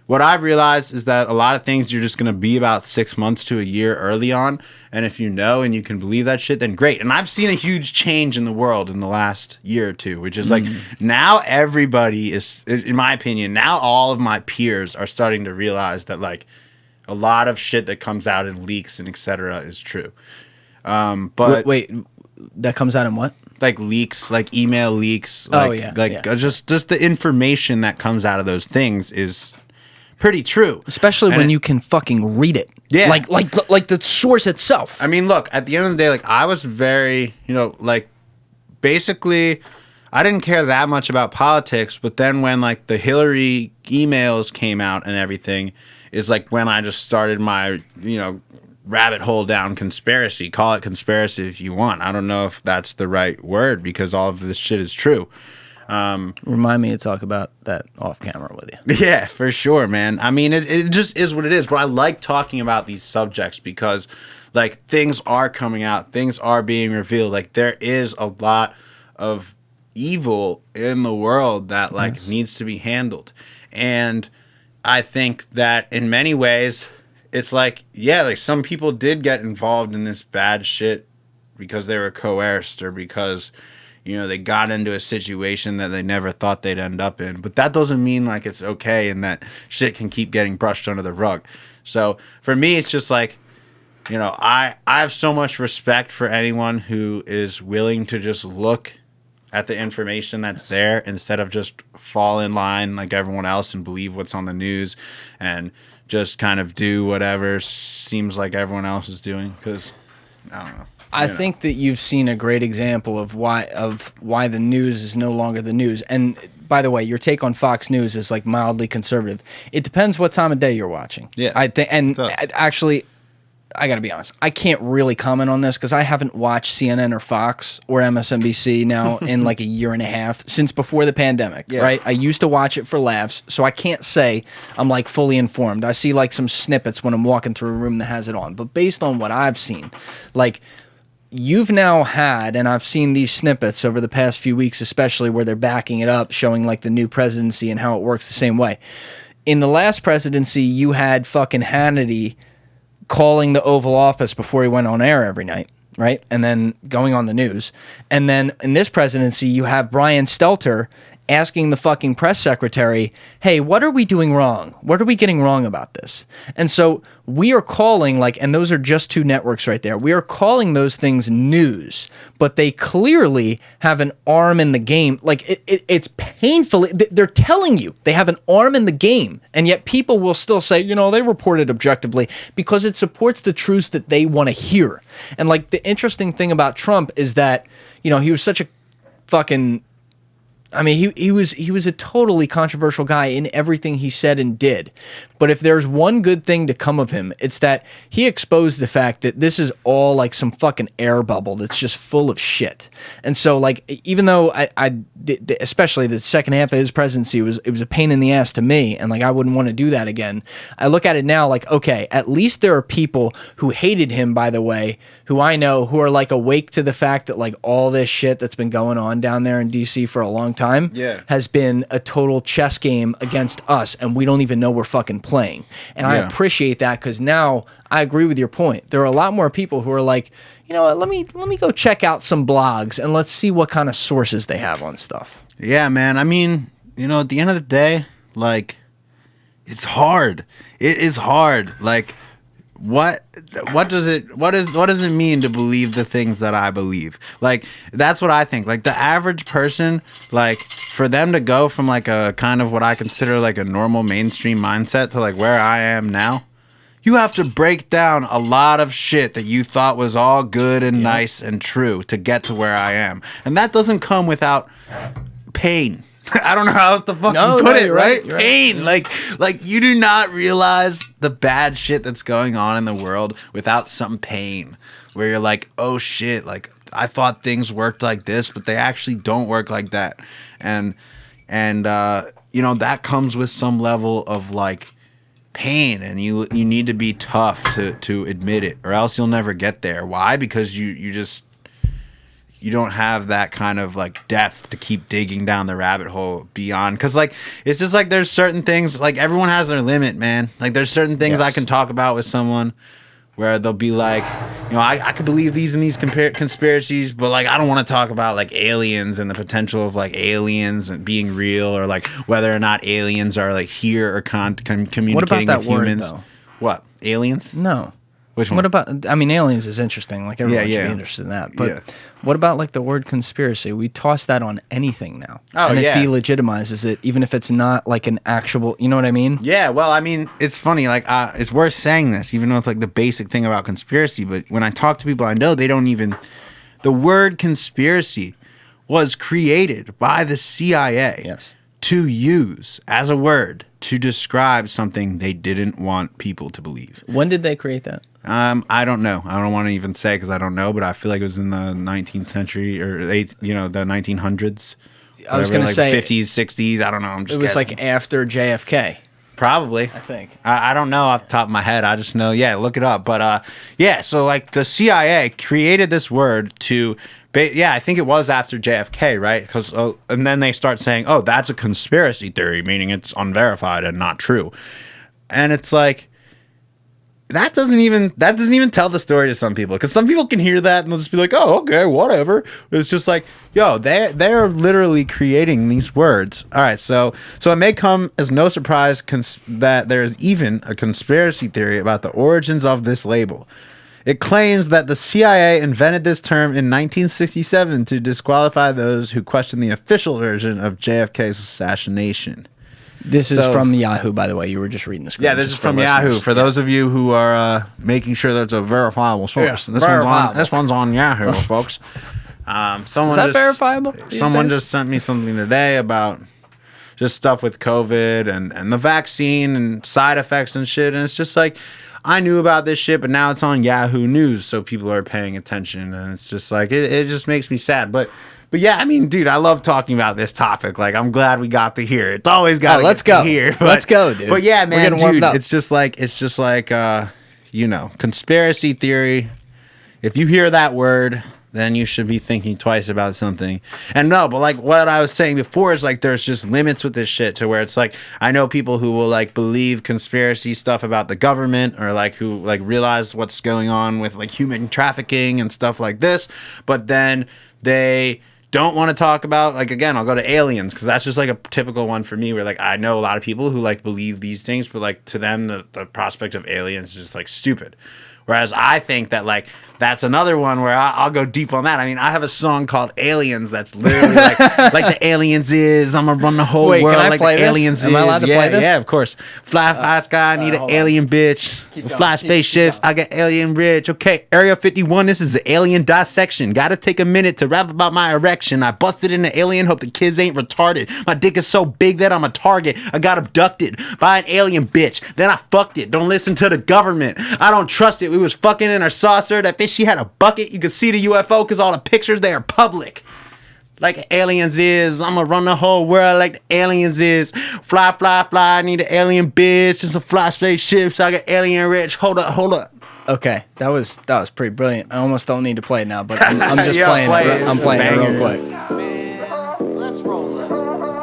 what I've realized is that a lot of things you're just going to be about 6 months to a year early on. And if you know and you can believe that shit, then great. And I've seen a huge change in the world in the last year or two, which is like, now everybody is, in my opinion, now all of my peers are starting to realize that, like, a lot of shit that comes out in leaks and etc. is true. But wait, that comes out in what? Like leaks, like email leaks. Just the information that comes out of those things is pretty true, especially when you can fucking read it. Yeah, like the source itself. I mean, look, at the end of the day, like, I was very, basically, I didn't care that much about politics. But then when, like, the Hillary emails came out and everything, is like when I just started my rabbit hole down conspiracy. Call it conspiracy if you want. I don't know if that's the right word, because all of this shit is true. Remind me to talk about that off camera with you. Yeah, for sure, man. I mean, it just is what it is. But I like talking about these subjects because, like, things are coming out. Things are being revealed. Like, there is a lot of evil in the world that, like, needs to be handled. And I think that in many ways, it's like, yeah, like, some people did get involved in this bad shit because they were coerced or because, they got into a situation that they never thought they'd end up in. But that doesn't mean, like, it's okay and that shit can keep getting brushed under the rug. So for me, it's just like, I have so much respect for anyone who is willing to just look at the information that's there instead of just fall in line like everyone else and believe what's on the news and just kind of do whatever seems like everyone else is doing. Because, I don't know. I think that you've seen a great example of why the news is no longer the news. And by the way, your take on Fox News is, like, mildly conservative. It depends what time of day you're watching. Yeah. I think, and actually, I got to be honest, I can't really comment on this because I haven't watched CNN or Fox or MSNBC now in like a year and a half since before the pandemic, right? I used to watch it for laughs, so I can't say I'm, like, fully informed. I see, like, some snippets when I'm walking through a room that has it on. But based on what I've seen, like, you've now had, and I've seen these snippets over the past few weeks, especially where they're backing it up, showing like the new presidency and how it works the same way. In the last presidency, you had fucking Hannity calling the Oval Office before he went on air every night, right? And then going on the news. And then in this presidency, you have Brian Stelter asking the fucking press secretary, hey, what are we doing wrong? What are we getting wrong about this? And so we are calling, like, and those are just two networks right there. We are calling those things news, but they clearly have an arm in the game. Like, it's painfully, they're telling you they have an arm in the game, and yet people will still say, you know, they reported objectively because it supports the truths that they want to hear. And, like, the interesting thing about Trump is that, you know, he was such a fucking... I mean, he was a totally controversial guy in everything he said and did. But if there's one good thing to come of him, it's that he exposed the fact that this is all like some fucking air bubble that's just full of shit. And so, like, even though especially the second half of his presidency it was a pain in the ass to me, and like I wouldn't want to do that again. I look at it now like, okay, at least there are people who hated him, by the way, who I know who are like awake to the fact that like all this shit that's been going on down there in DC for a long time has been a total chess game against us, and we don't even know we're fucking playing. And I appreciate that, because now I agree with your point. There are a lot more people who are like, you know what, let me go check out some blogs and let's see what kind of sources they have on stuff. Yeah, man. I mean, you know, at the end of the day, like, it's hard. It is hard. Like, what does it mean to believe the things that I believe? Like, that's what I think. Like, the average person, like, for them to go from like a kind of what I consider like a normal mainstream mindset to like where I am now, you have to break down a lot of shit that you thought was all good and nice and true to get to where I am. And that doesn't come without pain. I don't know how else to fucking put it, right? Pain. Right. Like you do not realize the bad shit that's going on in the world without some pain, where you're like, oh shit, like I thought things worked like this, but they actually don't work like that. And you know, that comes with some level of like pain, and you need to be tough to admit it, or else you'll never get there. Why? Because you don't have that kind of like depth to keep digging down the rabbit hole beyond. Because like it's just like there's certain things, like everyone has their limit, man. Like there's certain things I can talk about with someone where they'll be like, you know, I could believe these and these conspiracies, but like I don't want to talk about like aliens and the potential of like aliens and being real, or like whether or not aliens are like here or communicating what about that with humans. Word, though? What, aliens? No. Which one? What about, I mean, aliens is interesting. Like, everyone should be interested in that. But what about, like, the word conspiracy? We toss that on anything now. Oh, and it delegitimizes it, even if it's not, like, an actual, you know what I mean? Yeah, well, I mean, it's funny. Like, it's worth saying this, even though it's, like, the basic thing about conspiracy. But when I talk to people I know, they don't even... The word conspiracy was created by the CIA to use as a word to describe something they didn't want people to believe. When did they create that? I don't know. I don't want to even say because I don't know, but I feel like it was in the 19th century or the 1900s. I was going to say 50s, 60s. I don't know. I'm just it was guessing. like after JFK. Probably. I think. I don't know off the top of my head. I just know, look it up. But so like the CIA created this word to, I think it was after JFK, right? Because and then they start saying, oh, that's a conspiracy theory, meaning it's unverified and not true. And it's like, that doesn't even tell the story to some people, because some people can hear that and they'll just be like, oh, okay, whatever. It's just like, yo, they're literally creating these words. All right, so it may come as no surprise that there is even a conspiracy theory about the origins of this label. It claims that the CIA invented this term in 1967 to disqualify those who question the official version of JFK's assassination. This is from Yahoo, by the way. You were just reading the script. Yeah, this is from Yahoo. For those of you who are making sure that's a verifiable source. Yeah, this one's on Yahoo, folks. Someone is that verifiable? Someone just sent me something today about just stuff with COVID and the vaccine and side effects and shit. And it's just like, I knew about this shit, but now it's on Yahoo News, so people are paying attention. And it's just like, it just makes me sad. But yeah, I mean, dude, I love talking about this topic. Like, I'm glad we got to hear it. It's always got to get to here. Let's go, dude. But yeah, man, dude, it's just like, you know, conspiracy theory if you hear that word, then you should be thinking twice about something. And no, but like what I was saying before is like there's just limits with this shit to where it's like I know people who will like believe conspiracy stuff about the government or like who like realize what's going on with like human trafficking and stuff like this, but then they don't want to talk about, like, again, I'll go to aliens because that's just like a typical one for me where like I know a lot of people who like believe these things, but like to them the prospect of aliens is just like stupid. Whereas I think that like that's another one where I'll go deep on that. I mean, I have a song called Aliens that's literally like the aliens is, I'm gonna run the whole world like the aliens is. Am I allowed to play this? Yeah, of course. Fly sky, need an alien bitch. Fly spaceships, I got alien rich. Okay, Area 51, this is the alien dissection. Gotta take a minute to rap about my erection. I busted in the alien, hope the kids ain't retarded. My dick is so big that I'm a target. I got abducted by an alien bitch. Then I fucked it. Don't listen to the government. I don't trust it. We was fucking in our saucer. That bitch, she had a bucket. You could see the UFO because all the pictures, they are public. Like aliens is, I'm gonna run the whole world like the aliens is. Fly, I need an alien bitch and some fly spaceships. I got alien rich. Hold up. Okay, that was pretty brilliant. I almost don't need to play it now, but I'm just playing it. I'm playing it real quick.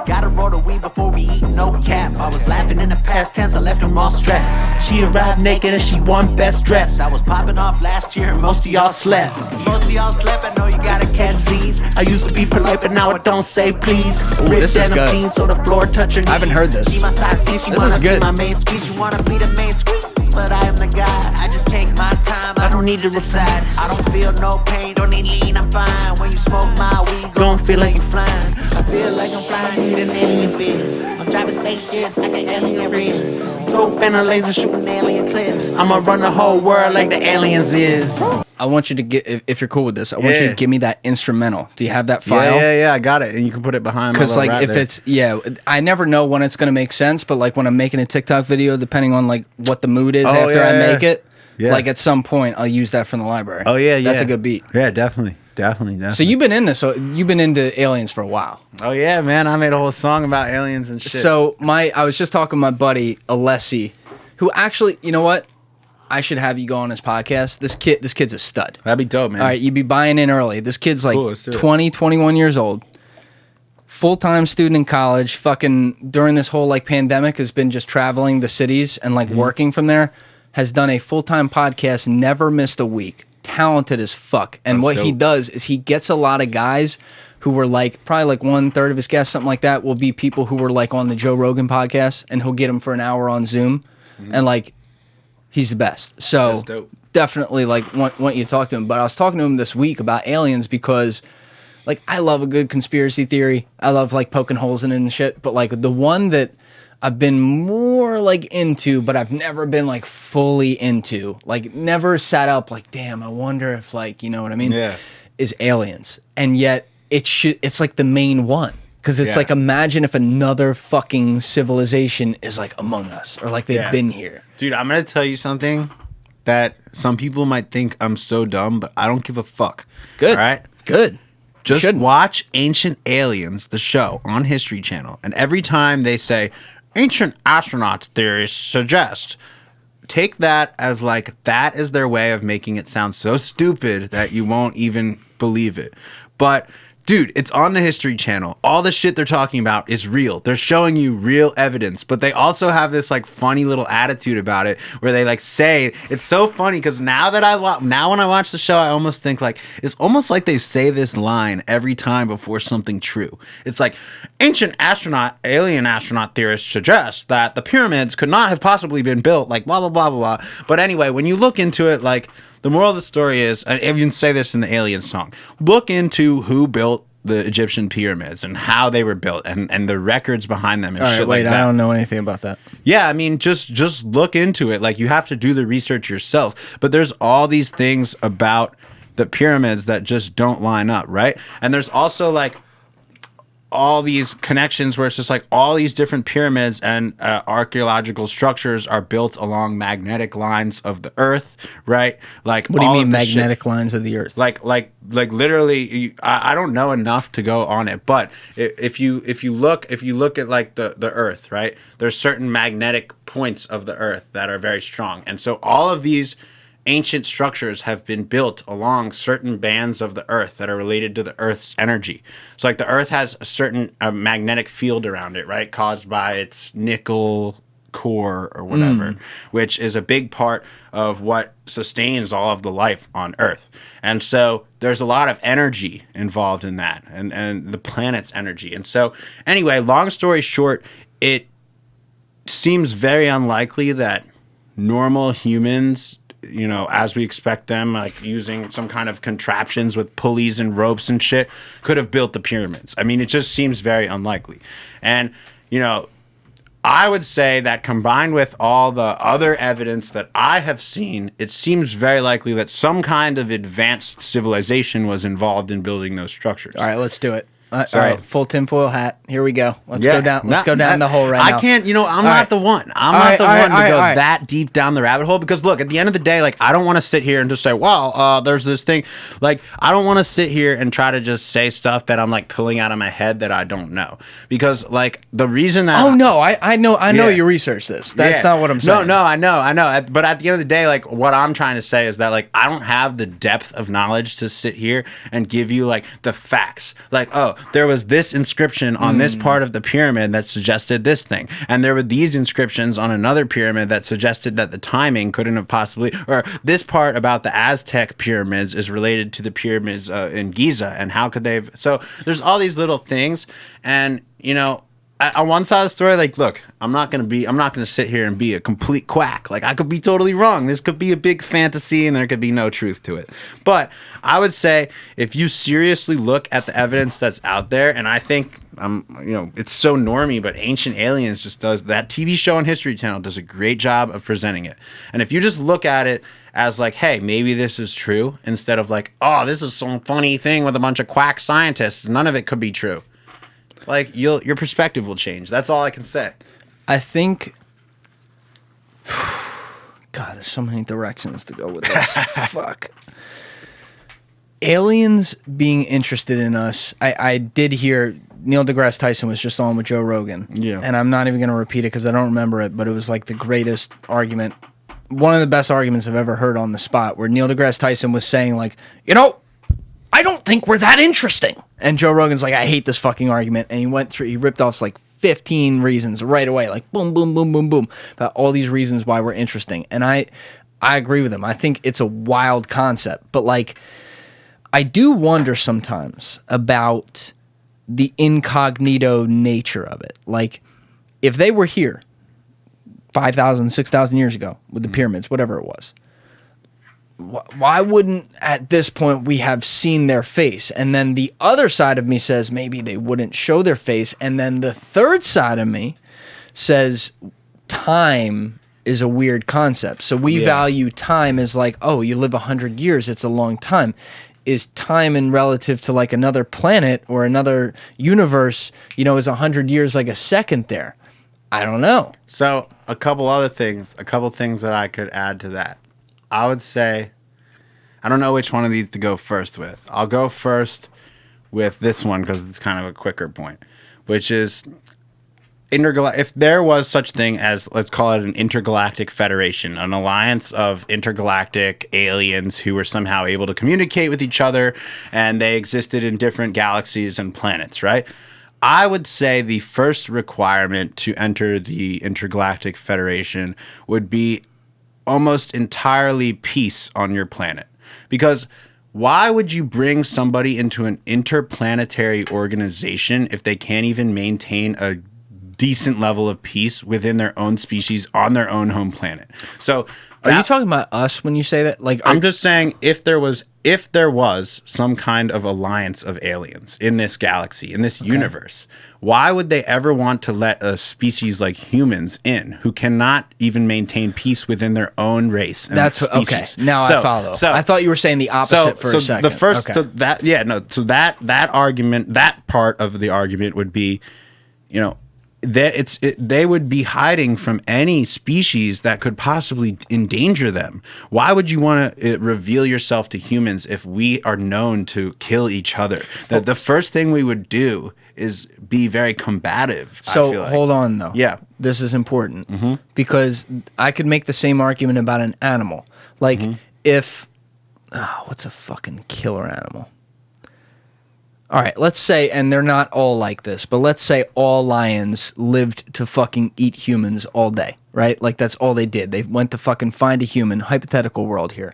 Gotta roll the weed before we eat, no cap. I was laughing in the past tense, I left them all stressed. She arrived naked and she won best dressed. I was popping off last year and most of y'all slept. I know you gotta catch Z's. I used to be polite, but now I don't say please. Ooh, this is good. Jeans, so the floor touch her knees. I haven't heard this. She my side piece, she This wanna is good. see my main squeeze. She wanna be the main squeeze, but I am the guy. I just take my time, I don't need to decide. I don't feel no pain, don't need lean, I'm fine. When you smoke my weed, gon' feel like you flying. I feel like I'm flying, need an alien bitch. I'm driving spaceships like an alien ribs. Scope and a laser shooting alien clips. I'ma run the whole world like the aliens is. I want you to get, if you're cool with this, I want you to give me that instrumental. Do you have that file? Yeah, I got it. And you can put it behind my Because little like rat if there. it's, I never know when it's going to make sense, but like when I'm making a TikTok video, depending on like what the mood is after I make it, like at some point I'll use that from the library. Oh, yeah. That's a good beat. Yeah, definitely. So you've been in this, so you've been into aliens for a while. Oh, yeah, man. I made a whole song about aliens and shit. So I was just talking to my buddy, Alessi, who actually, you know what? I should have you go on his podcast. This kid's a stud. That'd be dope, man. All right, you'd be buying in early. This kid's like Cool, 20, 21 years old. Full-time student in college. Fucking during this whole like pandemic has been just traveling the cities and like working from there. Has done a full-time podcast, never missed a week. Talented as fuck. And That's what he dope. does is he gets a lot of guys who were like, probably like 1/3 of his guests, something like that, will be people who were like on the Joe Rogan podcast, and he'll get them for an hour on Zoom. And like, he's the best. So That's dope. definitely like want you to talk to him. But I was talking to him this week about aliens because like I love a good conspiracy theory. I love like poking holes in it and shit. But like the one that I've been more like into, but I've never been like fully into, like never sat up like, damn, I wonder if like, you know what I mean? Yeah. Is aliens. And yet it's like the main one. Because it's Yeah. like, imagine if another fucking civilization is like among us or like they've Yeah. been here. Dude, I'm going to tell you something that some people might think I'm so dumb, but I don't give a fuck. Good. All right? Good. Just shouldn't. watch Ancient Aliens, the show, on History Channel. And every time they say, ancient astronauts theories suggest, take that as like, that is their way of making it sound so stupid that you won't even believe it. But dude, it's on the History Channel. All the shit they're talking about is real. They're showing you real evidence, but they also have this like funny little attitude about it where they like say, it's so funny because now when I watch the show, I almost think like, it's almost like they say this line every time before something true. It's like, alien astronaut theorists suggest that the pyramids could not have possibly been built like blah, blah, blah, blah, blah. But anyway, when you look into it, like, the moral of the story is, and I even say this in the Alien song, look into who built the Egyptian pyramids and how they were built and the records behind them and All right, shit wait, like that. I don't know anything about that. Yeah, I mean, just look into it. Like, you have to do the research yourself. But there's all these things about the pyramids that just don't line up, right? And there's also, like, all these connections where it's just like all these different pyramids and archaeological structures are built along magnetic lines of the earth, right? Like, What do you all mean of this shit- magnetic lines of the earth? like literally, I don't know enough to go on it, but if you look at like the earth, right, there's certain magnetic points of the earth that are very strong, and so all of these ancient structures have been built along certain bands of the earth that are related to the earth's energy. So like the earth has a certain magnetic field around it, right? Caused by its nickel core or whatever, which is a big part of what sustains all of the life on earth. And so there's a lot of energy involved in that and the planet's energy. And so anyway, long story short, it seems very unlikely that normal humans, you know, as we expect them, like using some kind of contraptions with pulleys and ropes and shit, could have built the pyramids. I mean, it just seems very unlikely. And, you know, I would say that combined with all the other evidence that I have seen, it seems very likely that some kind of advanced civilization was involved in building those structures. All right, let's do it. All right, full tinfoil hat. Here we go. Let's go down. Let's go down the hole right now. I can't. You know, I'm not the one. I'm not the one to go that deep down the rabbit hole because look, at the end of the day, like I don't want to sit here and just say, "Well, there's this thing." Like I don't want to sit here and try to just say stuff that I'm like pulling out of my head that I don't know because like the reason that I know you researched this. That's not what I'm saying. No, I know. But at the end of the day, like what I'm trying to say is that like I don't have the depth of knowledge to sit here and give you like the facts. Like, oh, there was this inscription on this part of the pyramid that suggested this thing. And there were these inscriptions on another pyramid that suggested that the timing couldn't have possibly, or this part about the Aztec pyramids is related to the pyramids in Giza. And how could they have, so there's all these little things. And, you know, on one side of the story, like, look, I'm not going to sit here and be a complete quack. Like, I could be totally wrong. This could be a big fantasy and there could be no truth to it. But I would say if you seriously look at the evidence that's out there, and I think, you know, it's so normie, but Ancient Aliens just does, that TV show on History Channel does a great job of presenting it. And if you just look at it as like, hey, maybe this is true, instead of like, oh, this is some funny thing with a bunch of quack scientists, none of it could be true. Like, your perspective will change. That's all I can say. I think... God, there's so many directions to go with this. Fuck. Aliens being interested in us. I did hear Neil deGrasse Tyson was just on with Joe Rogan. Yeah. And I'm not even going to repeat it because I don't remember it, but it was like the greatest argument. One of the best arguments I've ever heard on the spot, where Neil deGrasse Tyson was saying, like, you know, I don't think we're that interesting. And Joe Rogan's like, I hate this fucking argument. And he ripped off like 15 reasons right away, like boom, boom, boom, boom, boom, about all these reasons why we're interesting. And I agree with him. I think it's a wild concept. But like, I do wonder sometimes about the incognito nature of it. Like, if they were here 5,000, 6,000 years ago with the pyramids, whatever it was, why wouldn't at this point we have seen their face? And then the other side of me says maybe they wouldn't show their face. And then the third side of me says time is a weird concept. So we value time as like, oh, you live 100 years, it's a long time. Is time in relative to like another planet or another universe, you know, is 100 years like a second there? I don't know. So a couple things that I could add to that. I would say, I don't know which one of these to go first with. I'll go first with this one because it's kind of a quicker point, which is if there was such thing as, let's call it an intergalactic federation, an alliance of intergalactic aliens who were somehow able to communicate with each other, and they existed in different galaxies and planets, right? I would say the first requirement to enter the Intergalactic Federation would be almost entirely peace on your planet. Because why would you bring somebody into an interplanetary organization if they can't even maintain a decent level of peace within their own species on their own home planet? So are you talking about us when you say that? Like, I'm just saying if there was some kind of alliance of aliens in this galaxy, in this universe, why would they ever want to let a species like humans in who cannot even maintain peace within their own race? And that's species? Okay. Now I follow. So I thought you were saying the opposite for a second. The first, that argument, that part of the argument would be, you know, they would be hiding from any species that could possibly endanger them. Why would you want to reveal yourself to humans if we are known to kill each other? The first thing we would do is be very combative. So I feel like. Hold on though. Yeah. This is important because I could make the same argument about an animal. Like if, what's a fucking killer animal? All right, let's say, and they're not all like this, but let's say all lions lived to fucking eat humans all day, right? Like that's all they did. They went to fucking find a human, hypothetical world here.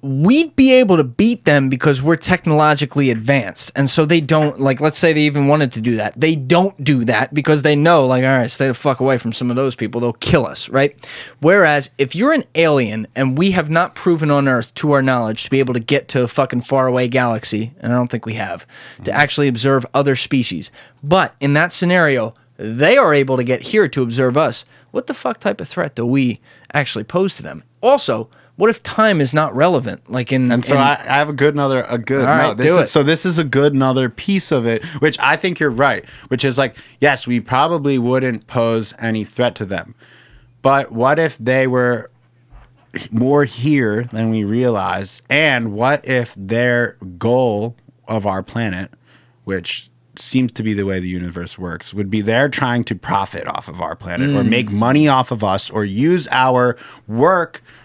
We'd be able to beat them because we're technologically advanced. And so they don't, like, let's say they even wanted to do that. They don't do that because they know, like, all right, stay the fuck away from some of those people. They'll kill us, right? Whereas if you're an alien and we have not proven on Earth, to our knowledge, to be able to get to a fucking faraway galaxy, and I don't think we have, to actually observe other species. But in that scenario, they are able to get here to observe us. What the fuck type of threat do we actually pose to them? Also, what if time is not relevant? Like I have a good. All right, do it. So this is a good another piece of it, which I think you're right. Which is like, yes, we probably wouldn't pose any threat to them, but what if they were more here than we realize? And what if their goal of our planet, which seems to be the way the universe works, would be they're trying to profit off of our planet or make money off of us or use our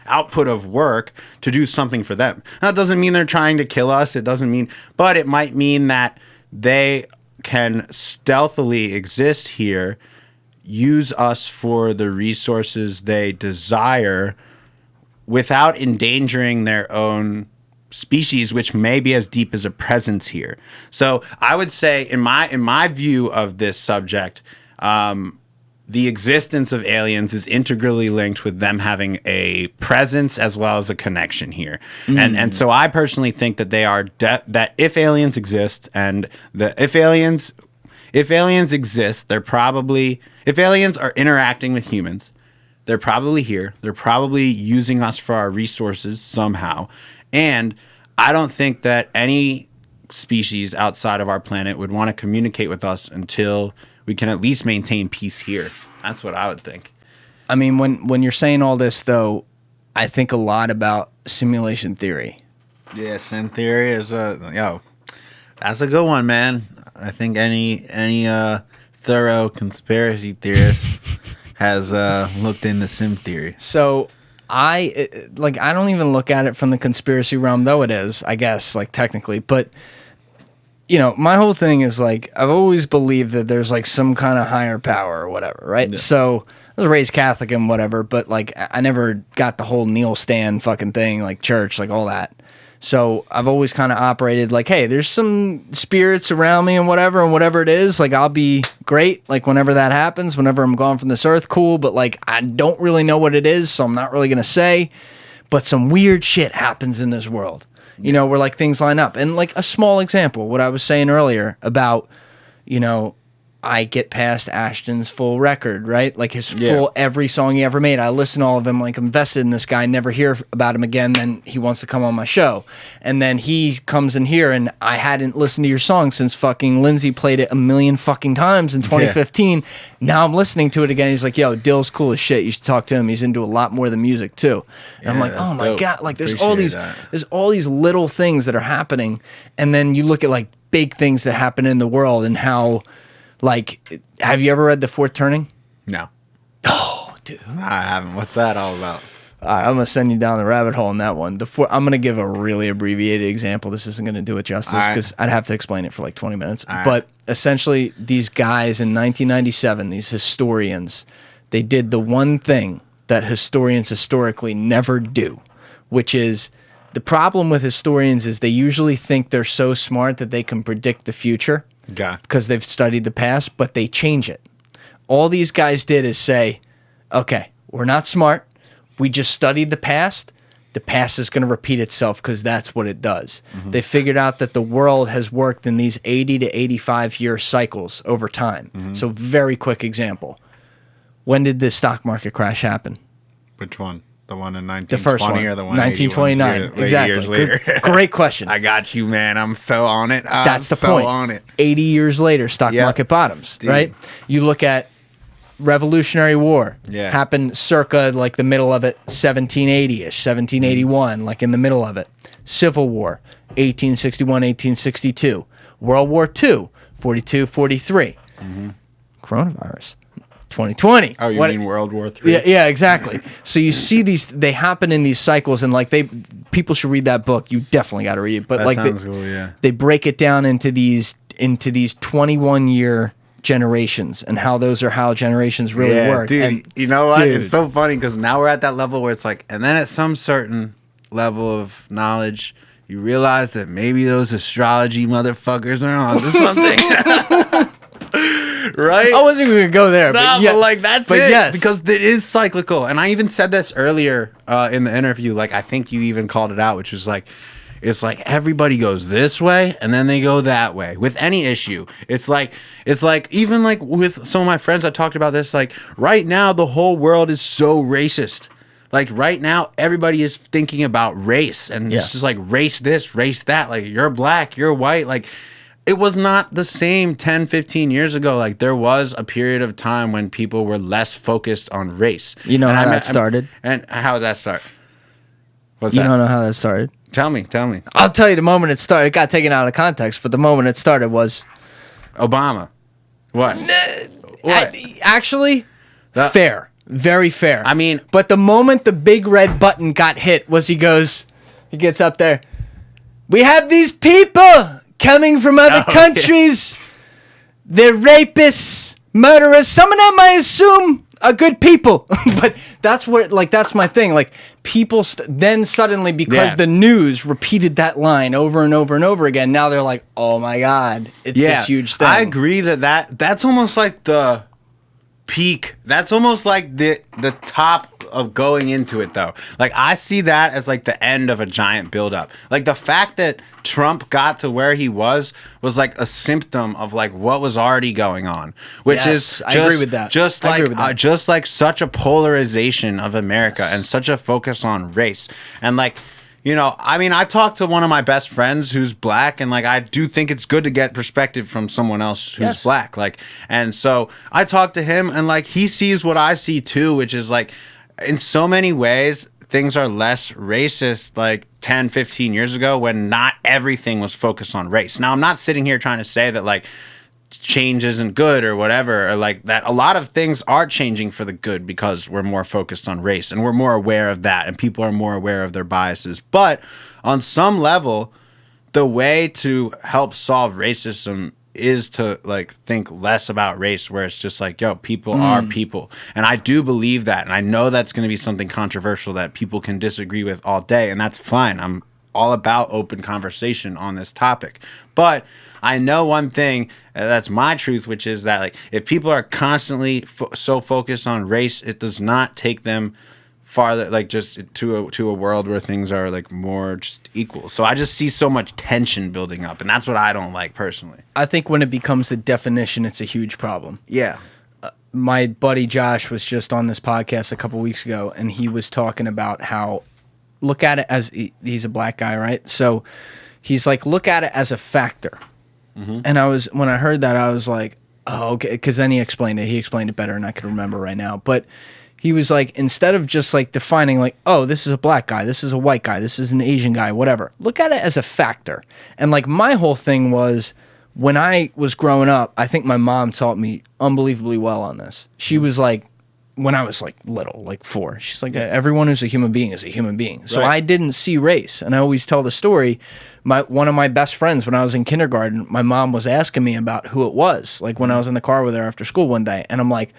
output of work to do something for them. That doesn't mean they're trying to kill us. It doesn't mean, but it might mean that they can stealthily exist here, use us for the resources they desire without endangering their own species, which may be as deep as a presence here. So I would say, in my view of this subject, the existence of aliens is integrally linked with them having a presence as well as a connection here. And so I personally think that they are that if aliens exist, and if aliens exist, they're probably, if aliens are interacting with humans, they're probably here. They're probably using us for our resources somehow. And I don't think that any species outside of our planet would want to communicate with us until we can at least maintain peace here. That's what I would think. I mean, when you're saying all this, though, I think a lot about simulation theory. Yeah, sim theory is that's a good one, man. I think any thorough conspiracy theorist has looked into sim theory. So I don't even look at it from the conspiracy realm, though it is, I guess, like technically. But, you know, my whole thing is like, I've always believed that there's like some kind of higher power or whatever, right? Yeah. So I was raised Catholic and whatever, but like I never got the whole kneel stand fucking thing, like church, like all that. So I've always kind of operated like, hey, there's some spirits around me and whatever it is, like I'll be great. Like whenever that happens, whenever I'm gone from this earth, cool. But like, I don't really know what it is, so I'm not really going to say. But some weird shit happens in this world, you know, where like things line up. And like a small example, what I was saying earlier about, you know, I get past Ashton's full record, right? Like his full, every song he ever made. I listen to all of them, like invested in this guy, never hear about him again. Then he wants to come on my show. And then he comes in here and I hadn't listened to your song since fucking Lindsay played it a million fucking times in 2015. Yeah. Now I'm listening to it again. He's like, yo, Dill's cool as shit. You should talk to him. He's into a lot more than music too. And I'm like, oh my God. Like there's all these little things that are happening. And then you look at like big things that happen in the world and how, like, have you ever read The Fourth Turning? No. Oh, dude. I haven't. What's that all about? All right, I'm going to send you down the rabbit hole on that one. I'm going to give a really abbreviated example. This isn't going to do it justice because I'd have to explain it for like 20 minutes. But essentially, these guys in 1997, these historians, they did the one thing that historians historically never do, which is the problem with historians is they usually think they're so smart that they can predict the future. Because they've studied the past, but they change it. All these guys did is say, okay, we're not smart. We just studied the past. The past is going to repeat itself because that's what it does. Mm-hmm. They figured out that the world has worked in these 80 to 85 year cycles over time. Mm-hmm. So very quick example. When did the stock market crash happen? Which one? The one in 1920 the first one, or the one 1929? Exactly. Years later. Great question. I got you, man. I'm so on it. That's the point. On it. 80 years later, stock market bottoms, right? You look at Revolutionary War. Happened circa like the middle of it, 1780-ish, 1781, like in the middle of it. Civil War, 1861, 1862. World War II, 42, 43. Mm-hmm. Coronavirus. 2020. Oh, you mean World War III? Yeah, exactly. So you see these, they happen in these cycles, and like people should read that book. You definitely got to read it. But that like sounds cool, yeah. They break it down into these 21-year generations and how those are how generations really work. Dude, and, you know what? dude, It's so funny because now we're at that level where it's like, and then at some certain level of knowledge, you realize that maybe those astrology motherfuckers are onto something. Right? I wasn't going to go there. Nah, but, yeah, but like that's but it. yes. Because it is cyclical. And I even said this earlier in the interview. Like I think you even called it out, which was like, it's like everybody goes this way and then they go that way with any issue. It's like even like with some of my friends, I talked about this. Like right now, the whole world is so racist. Like right now, everybody is thinking about race and it's just like race this, race that. Like you're black, you're white. Like it was not the same 10, 15 years ago. Like there was a period of time when people were less focused on race. You know how that started? And how did that start? What's You that? don't know how that started? Tell me. I'll tell you the moment it started. It got taken out of context, but the moment it started was... Obama. What? What? Actually, fair. Very fair. I mean... But the moment the big red button got hit was he gets up there, we have these people coming from other countries. They're rapists, murderers. Some of them, I assume, are good people. But that's where, like, that's my thing. Like, people then suddenly, because the news repeated that line over and over and over again, now they're like, oh my God, it's this huge thing. I agree that's almost like the peak. That's almost like the top of going into it, though. Like, I see that as like the end of a giant buildup. Like, the fact that Trump got to where he was like a symptom of like what was already going on, which is I agree with that. Just like such a polarization of America and such a focus on race. And like, you know, I mean, I talked to one of my best friends who's black, and like I do think it's good to get perspective from someone else who's black. Like, and so I talked to him, and like he sees what I see too, which is like in so many ways things are less racist like 10, 15 years ago when not everything was focused on race. Now, I'm not sitting here trying to say that like change isn't good or whatever, or like that a lot of things are changing for the good because we're more focused on race and we're more aware of that and people are more aware of their biases. But on some level, the way to help solve racism is to like think less about race, where it's just like, yo, people are people. And I do believe that. And I know that's going to be something controversial that people can disagree with all day. And that's fine. I'm all about open conversation on this topic. But I know one thing, that's my truth, which is that like if people are constantly so focused on race, it does not take them farther, like just to a world where things are like more just equal. So I just see so much tension building up, and that's what I don't like personally. I think when it becomes a definition, it's a huge problem. Yeah. My buddy Josh was just on this podcast a couple weeks ago, and he was talking about how, look at it as, he's a black guy, right? So he's like, look at it as a factor. Mm-hmm. And when I heard that, I was like, oh, okay. Because then he explained it better, and I could remember right now. But he was like, instead of just like defining like, oh, this is a black guy, this is a white guy, this is an Asian guy, whatever. Look at it as a factor. And like my whole thing was, when I was growing up, I think my mom taught me unbelievably well on this. She was like, when I was like little, like 4, she's like, everyone who's a human being is a human being. So I didn't see race. And I always tell the story, one of my best friends when I was in kindergarten, my mom was asking me about who it was, like when I was in the car with her after school one day. And I'm like,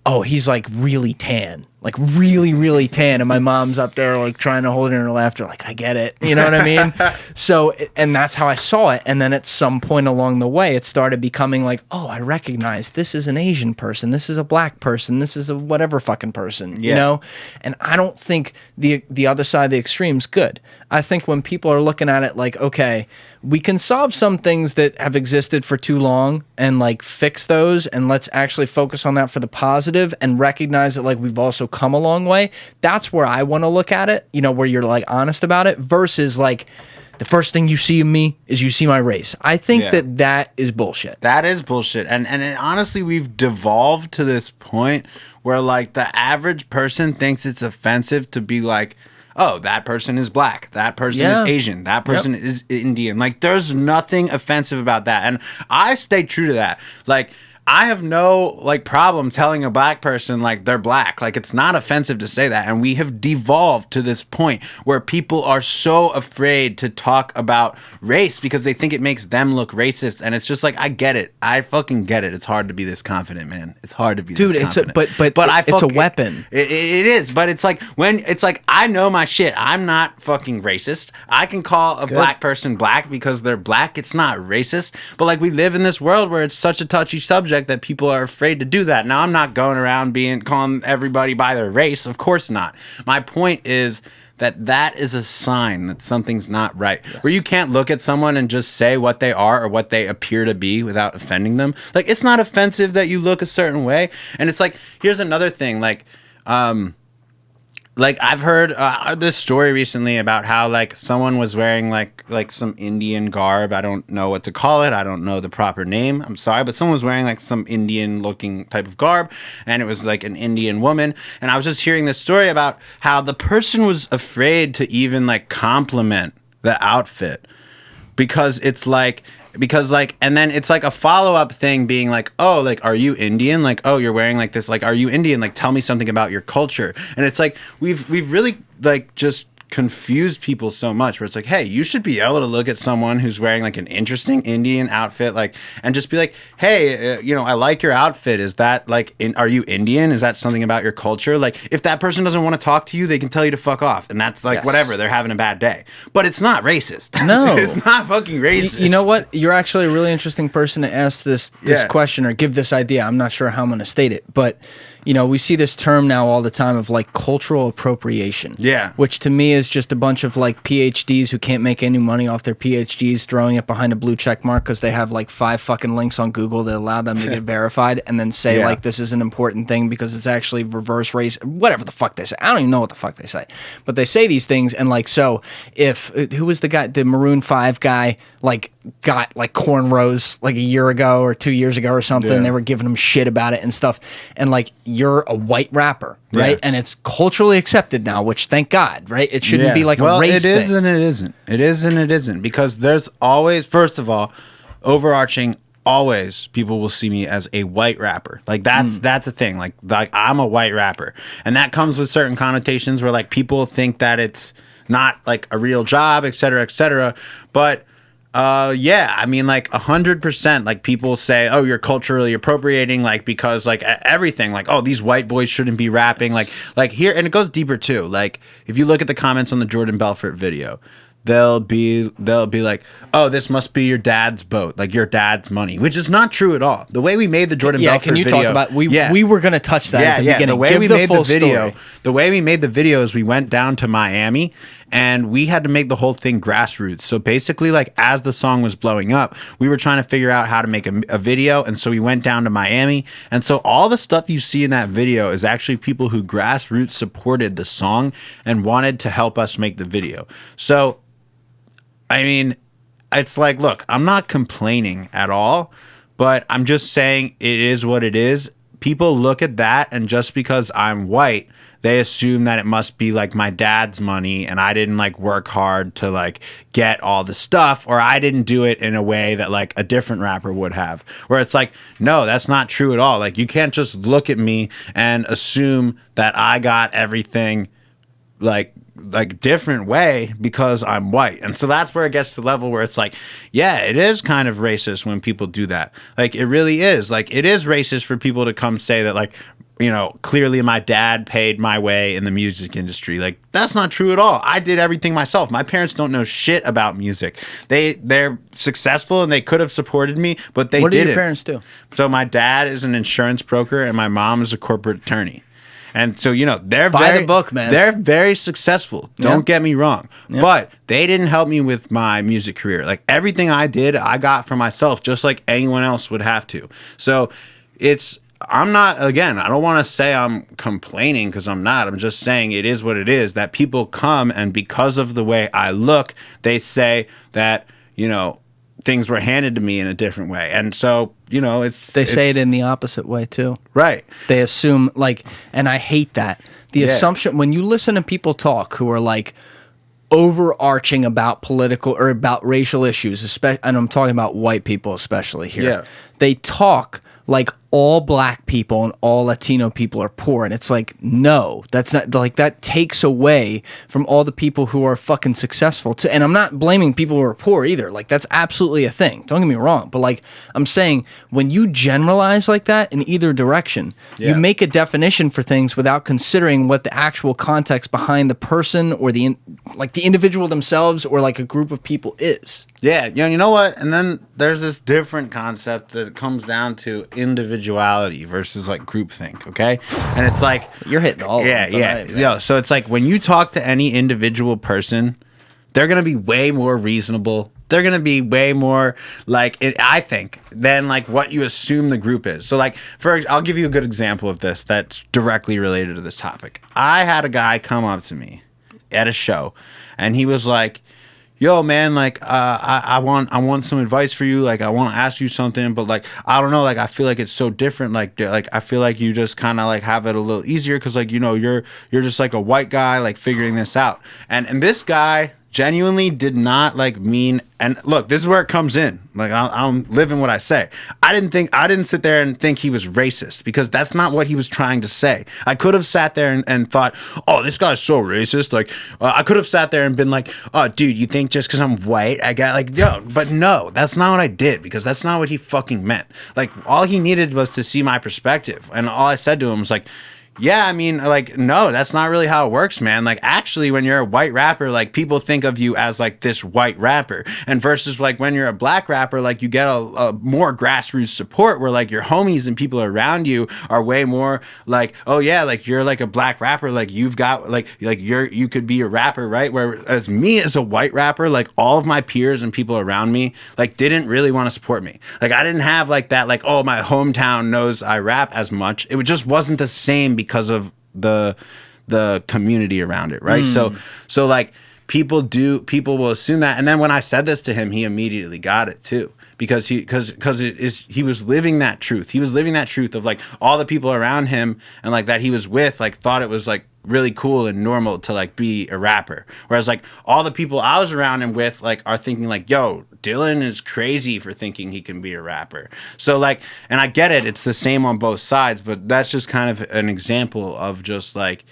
oh, he's like really tan, like really, really tan. And my mom's up there like trying to hold it in her laughter, like, I get it. You know what I mean? So, and that's how I saw it. And then at some point along the way, it started becoming like, oh, I recognize this is an Asian person. This is a black person. This is a whatever fucking person, you know? And I don't think the other side of the extreme is good. I think when people are looking at it like, okay, we can solve some things that have existed for too long and like fix those, and let's actually focus on that for the positive and recognize that like we've also come a long way. That's where I want to look at it, you know, where you're like honest about it versus like the first thing you see in me is you see my race. I think that is bullshit. That is bullshit. And honestly, we've devolved to this point where like the average person thinks it's offensive to be like, oh, that person is black, that person is Asian, that person is Indian. Like, there's nothing offensive about that. And I stay true to that. Like, I have no like problem telling a black person like they're black. Like it's not offensive to say that. And we have devolved to this point where people are so afraid to talk about race because they think it makes them look racist. And it's just like, I get it. I fucking get it. It's hard to be this confident, man. It's hard to be this confident. It's a weapon. It is, but it's like when it's like I know my shit. I'm not fucking racist. I can call a black person black because they're black. It's not racist. But like we live in this world where it's such a touchy subject that people are afraid to do that. Now I'm not going around calling everybody by their race. Of course not. My point is that is a sign that something's not right. Yes. Where you can't look at someone and just say what they are or what they appear to be without offending them. Like it's not offensive that you look a certain way. And it's like, here's another thing. Like I've heard this story recently about how like someone was wearing like some Indian garb. I don't know what to call it. I don't know the proper name. I'm sorry, but someone was wearing like some Indian looking type of garb, and it was like an Indian woman. And I was just hearing this story about how the person was afraid to even like compliment the outfit because and then it's like a follow-up thing being like, oh, like, are you Indian? Like, oh, you're wearing like this, like, are you Indian? Like, tell me something about your culture. And it's like, we've really like just confused people so much where it's like, hey, you should be able to look at someone who's wearing like an interesting Indian outfit, like, and just be like, hey, I like your outfit. Is that like, are you Indian? Is that something about your culture? Like, if that person doesn't want to talk to you, they can tell you to fuck off. And that's like, whatever, they're having a bad day. But it's not racist. No. It's not fucking racist. You know what? You're actually a really interesting person to ask this question or give this idea. I'm not sure how I'm going to state it, but we see this term now all the time of like cultural appropriation. Yeah. Which to me is just a bunch of like PhDs who can't make any money off their PhDs throwing it behind a blue check mark because they have like 5 fucking links on Google that allow them to get verified and then say like this is an important thing because it's actually reverse race, whatever the fuck they say. I don't even know what the fuck they say. But they say these things and like, so if, who was the guy, the Maroon 5 guy, like got like cornrows like a year ago or 2 years ago or something. Yeah. They were giving him shit about it and stuff. And like, you're a white rapper, right? Yeah. And it's culturally accepted now, which thank God, right? It shouldn't be like a race thing. It is and it isn't. It is and it isn't. Because there's always, first of all, overarching, always people will see me as a white rapper. Like that's a thing. Like I'm a white rapper. And that comes with certain connotations where like people think that it's not like a real job, et cetera, et cetera. But I mean, like 100%, like people say, oh, you're culturally appropriating, like, because like everything, like, oh, these white boys shouldn't be rapping, like here, and it goes deeper too. Like, if you look at the comments on the Jordan Belfort video, they'll be like, oh, this must be your dad's boat, like your dad's money, which is not true at all. The way we made the Jordan Belfort can you video, talk about we were gonna touch that at the beginning. The way we made the video is we went down to Miami and we had to make the whole thing grassroots. So basically, like, as the song was blowing up, we were trying to figure out how to make a video. And so we went down to Miami. And so all the stuff you see in that video is actually people who grassroots supported the song and wanted to help us make the video. So, I mean, it's like, look, I'm not complaining at all, but I'm just saying it is what it is. People look at that, and just because I'm white, they assume that it must be like my dad's money and I didn't like work hard to like get all the stuff, or I didn't do it in a way that like a different rapper would have. Where it's like, no, that's not true at all. Like, you can't just look at me and assume that I got everything like different way because I'm white. And so that's where it gets to the level where it's like, yeah, it is kind of racist when people do that. Like, it really is. Like, it is racist for people to come say that, like, clearly my dad paid my way in the music industry. Like, that's not true at all. I did everything myself. My parents don't know shit about music. They're successful and they could have supported me, but they didn't. What did your parents do? So my dad is an insurance broker and my mom is a corporate attorney. And so, they're Buy the book, man. They're very successful. Don't get me wrong. Yep. But they didn't help me with my music career. Like, everything I did, I got for myself, just like anyone else would have to. So I'm not, again, I don't want to say I'm complaining because I'm not. I'm just saying it is what it is, that people come and because of the way I look, they say that, things were handed to me in a different way. And so, They say it in the opposite way too. Right. They assume, like, and I hate that. The assumption, when you listen to people talk who are like overarching about political or about racial issues, and I'm talking about white people especially here. Yeah. they talk like all black people and all Latino people are poor. And it's like, no, that's not, like, that takes away from all the people who are fucking successful too. And I'm not blaming people who are poor either. Like, that's absolutely a thing. Don't get me wrong. But like, I'm saying, when you generalize like that in either direction, you make a definition for things without considering what the actual context behind the person or the individual themselves or like a group of people is. Yeah, you know what? And then there's this different concept that comes down to individuality versus like groupthink, okay? And it's like... You're hitting all of them. Yeah. So it's like when you talk to any individual person, they're going to be way more reasonable. They're going to be way more I think, than like what you assume the group is. So like, I'll give you a good example of this that's directly related to this topic. I had a guy come up to me at a show and he was like, yo, man, like, I want some advice for you. Like, I want to ask you something, but like, I don't know. Like, I feel like it's so different. Like I feel like you just kind of like have it a little easier because like, you know, you're just like a white guy, like figuring this out. And this guy genuinely did not like mean, and look, this is where it comes in. Like, I'm living what I say. I didn't sit there and think he was racist because that's not what he was trying to say. I could have sat there and thought, oh, this guy's so racist. Like, I could have sat there and been like, oh, dude, you think just because I'm white, I got like, yo, but no, that's not what I did because that's not what he fucking meant. Like, all he needed was to see my perspective. And all I said to him was like, yeah, I mean, like, no, that's not really how it works, man. Like, actually, when you're a white rapper, like, people think of you as, like, this white rapper. And versus, like, when you're a black rapper, like, you get a more grassroots support where, like, your homies and people around you are way more, like, oh, yeah, like, you're, like, a black rapper. Like, you've got, like you could be a rapper, right? Whereas me as a white rapper, like, all of my peers and people around me, like, didn't really want to support me. Like, I didn't have, like, that, like, oh, my hometown knows I rap as much. It just wasn't the same because of the community around it, right? So like people will assume that, and then when I said this to him, he immediately got it too, because he was living that truth. He was living that truth of like all the people around him and like that he was with like thought it was like really cool and normal to like be a rapper, whereas like all the people I was around him with like are thinking like, yo, Dylan is crazy for thinking he can be a rapper. So like, and I get it, it's the same on both sides, but that's just kind of an example of just like,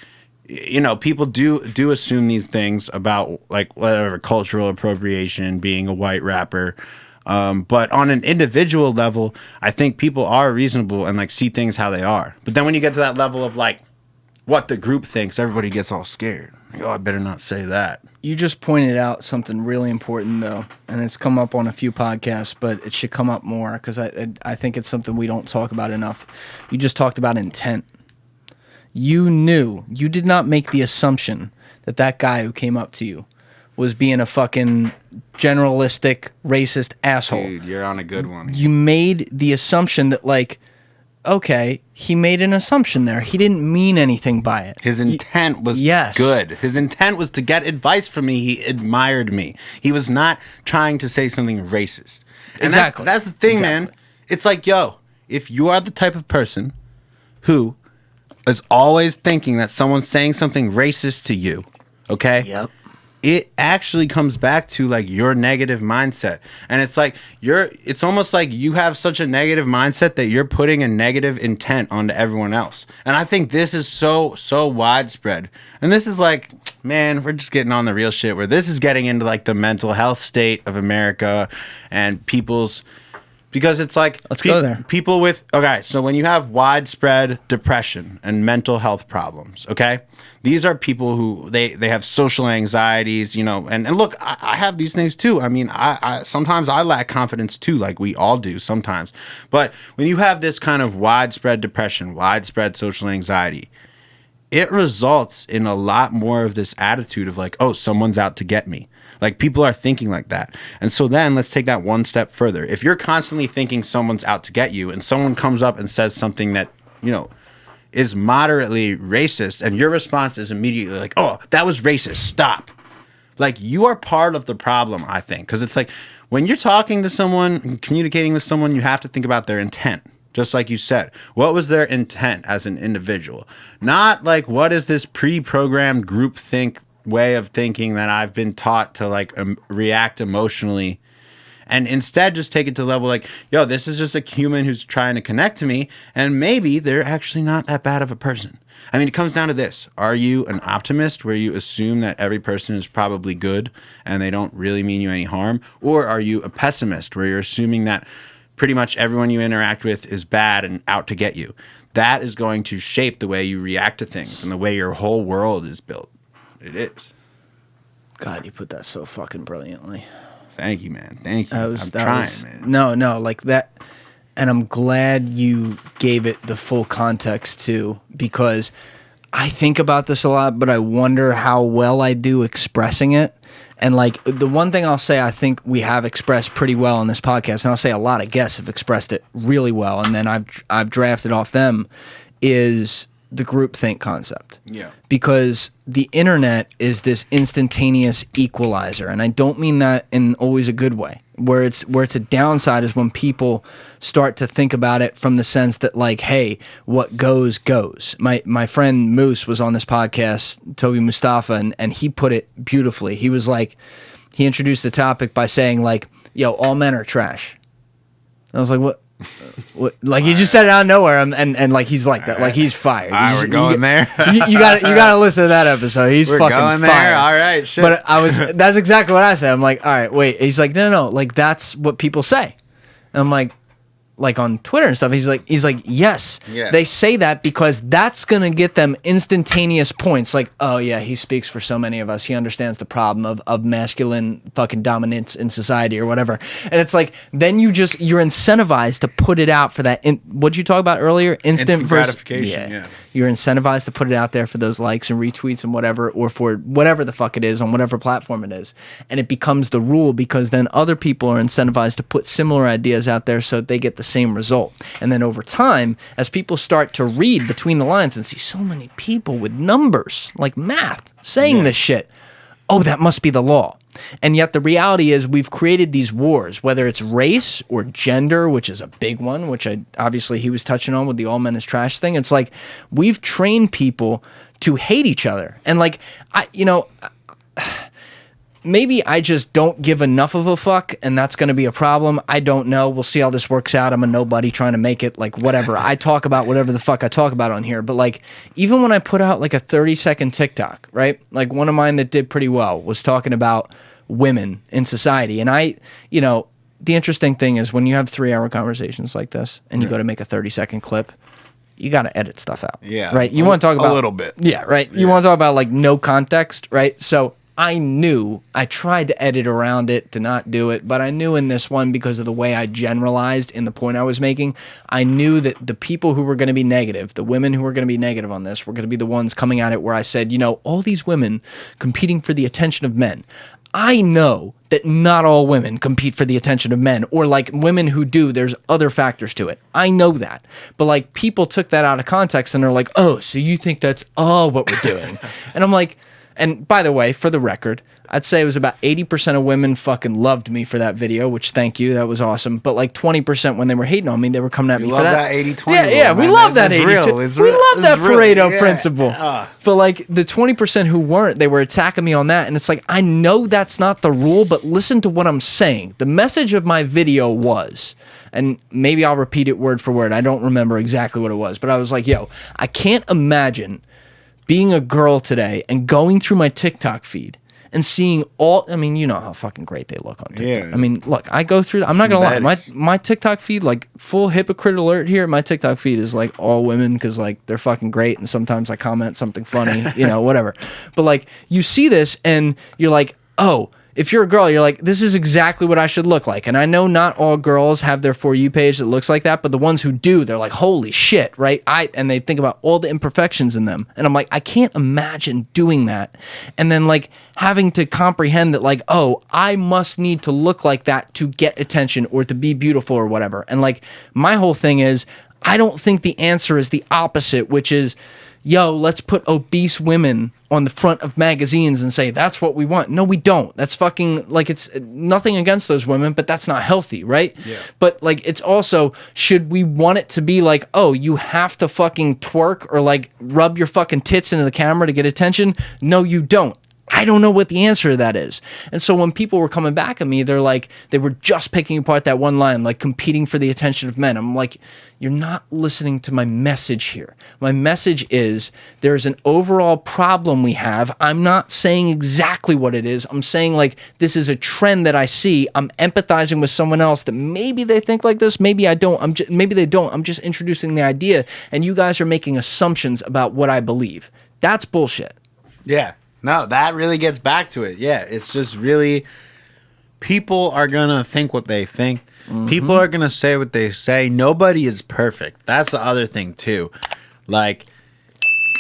you know, people do assume these things about like whatever cultural appropriation, being a white rapper. But on an individual level, I think people are reasonable and like see things how they are. But then when you get to that level of like what the group thinks, everybody gets all scared. Like, oh, I better not say that. You just pointed out something really important, though, and it's come up on a few podcasts, but it should come up more because I think it's something we don't talk about enough. You just talked about intent. You knew. You did not make the assumption that guy who came up to you was being a fucking generalistic, racist asshole. Dude, you're on a good one. You made the assumption that, like, okay, he made an assumption there. He didn't mean anything by it. His intent was good. His intent was to get advice from me. He admired me. He was not trying to say something racist. And exactly. That's the thing, man. It's like, yo, if you are the type of person who is always thinking that someone's saying something racist to you, okay? Yep. It actually comes back to like your negative mindset. And it's like it's almost like you have such a negative mindset that you're putting a negative intent onto everyone else. And I think this is so widespread. And this is like, man, we're just getting on the real shit where this is getting into like the mental health state of America and people's, because it's like, let's go there. People with, okay, so when you have widespread depression and mental health problems, okay, these are people who they have social anxieties, you know, and look, I have these things too. I mean, I sometimes I lack confidence too, like we all do sometimes. But when you have this kind of widespread depression, widespread social anxiety, it results in a lot more of this attitude of like, oh, someone's out to get me. Like people are thinking like that. And so then let's take that one step further. If you're constantly thinking someone's out to get you and someone comes up and says something that, you know, is moderately racist and your response is immediately like, oh, that was racist, stop. Like you are part of the problem, I think. Because it's like when you're talking to someone, communicating with someone, you have to think about their intent. Just like you said, what was their intent as an individual? Not like what is this pre-programmed groupthink way of thinking that I've been taught to like react emotionally And instead just take it to the level like, yo, this is just a human who's trying to connect to me, and maybe they're actually not that bad of a person. I mean, it comes down to this. Are you an optimist where you assume that every person is probably good and they don't really mean you any harm? Or are you a pessimist where you're assuming that pretty much everyone you interact with is bad and out to get you? That is going to shape the way you react to things and the way your whole world is built. It is. God, you put that so fucking brilliantly. Thank you, man. Thank you. I'm trying, man. No, like that. And I'm glad you gave it the full context too, because I think about this a lot, but I wonder how well I do expressing it. And like the one thing I'll say, I think we have expressed pretty well on this podcast, and I'll say a lot of guests have expressed it really well, and then I've drafted off them, is the groupthink concept. Yeah. Because the internet is this instantaneous equalizer, and I don't mean that in always a good way. Where it's a downside is when people start to think about it from the sense that like, hey, what goes goes. My friend Moose was on this podcast, Toby Mustafa, and he put it beautifully. He was like, he introduced the topic by saying like, yo, all men are trash. I was like, what? Like he just said it out of nowhere, and like he's like that, like he's fired. All right, we're going there. You gotta listen to that episode. He's fucking going there. Fired. All right, shit. But that's exactly what I said. I'm like, all right, wait. He's like, no, like that's what people say. And I'm like on Twitter and stuff. He's like, yes, yeah. They say that because that's gonna get them instantaneous points. Like, oh yeah, he speaks for so many of us. He understands the problem of masculine fucking dominance in society or whatever. And it's like, then you're incentivized to put it out for that. What'd you talk about earlier? Instant gratification. Yeah. You're incentivized to put it out there for those likes and retweets and whatever, or for whatever the fuck it is on whatever platform it is. And it becomes the rule because then other people are incentivized to put similar ideas out there so they get the same result. And then over time, as people start to read between the lines and see so many people with numbers, like math, saying this shit, oh, that must be the law. And yet the reality is we've created these wars, whether it's race or gender, which is a big one, which obviously he was touching on with the all men is trash thing. It's like we've trained people to hate each other. And like, maybe I just don't give enough of a fuck, and that's going to be a problem. I don't know. We'll see how this works out. I'm a nobody trying to make it, like, whatever. I talk about whatever the fuck I talk about on here. But, like, even when I put out, like, a 30-second TikTok, right? Like, one of mine that did pretty well was talking about women in society. And the interesting thing is when you have 3-hour conversations like this, and you go to make a 30-second clip, you got to edit stuff out. Yeah. Right? You want to talk about... A little bit. Yeah, right? You want to talk about, like, no context, right? So... I tried to edit around it to not do it, but I knew in this one, because of the way I generalized in the point I was making, I knew that the people who were going to be negative, the women who were going to be negative on this, were going to be the ones coming at it where I said, all these women competing for the attention of men. I know that not all women compete for the attention of men, or like women who do, there's other factors to it. I know that. But like people took that out of context and they're like, oh, so you think that's all what we're doing? And I'm like, and by the way, for the record, I'd say it was about 80% of women fucking loved me for that video, which thank you, that was awesome. But like 20% when they were hating on me, they were coming at me for that. You love that 80-20 Yeah, we love that 80-20. We love that Pareto principle. Yeah. But like the 20% who weren't, they were attacking me on that. And it's like, I know that's not the rule, but listen to what I'm saying. The message of my video was, and maybe I'll repeat it word for word. I don't remember exactly what it was, but I was like, yo, I can't imagine being a girl today and going through my TikTok feed and seeing you know how fucking great they look on TikTok. Yeah. I mean, look, I go through, I'm not going to lie, my TikTok feed, like full hypocrite alert here, my TikTok feed is like all women because like they're fucking great and sometimes I comment something funny, whatever. But like you see this and you're like, oh, if you're a girl, you're like, this is exactly what I should look like. And I know not all girls have their For You page that looks like that, but the ones who do, they're like, holy shit, right? And they think about all the imperfections in them. And I'm like, I can't imagine doing that. And then like having to comprehend that like, oh, I must need to look like that to get attention or to be beautiful or whatever. And like my whole thing is, I don't think the answer is the opposite, which is, yo, let's put obese women on the front of magazines and say, that's what we want. No, we don't. That's fucking, like, it's nothing against those women, but that's not healthy, right? Yeah. But, like, it's also, should we want it to be like, oh, you have to fucking twerk or, like, rub your fucking tits into the camera to get attention? No, you don't. I don't know what the answer to that is. And so when people were coming back at me, they're like, they were just picking apart that one line, like competing for the attention of men. I'm like, you're not listening to my message here. My message is there's an overall problem we have. I'm not saying exactly what it is. I'm saying like, this is a trend that I see. I'm empathizing with someone else that maybe they think like this. Maybe I don't. Maybe they don't. I'm just introducing the idea. And you guys are making assumptions about what I believe. That's bullshit. Yeah. No, that really gets back to it. Yeah, it's just really, people are going to think what they think. Mm-hmm. People are going to say what they say. Nobody is perfect. That's the other thing, too. Like,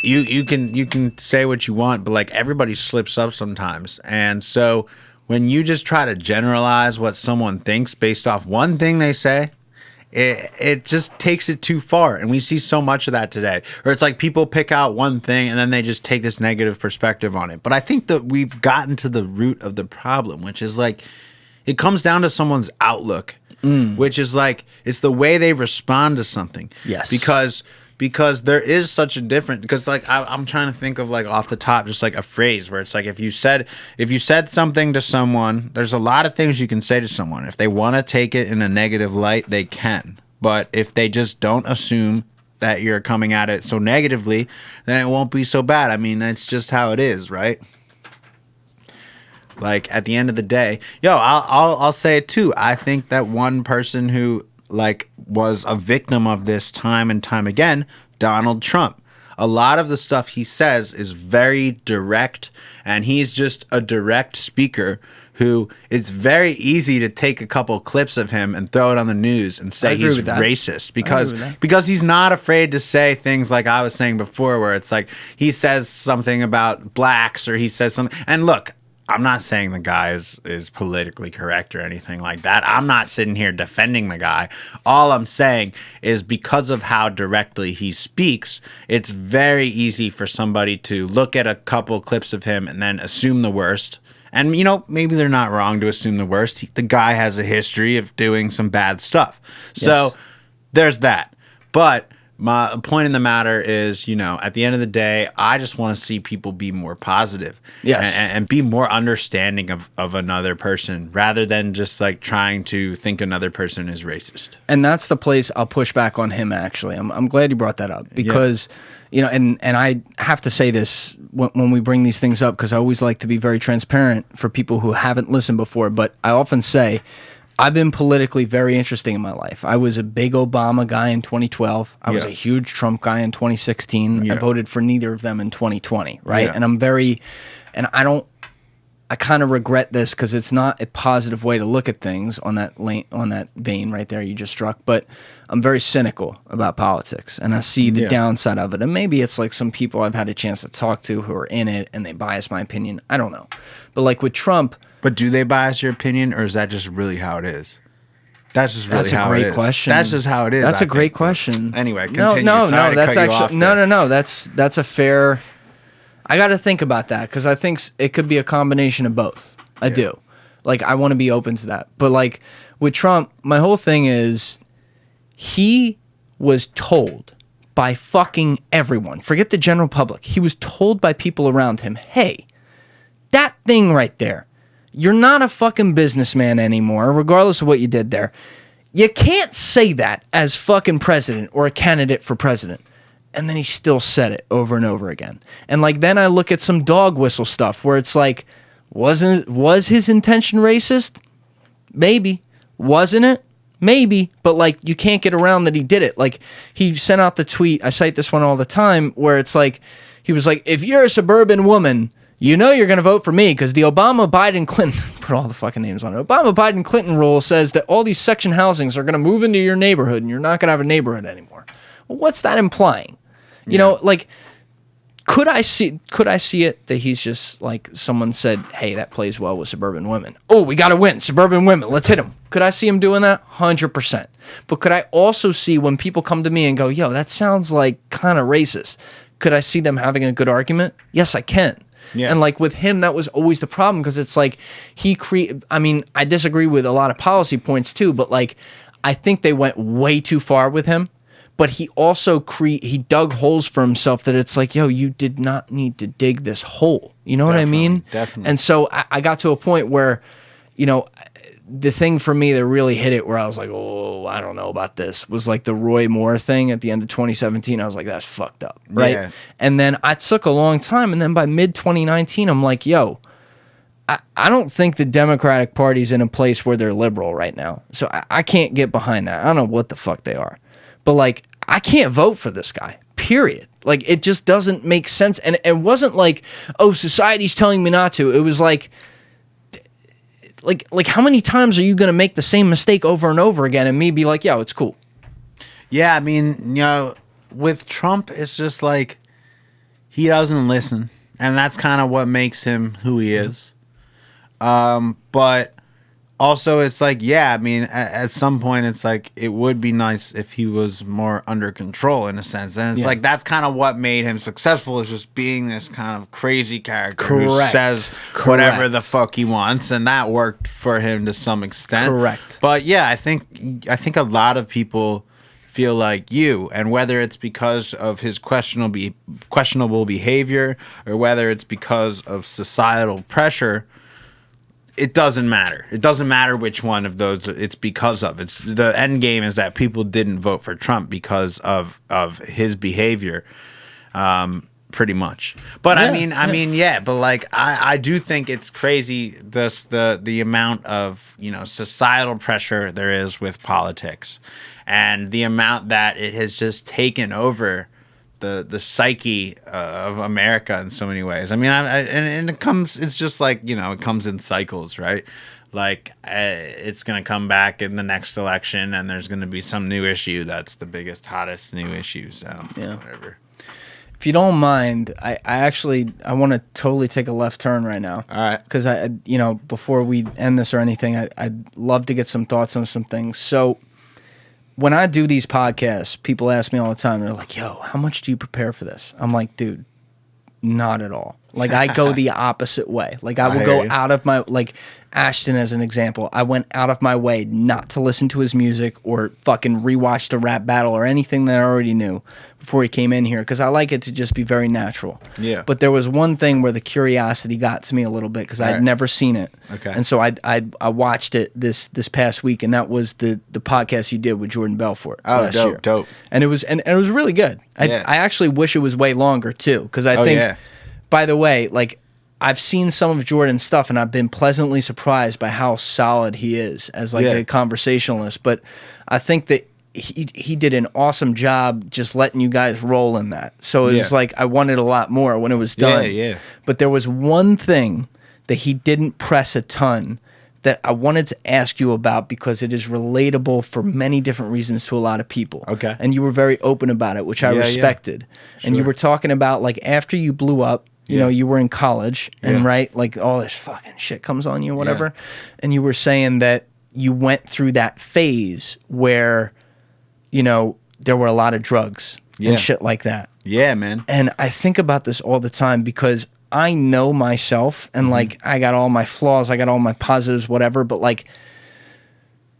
you can say what you want, but, like, everybody slips up sometimes. And so when you just try to generalize what someone thinks based off one thing they say, it just takes it too far. And we see so much of that today. Or it's like people pick out one thing and then they just take this negative perspective on it. But I think that we've gotten to the root of the problem, which is like, it comes down to someone's outlook, which is like, it's the way they respond to something. Yes. Because there is such a difference. Because like I'm trying to think of like off the top, just like a phrase where it's like if you said something to someone, there's a lot of things you can say to someone. If they want to take it in a negative light, they can. But if they just don't assume that you're coming at it so negatively, then it won't be so bad. I mean, that's just how it is, right? Like at the end of the day, I'll say it too. I think that one person who like was a victim of this time and time again, Donald Trump. A lot of the stuff he says is very direct, and he's just a direct speaker who it's very easy to take a couple clips of him and throw it on the news and say he's racist because he's not afraid to say things like I was saying before, where it's like he says something about blacks or he says something. And look, I'm not saying the guy is politically correct or anything like that. I'm not sitting here defending the guy. All I'm saying is because of how directly he speaks, it's very easy for somebody to look at a couple clips of him and then assume the worst. And, you know, maybe they're not wrong to assume the worst. The guy has a history of doing some bad stuff. So there's that. But my point in the matter is, you know, at the end of the day, I just want to see people be more positive. Yes. And be more understanding of another person rather than just like trying to think another person is racist. And that's the place I'll push back on him, actually. I'm glad you brought that up because, you know, and I have to say this when we bring these things up because I always like to be very transparent for people who haven't listened before. But I often say, I've been politically very interesting in my life. I was a big Obama guy in 2012. I was a huge Trump guy in 2016. I voted for neither of them in 2020, right? Yeah. And I kind of regret this because it's not a positive way to look at things on that vein right there you just struck. But I'm very cynical about politics, and I see the downside of it. And maybe it's like some people I've had a chance to talk to who are in it, and they bias my opinion. I don't know. But like with Trump... But do they bias your opinion, or is that just really how it is? That's just really how it is. That's a great question. That's just how it is. That's a great question. Anyway, continue. No, that's actually no. That's a fair. I got to think about that because I think it could be a combination of both. I do. Like I want to be open to that, but like with Trump, my whole thing is he was told by fucking everyone. Forget the general public. He was told by people around him, "Hey, that thing right there. You're not a fucking businessman anymore, regardless of what you did there. You can't say that as fucking president or a candidate for president." And then he still said it over and over again. And like then I look at some dog whistle stuff where it's like, was his intention racist? Maybe. Wasn't it? Maybe. But like you can't get around that he did it. Like he sent out the tweet, I cite this one all the time, where it's like, he was like, if you're a suburban woman, you know you're going to vote for me because the Obama, Biden, Clinton, put all the fucking names on it. Obama, Biden, Clinton rule says that all these section housings are going to move into your neighborhood and you're not going to have a neighborhood anymore. Well, what's that implying? You know, like, could I see it that he's just like someone said, hey, that plays well with suburban women. Oh, we got to win. Suburban women. Let's hit him. Could I see him doing that? 100%. But could I also see when people come to me and go, yo, that sounds like kind of racist. Could I see them having a good argument? Yes, I can. Yeah. And like with him, that was always the problem because it's like I disagree with a lot of policy points too, but like I think they went way too far with him. but he also he dug holes for himself that it's like, yo, you did not need to dig this hole. You know what I mean? Definitely. And so I got to a point where, you know, the thing for me that really hit it where I was like, oh, I don't know about this, was like the Roy Moore thing at the end of 2017. I was like, that's fucked up, right? Yeah. And then I took a long time, and then by mid-2019, I'm like, yo, I don't think the Democratic Party's in a place where they're liberal right now. So I can't get behind that. I don't know what the fuck they are. But, like, I can't vote for this guy, period. Like, it just doesn't make sense. And it wasn't like, oh, society's telling me not to. It was like how many times are you going to make the same mistake over and over again and me be like, yo, it's cool? Yeah, I mean, you know, with Trump, it's just like he doesn't listen. And that's kind of what makes him who he is. But also it's like, yeah, I mean, at some point it's like, it would be nice if he was more under control in a sense. And it's like, that's kind of what made him successful, is just being this kind of crazy character who says whatever the fuck he wants. And that worked for him to some extent. Correct. But yeah, I think a lot of people feel like you, and whether it's because of his questionable behavior or whether it's because of societal pressure, it doesn't matter. It doesn't matter which one of those it's because of. It's the end game is that people didn't vote for Trump because of his behavior, pretty much. But yeah, I mean, yeah. But like, I do think it's crazy the amount of, you know, societal pressure there is with politics, and the amount that it has just taken over the psyche of America in so many ways. I mean, and it's just like, you know, it comes in cycles, right? Like, it's going to come back in the next election, and there's going to be some new issue that's the biggest, hottest new issue. So, yeah, whatever. If you don't mind, I want to totally take a left turn right now. All right. Because you know, before we end this or anything, I'd love to get some thoughts on some things. So, when I do these podcasts, people ask me all the time, they're like, yo, how much do you prepare for this? I'm like, dude, not at all. Like, I go the opposite way. Like, I will go out of my, like, Ashton as an example, I went out of my way not to listen to his music or fucking rewatch the rap battle or anything that I already knew before he came in here, because I like it to just be very natural. Yeah. But there was one thing where the curiosity got to me a little bit, because I'd never seen it. Okay. And so I watched it this past week, and that was the podcast you did with Jordan Belfort last year. Dope. And it was really good. I actually wish it was way longer too, because I think, by the way, like, I've seen some of Jordan's stuff, and I've been pleasantly surprised by how solid he is as like a conversationalist. But I think that he did an awesome job just letting you guys roll in that. So it was like, I wanted a lot more when it was done. Yeah. But there was one thing that he didn't press a ton that I wanted to ask you about, because it is relatable for many different reasons to a lot of people. Okay. And you were very open about it, which I respected. Sure. And you were talking about, like, after you blew up, you know, you were in college, and right, like, all this fucking shit comes on you or whatever. And you were saying that you went through that phase where, you know, there were a lot of drugs and shit like that. Yeah, man. And I think about this all the time, because I know myself, and like, I got all my flaws, I got all my positives, whatever. But like,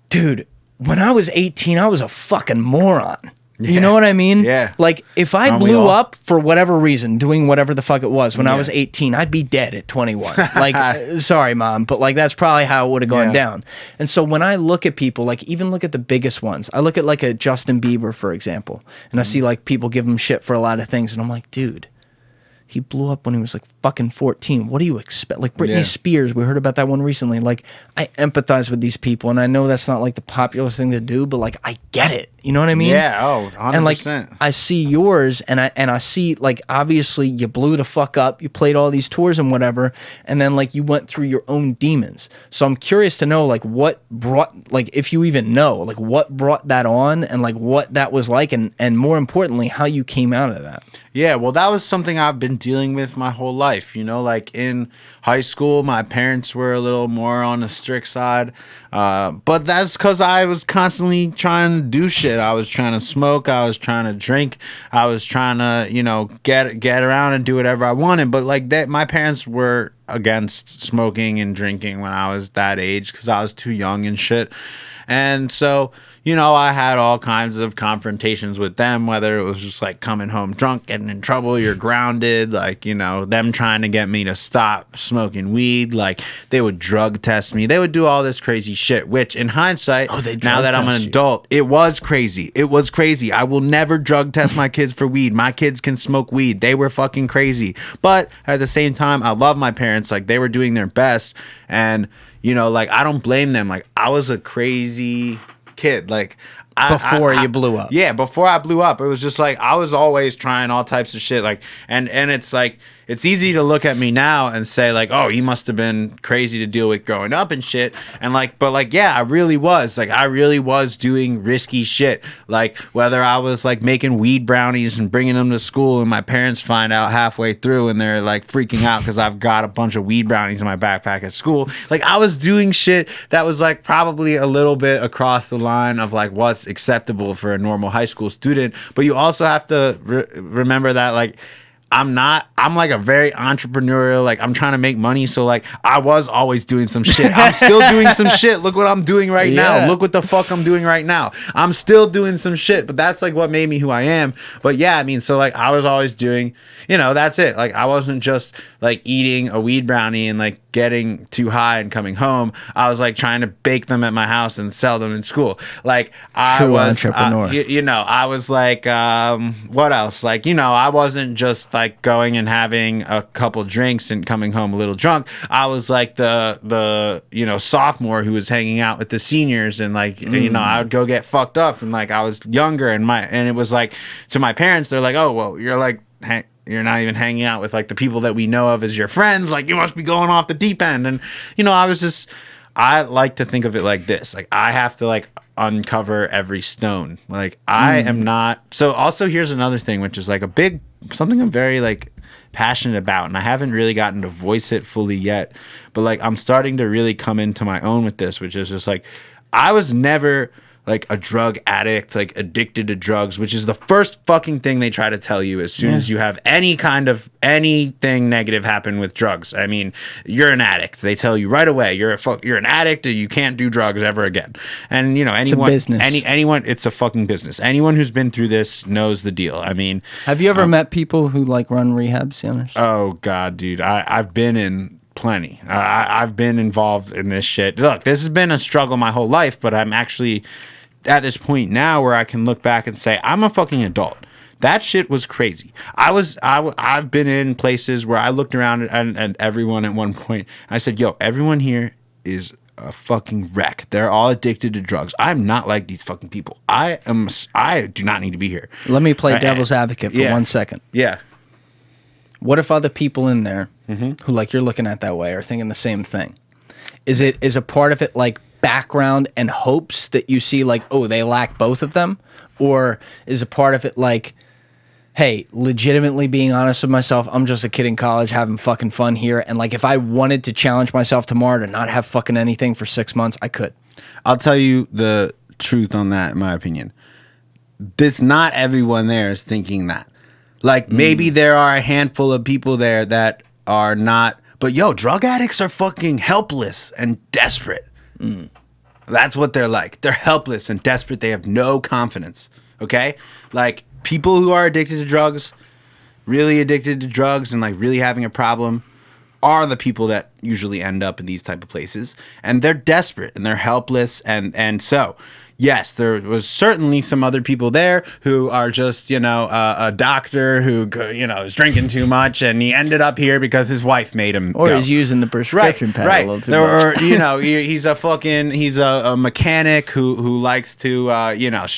dude, when I was 18, I was a fucking moron. Yeah. You know what I mean? Yeah. Like, if I blew up for whatever reason, doing whatever the fuck it was when I was 18, I'd be dead at 21. Like, sorry, Mom, but like, that's probably how it would have gone down. And so when I look at people, like, even look at the biggest ones, I look at like a Justin Bieber, for example, and I see like people give him shit for a lot of things, and I'm like, dude, he blew up when he was like fucking 14. What do you expect? Like Britney Spears, we heard about that one recently. Like, I empathize with these people, and I know that's not like the popular thing to do, but like, I get it. You know what I mean? Yeah. Oh, 100%. And like, I see yours, and I see, like, obviously you blew the fuck up. You played all these tours and whatever, and then like, you went through your own demons. So I'm curious to know, like, what brought, like, if you even know, like, what brought that on, and like, what that was like, and more importantly, how you came out of that. Yeah, well, that was something I've been dealing with my whole life. You know, like, in high school, my parents were a little more on the strict side, but that's because I was constantly trying to do shit. I was trying to smoke, I was trying to drink, I was trying to, you know, get around and do whatever I wanted. But like, that, my parents were against smoking and drinking when I was that age, because I was too young and shit. And so, I had all kinds of confrontations with them, whether it was just like coming home drunk, getting in trouble, you're grounded, like, them trying to get me to stop smoking weed. Like, they would drug test me. They would do all this crazy shit, which in hindsight, now that I'm an adult, it was crazy. It was crazy. I will never drug test my kids for weed. My kids can smoke weed. They were fucking crazy. But at the same time, I love my parents. Like, they were doing their best. And, like, I don't blame them. Like, I was a crazy kid. Like, Before you blew up. Yeah, before I blew up. It was just like I was always trying all types of shit. Like, and it's like it's easy to look at me now and say like, oh, he must have been crazy to deal with growing up and shit. And like, but like, yeah, I really was. Like, I really was doing risky shit. Like, whether I was like making weed brownies and bringing them to school, and my parents find out halfway through and they're like freaking out because I've got a bunch of weed brownies in my backpack at school. Like, I was doing shit that was like probably a little bit across the line of like what's acceptable for a normal high school student. But you also have to remember that like I'm like a very entrepreneurial, like I'm trying to make money. So like I was always doing some shit. I'm still doing some shit. Look what I'm doing right now. Look what the fuck I'm doing right now. I'm still doing some shit, but that's like what made me who I am. But yeah, I mean, so like I was always doing, that's it. Like I wasn't just like eating a weed brownie and like getting too high and coming home. I was like trying to bake them at my house and sell them in school. Like I was, entrepreneur. I was like, what else? Like, I wasn't just like going and having a couple drinks and coming home a little drunk. I was like the sophomore who was hanging out with the seniors, and like I would go get fucked up, and like I was younger, and it was like to my parents, they're like, oh well, you're like you're not even hanging out with like the people that we know of as your friends, like you must be going off the deep end. And I like to think of it like this, like I have to like uncover every stone. Like I am not. So also here's another thing, which is like something I'm very like passionate about, and I haven't really gotten to voice it fully yet, but like I'm starting to really come into my own with this, which is just like I was never like a drug addict, like addicted to drugs, which is the first fucking thing they try to tell you as soon as you have any kind of anything negative happen with drugs. I mean, you're an addict. They tell you right away, you're an addict, and you can't do drugs ever again. And anyone, it's a business. Anyone, it's a fucking business. Anyone who's been through this knows the deal. I mean, have you ever met people who like run rehab centers? Oh God, dude, I've been in plenty. I've been involved in this shit. Look, this has been a struggle my whole life, but I'm actually at this point now where I can look back and say I'm a fucking adult. That shit was crazy. I've been in places where I looked around and everyone at one point, I said, yo, everyone here is a fucking wreck. They're all addicted to drugs. I'm not like these fucking people. I do not need to be here. Let me play devil's advocate for 1 second. Yeah. What if other people in there who like you're looking at that way are thinking the same thing? Is a part of it like background and hopes that you see like, oh, they lack both of them? Or is a part of it like, hey, legitimately being honest with myself, I'm just a kid in college having fucking fun here, and like if I wanted to challenge myself tomorrow to not have fucking anything for 6 months, I could? I'll tell you the truth on that, in my opinion. Not everyone there is thinking that. Like maybe there are a handful of people there that are not, but yo, drug addicts are fucking helpless and desperate. That's what they're like. They're helpless and desperate. They have no confidence. Okay? Like people who are addicted to drugs, really addicted to drugs and like really having a problem are the people that usually end up in these type of places, and they're desperate and they're helpless. And so yes, there was certainly some other people there who are just, a doctor who, is drinking too much, and he ended up here because his wife made him or go. He's using the prescription pad a little too much. Or, he's a mechanic who likes to,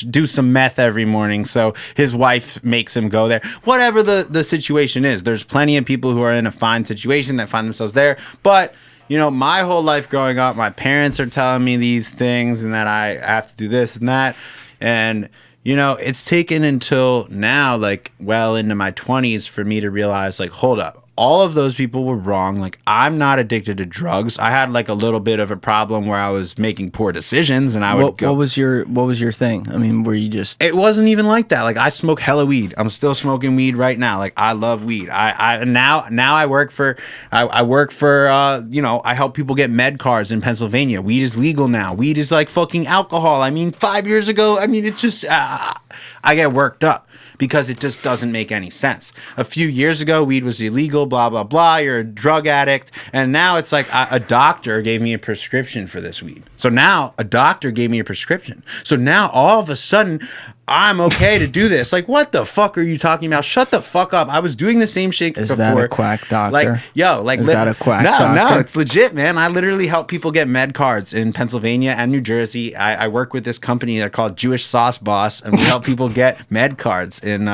do some meth every morning, so his wife makes him go there. Whatever the situation is, there's plenty of people who are in a fine situation that find themselves there, but my whole life growing up, my parents are telling me these things and that I have to do this and that. And, it's taken until now, like well into my 20s for me to realize, like, hold up, all of those people were wrong. Like, I'm not addicted to drugs. I had like a little bit of a problem where I was making poor decisions, and I would go. What was your thing? I mean, were you just? It wasn't even like that. Like, I smoke hella weed. I'm still smoking weed right now. Like, I love weed. I now I work for I help people get med cards in Pennsylvania. Weed is legal now. Weed is like fucking alcohol. I mean, 5 years ago, I mean, it's just I get worked up because it just doesn't make any sense. A few years ago, weed was illegal, blah, blah, blah. You're a drug addict. And now it's like a doctor gave me a prescription for this weed. So now a doctor gave me a prescription. So now all of a sudden, I'm okay to do this. Like, what the fuck are you talking about? Shut the fuck up. I was doing the same shit before. Is that a quack doctor? Like, yo, like, is that a quack doctor? No, it's doctor? legit, man. I literally help people get med cards in Pennsylvania and New Jersey. I work with this company they're called Jewish Sauce Boss, and we help people get med cards in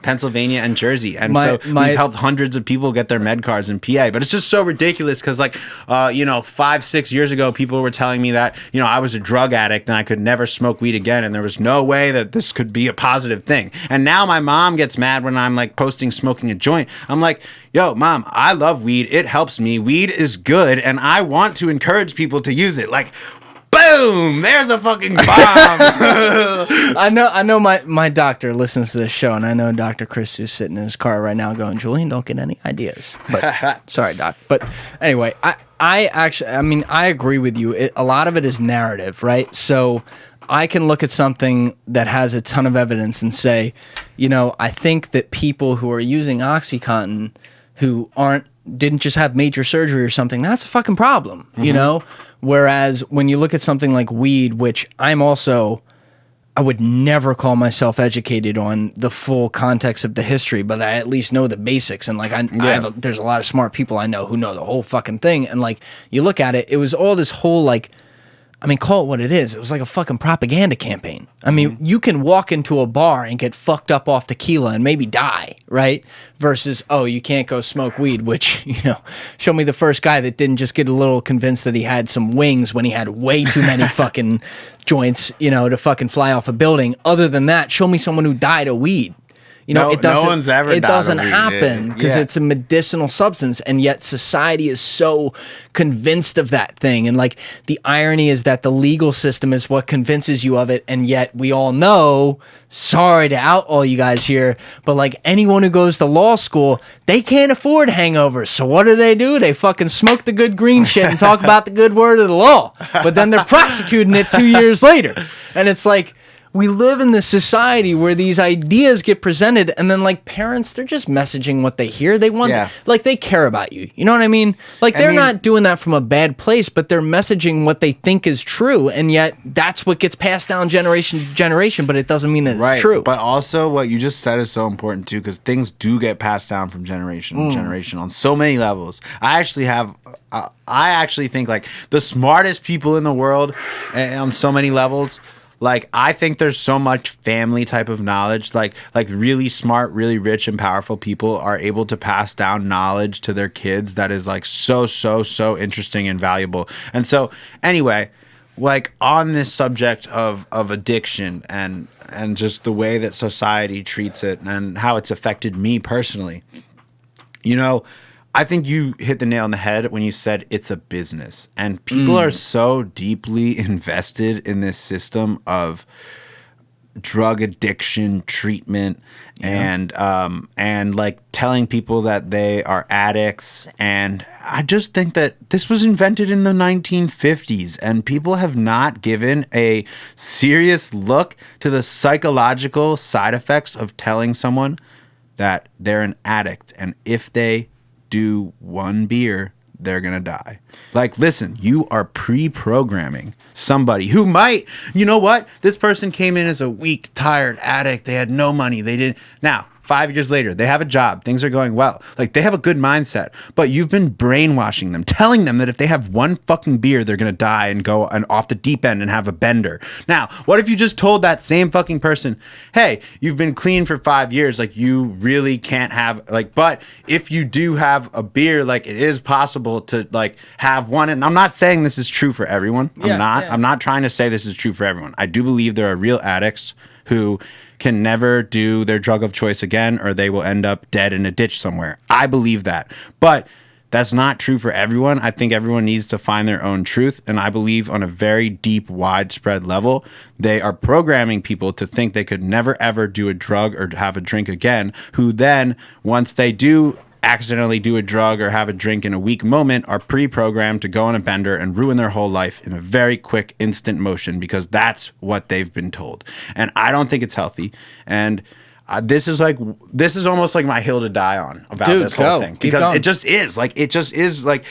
Pennsylvania and Jersey. And we've helped hundreds of people get their med cards in PA. But it's just so ridiculous because, like, 5-6 years ago, people were telling me that, I was a drug addict and I could never smoke weed again. And there was no way that this could be a positive thing. And now my mom gets mad when I'm like posting smoking a joint. I'm like, yo, mom, I love weed. It helps me. Weed is good. And I want to encourage people to use it. Like, boom, there's a fucking bomb. I know my doctor listens to this show, and I know Dr. Chris is sitting in his car right now going, Julian, don't get any ideas. But sorry, doc. But anyway, I agree with you. A lot of it is narrative, right? So I can look at something that has a ton of evidence and say, I think that people who are using OxyContin who didn't just have major surgery or something, that's a fucking problem, Whereas when you look at something like weed, which I would never call myself educated on the full context of the history, but I at least know the basics. And like, there's a lot of smart people I know who know the whole fucking thing. And like, you look at it, it was all this whole like, call it what it is. It was like a fucking propaganda campaign. You can walk into a bar and get fucked up off tequila and maybe die, right? Versus, you can't go smoke weed, which, show me the first guy that didn't just get a little convinced that he had some wings when he had way too many fucking joints, to fucking fly off a building. Other than that, show me someone who died of weed. It doesn't happen because it's a medicinal substance, and yet society is so convinced of that thing. And like, the irony is that the legal system is what convinces you of it, and yet we all know, sorry to out all you guys here, but like, anyone who goes to law school, they can't afford hangovers. So what do? They fucking smoke the good green shit and talk about the good word of the law, but then they're prosecuting it 2 years later. And it's like, we live in this society where these ideas get presented, and then like, parents, they're just messaging what they hear. They want, like, they care about you. You know what I mean? Like, they're not doing that from a bad place, but they're messaging what they think is true, and yet that's what gets passed down generation to generation, but it doesn't mean that it's true. But also, what you just said is so important too, because things do get passed down from generation to generation on so many levels. I actually think like the smartest people in the world on so many levels. Like, I think there's so much family type of knowledge, like really smart, really rich and powerful people are able to pass down knowledge to their kids that is like so interesting and valuable. And so anyway, like, on this subject of addiction and just the way that society treats it and how it's affected me personally, I think you hit the nail on the head when you said it's a business, and people are so deeply invested in this system of drug addiction treatment and like telling people that they are addicts. And I just think that this was invented in the 1950s, and people have not given a serious look to the psychological side effects of telling someone that they're an addict, and if they do one beer, they're gonna die. Like, listen, you are pre-programming somebody who might, this person came in as a weak, tired addict. They had no money. They didn't. Now, 5 years later, they have a job. Things are going well. Like, they have a good mindset, but you've been brainwashing them, telling them that if they have one fucking beer, they're going to die and go off the deep end and have a bender. Now, what if you just told that same fucking person, hey, you've been clean for 5 years. Like, you really can't have, like, but if you do have a beer, like, it is possible to, like, have one. And I'm not saying this is true for everyone. I'm not trying to say this is true for everyone. I do believe there are real addicts who can never do their drug of choice again, or they will end up dead in a ditch somewhere. I believe that. But that's not true for everyone. I think everyone needs to find their own truth. And I believe on a very deep, widespread level, they are programming people to think they could never, ever do a drug or have a drink again, who then, once they do accidentally do a drug or have a drink in a weak moment, are pre-programmed to go on a bender and ruin their whole life in a very quick, instant motion, because that's what they've been told. And I don't think it's healthy. And this is almost like my hill to die on about this whole thing, because it just is like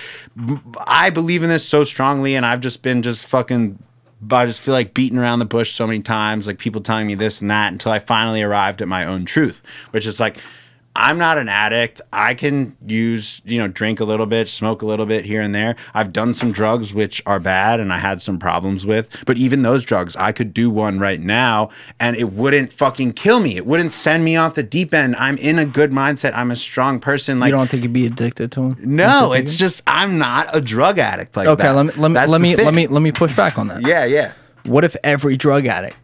I believe in this so strongly, and I've just been I just feel like beating around the bush so many times, like people telling me this and that, until I finally arrived at my own truth, which is like, I'm not an addict. I can drink a little bit, smoke a little bit here and there. I've done some drugs which are bad and I had some problems with. But even those drugs, I could do one right now and it wouldn't fucking kill me. It wouldn't send me off the deep end. I'm in a good mindset. I'm a strong person. Like, you don't think you'd be addicted to them? No, it's just I'm not a drug addict like that. Okay, let me push back on that. Yeah. What if every drug addict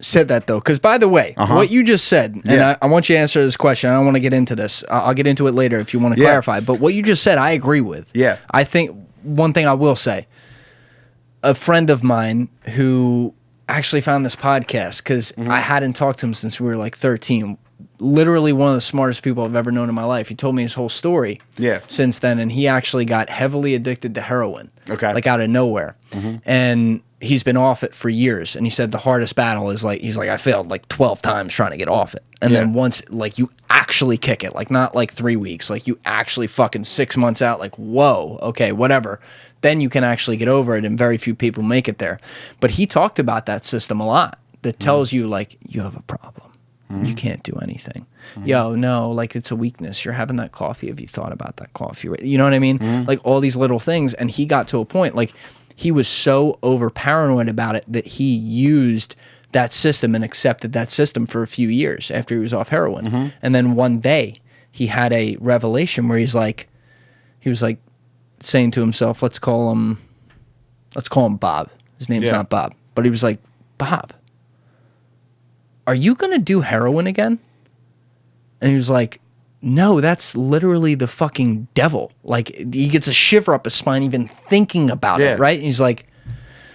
said that, though? Because, by the way, what you just said, and I want you to answer this question. I don't want to get into this. I'll get into it later if you want to clarify. But what you just said, I agree with. Yeah. I think one thing I will say, a friend of mine who actually found this podcast, because I hadn't talked to him since we were like 13, literally one of the smartest people I've ever known in my life. He told me his whole story since then, and he actually got heavily addicted to heroin, like out of nowhere. And he's been off it for years, and he said the hardest battle is like, he's like, I failed like 12 times trying to get off it, and then once like you actually kick it, like not like 3 weeks, like you actually fucking 6 months out, like whoa, okay, whatever, then you can actually get over it, and very few people make it there. But he talked about that system a lot that tells you like, you have a problem, you can't do anything, yo, no, like it's a weakness, you're having that coffee, have you thought about that coffee, you know what I mean? Like all these little things. And he got to a point like he was so over paranoid about it that he used that system and accepted that system for a few years after he was off heroin. And then one day he had a revelation where he was like saying to himself, let's call him Bob. His name's not Bob, but he was like, Bob, are you going to do heroin again? And he was like, no, that's literally the fucking devil. Like, he gets a shiver up his spine even thinking about it, right? And he's like,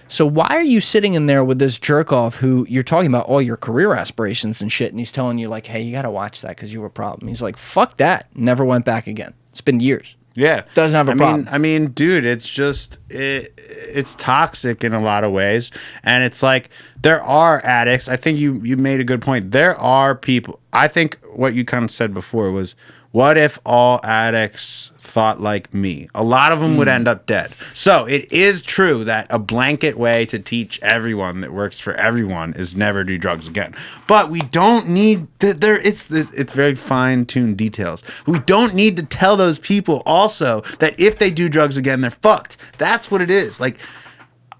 so why are you sitting in there with this jerk off who you're talking about all your career aspirations and shit, and he's telling you like, hey, you got to watch that because you have a problem. He's like, fuck that. Never went back again. It's been years. Yeah. Doesn't have a problem. I mean, dude, it's just, it's toxic in a lot of ways. And it's like, there are addicts. I think you made a good point. There are people, I think what you kind of said before was, what if all addicts thought like me? A lot of them would end up dead. So it is true that a blanket way to teach everyone that works for everyone is never do drugs again. But we don't need it's very fine-tuned details. We don't need to tell those people also that if they do drugs again, they're fucked. That's what it is. Like,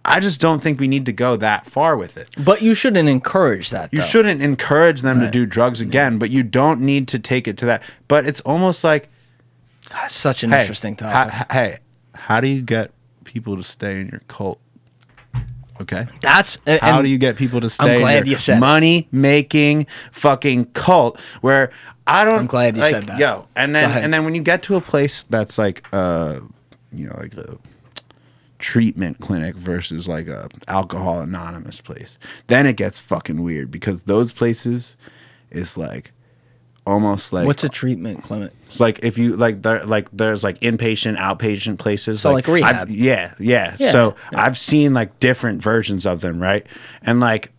I just don't think we need to go that far with it. But you shouldn't encourage that, though. You shouldn't encourage them to do drugs again, but you don't need to take it to that. But it's almost like, such an interesting topic. How do you get people to stay in your cult? Okay. How do you get people to stay in your money-making fucking cult where I'm glad you said that. Yo, and then when you get to a place that's like like a treatment clinic versus like a Alcohol Anonymous place, then it gets fucking weird, because those places is like almost like, what's a treatment clinic? Like if you there's like inpatient, outpatient places, so like rehab. So I've seen like different versions of them, right? And like,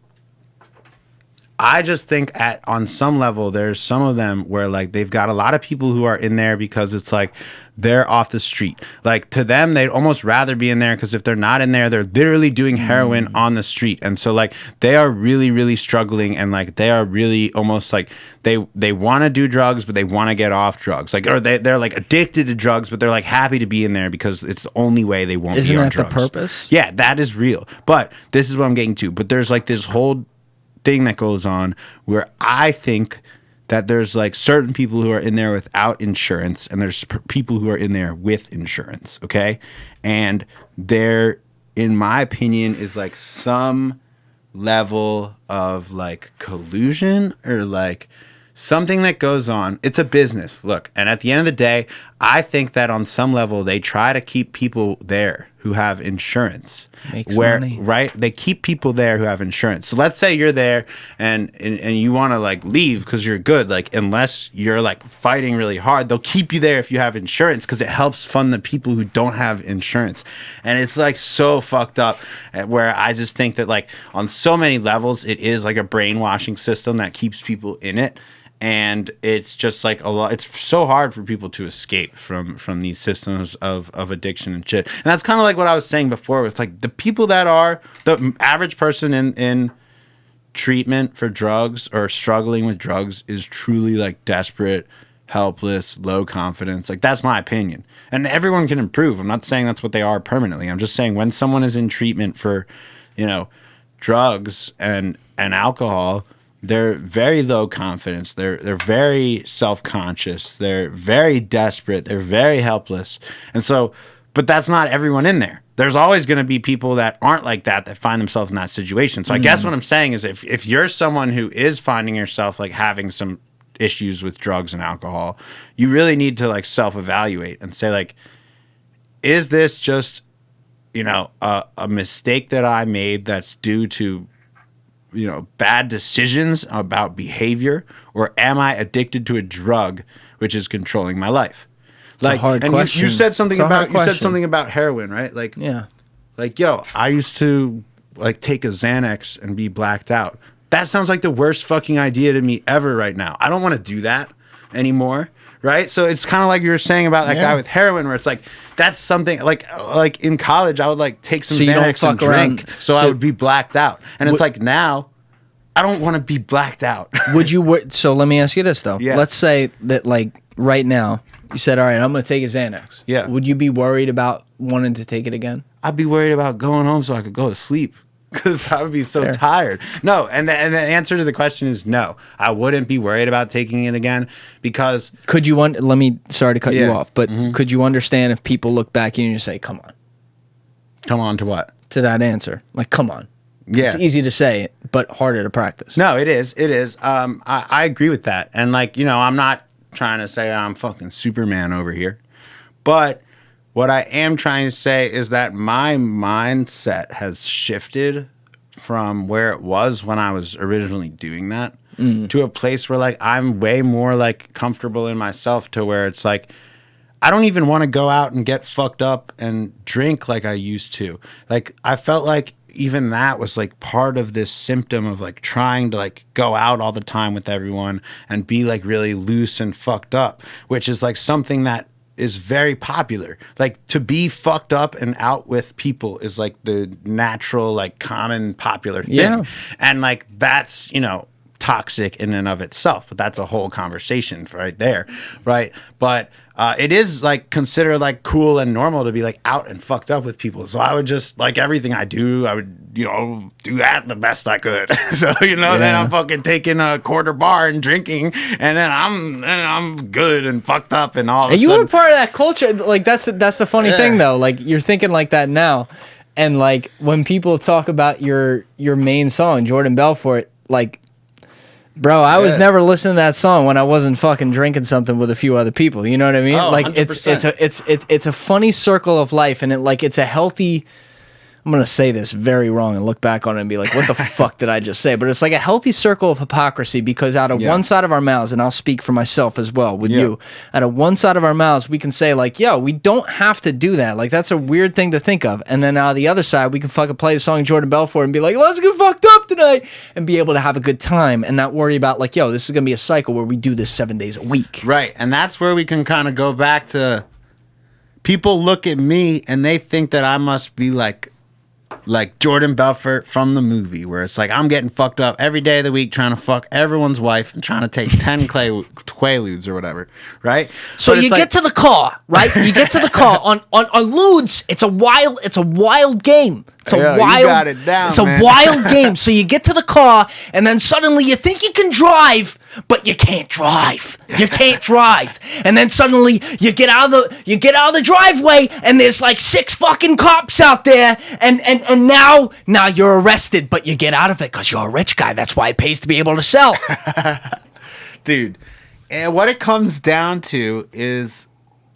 I just think on some level, there's some of them where like they've got a lot of people who are in there because it's like they're off the street. Like, to them, they'd almost rather be in there, because if they're not in there, they're literally doing heroin on the street. And so like they are really, really struggling, and like they are really almost like they want to do drugs, but they want to get off drugs. Like, or they're like addicted to drugs, but they're like happy to be in there because it's the only way they won't be on drugs. Isn't that the purpose? Yeah, that is real. But this is what I'm getting to. But there's like this whole thing that goes on where I think that there's like certain people who are in there without insurance, and there's people who are in there with insurance, okay? And there, in my opinion, is like some level of like collusion or like something that goes on. It's a business, look, and at the end of the day, I think that on some level they try to keep people there who have insurance. Makes money. Right? They keep people there who have insurance. So let's say you're there and you want to like leave because you're good. Like unless you're like fighting really hard, they'll keep you there if you have insurance because it helps fund the people who don't have insurance. And it's like so fucked up where I just think that like on so many levels, it is like a brainwashing system that keeps people in it. And it's just like a lot. It's so hard for people to escape from these systems of addiction and shit. And that's kind of like what I was saying before. It's like the people that are the average person in treatment for drugs or struggling with drugs is truly like desperate, helpless, low confidence. Like that's my opinion. And everyone can improve. I'm not saying that's what they are permanently. I'm just saying when someone is in treatment for, you know, drugs and alcohol, they're very low confidence. They're very self-conscious. They're very desperate. They're very helpless. And so, but that's not everyone in there. There's always going to be people that aren't like that find themselves in that situation. So I guess what I'm saying is if you're someone who is finding yourself like having some issues with drugs and alcohol, you really need to like self-evaluate and say like, is this just, you know, a mistake that I made that's due to, you know, bad decisions about behavior, or am I addicted to a drug which is controlling my life? It's like, a hard question. You said something about heroin, right? Like, yeah, like yo, I used to like take a Xanax and be blacked out. That sounds like the worst fucking idea to me ever right now. I don't want to do that anymore, right? So it's kind of like you were saying about that guy with heroin, where it's like that's something like in college I would like take some Xanax and drink so I would be blacked out, and it's like now I don't want to be blacked out. Would you? So let me ask you this though. Yeah. Let's say that like right now you said, all right, I'm going to take a Xanax. Yeah. Would you be worried about wanting to take it again? I'd be worried about going home so I could go to sleep because I would be so tired. No, and the answer to the question is no. I wouldn't be worried about taking it again because... Could you... Sorry to cut you off, but could you understand if people look back at you and you say, come on? Come on to what? To that answer. Like, come on. Yeah. It's easy to say, but harder to practice. No, it is. It is. I agree with that. And like, you know, I'm not trying to say I'm fucking Superman over here, but what I am trying to say is that my mindset has shifted from where it was when I was originally doing that to a place where like I'm way more like comfortable in myself, to where it's like I don't even want to go out and get fucked up and drink like I used to. Like I felt like even that was like part of this symptom of like trying to like go out all the time with everyone and be like really loose and fucked up, which is like something that is very popular. Like to be fucked up and out with people is like the natural, like common popular thing. Yeah. And like that's, you know, toxic in and of itself, but that's a whole conversation right there. Right. But it is like considered like cool and normal to be like out and fucked up with people. So I would just like everything I do, I would, you know, do that the best I could. So, you know, then I'm fucking taking a quarter bar and drinking, and then I'm good and fucked up and all. And you were part of that culture. Like that's the funny thing though. Like you're thinking like that now, and like when people talk about your main song, Jordan Belfort, like. Bro, I was never listening to that song when I wasn't fucking drinking something with a few other people. You know what I mean? Oh, like 100%. it's a funny circle of life, and it's a healthy. I'm gonna say this very wrong and look back on it and be like, what the fuck did I just say? But it's like a healthy circle of hypocrisy, because out of one side of our mouths, and I'll speak for myself as well with you, out of one side of our mouths, we can say like, yo, we don't have to do that. Like that's a weird thing to think of. And then out of the other side, we can fucking play the song Jordan Belfort and be like, let's get fucked up tonight and be able to have a good time and not worry about like, yo, this is gonna be a cycle where we do this 7 days a week. Right. And that's where we can kind of go back to people look at me and they think that I must be like Jordan Belfort from the movie, where it's like I'm getting fucked up every day of the week trying to fuck everyone's wife and trying to take 10 Quaaludes or whatever, right? So you get to the car, right? You get to the car on Ludes. It's a wild game. It's a wild. You got it down, it's a man. wild game. So you get to the car, and then suddenly you think you can drive. but you can't drive. You can't drive. And then suddenly you get out of the driveway and there's like 6 fucking cops out there and now you're arrested, but you get out of it because you're a rich guy. That's why it pays to be able to sell. Dude, and what it comes down to is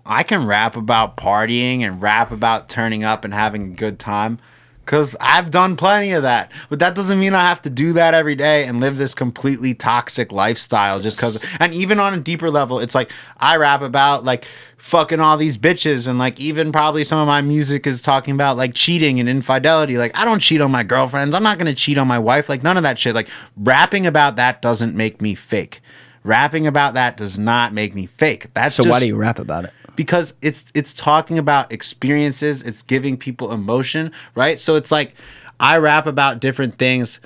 I can rap about partying and rap about turning up and having a good time. Because I've done plenty of that. But that doesn't mean I have to do that every day and live this completely toxic lifestyle just because. And even on a deeper level, it's like I rap about like fucking all these bitches. And like even probably some of my music is talking about like cheating and infidelity. Like I don't cheat on my girlfriends. I'm not going to cheat on my wife. Like none of that shit. Like rapping about that doesn't make me fake. Rapping about that does not make me fake. That's So why do you rap about it? Because it's talking about experiences, it's giving people emotion, right? So it's like I rap about different things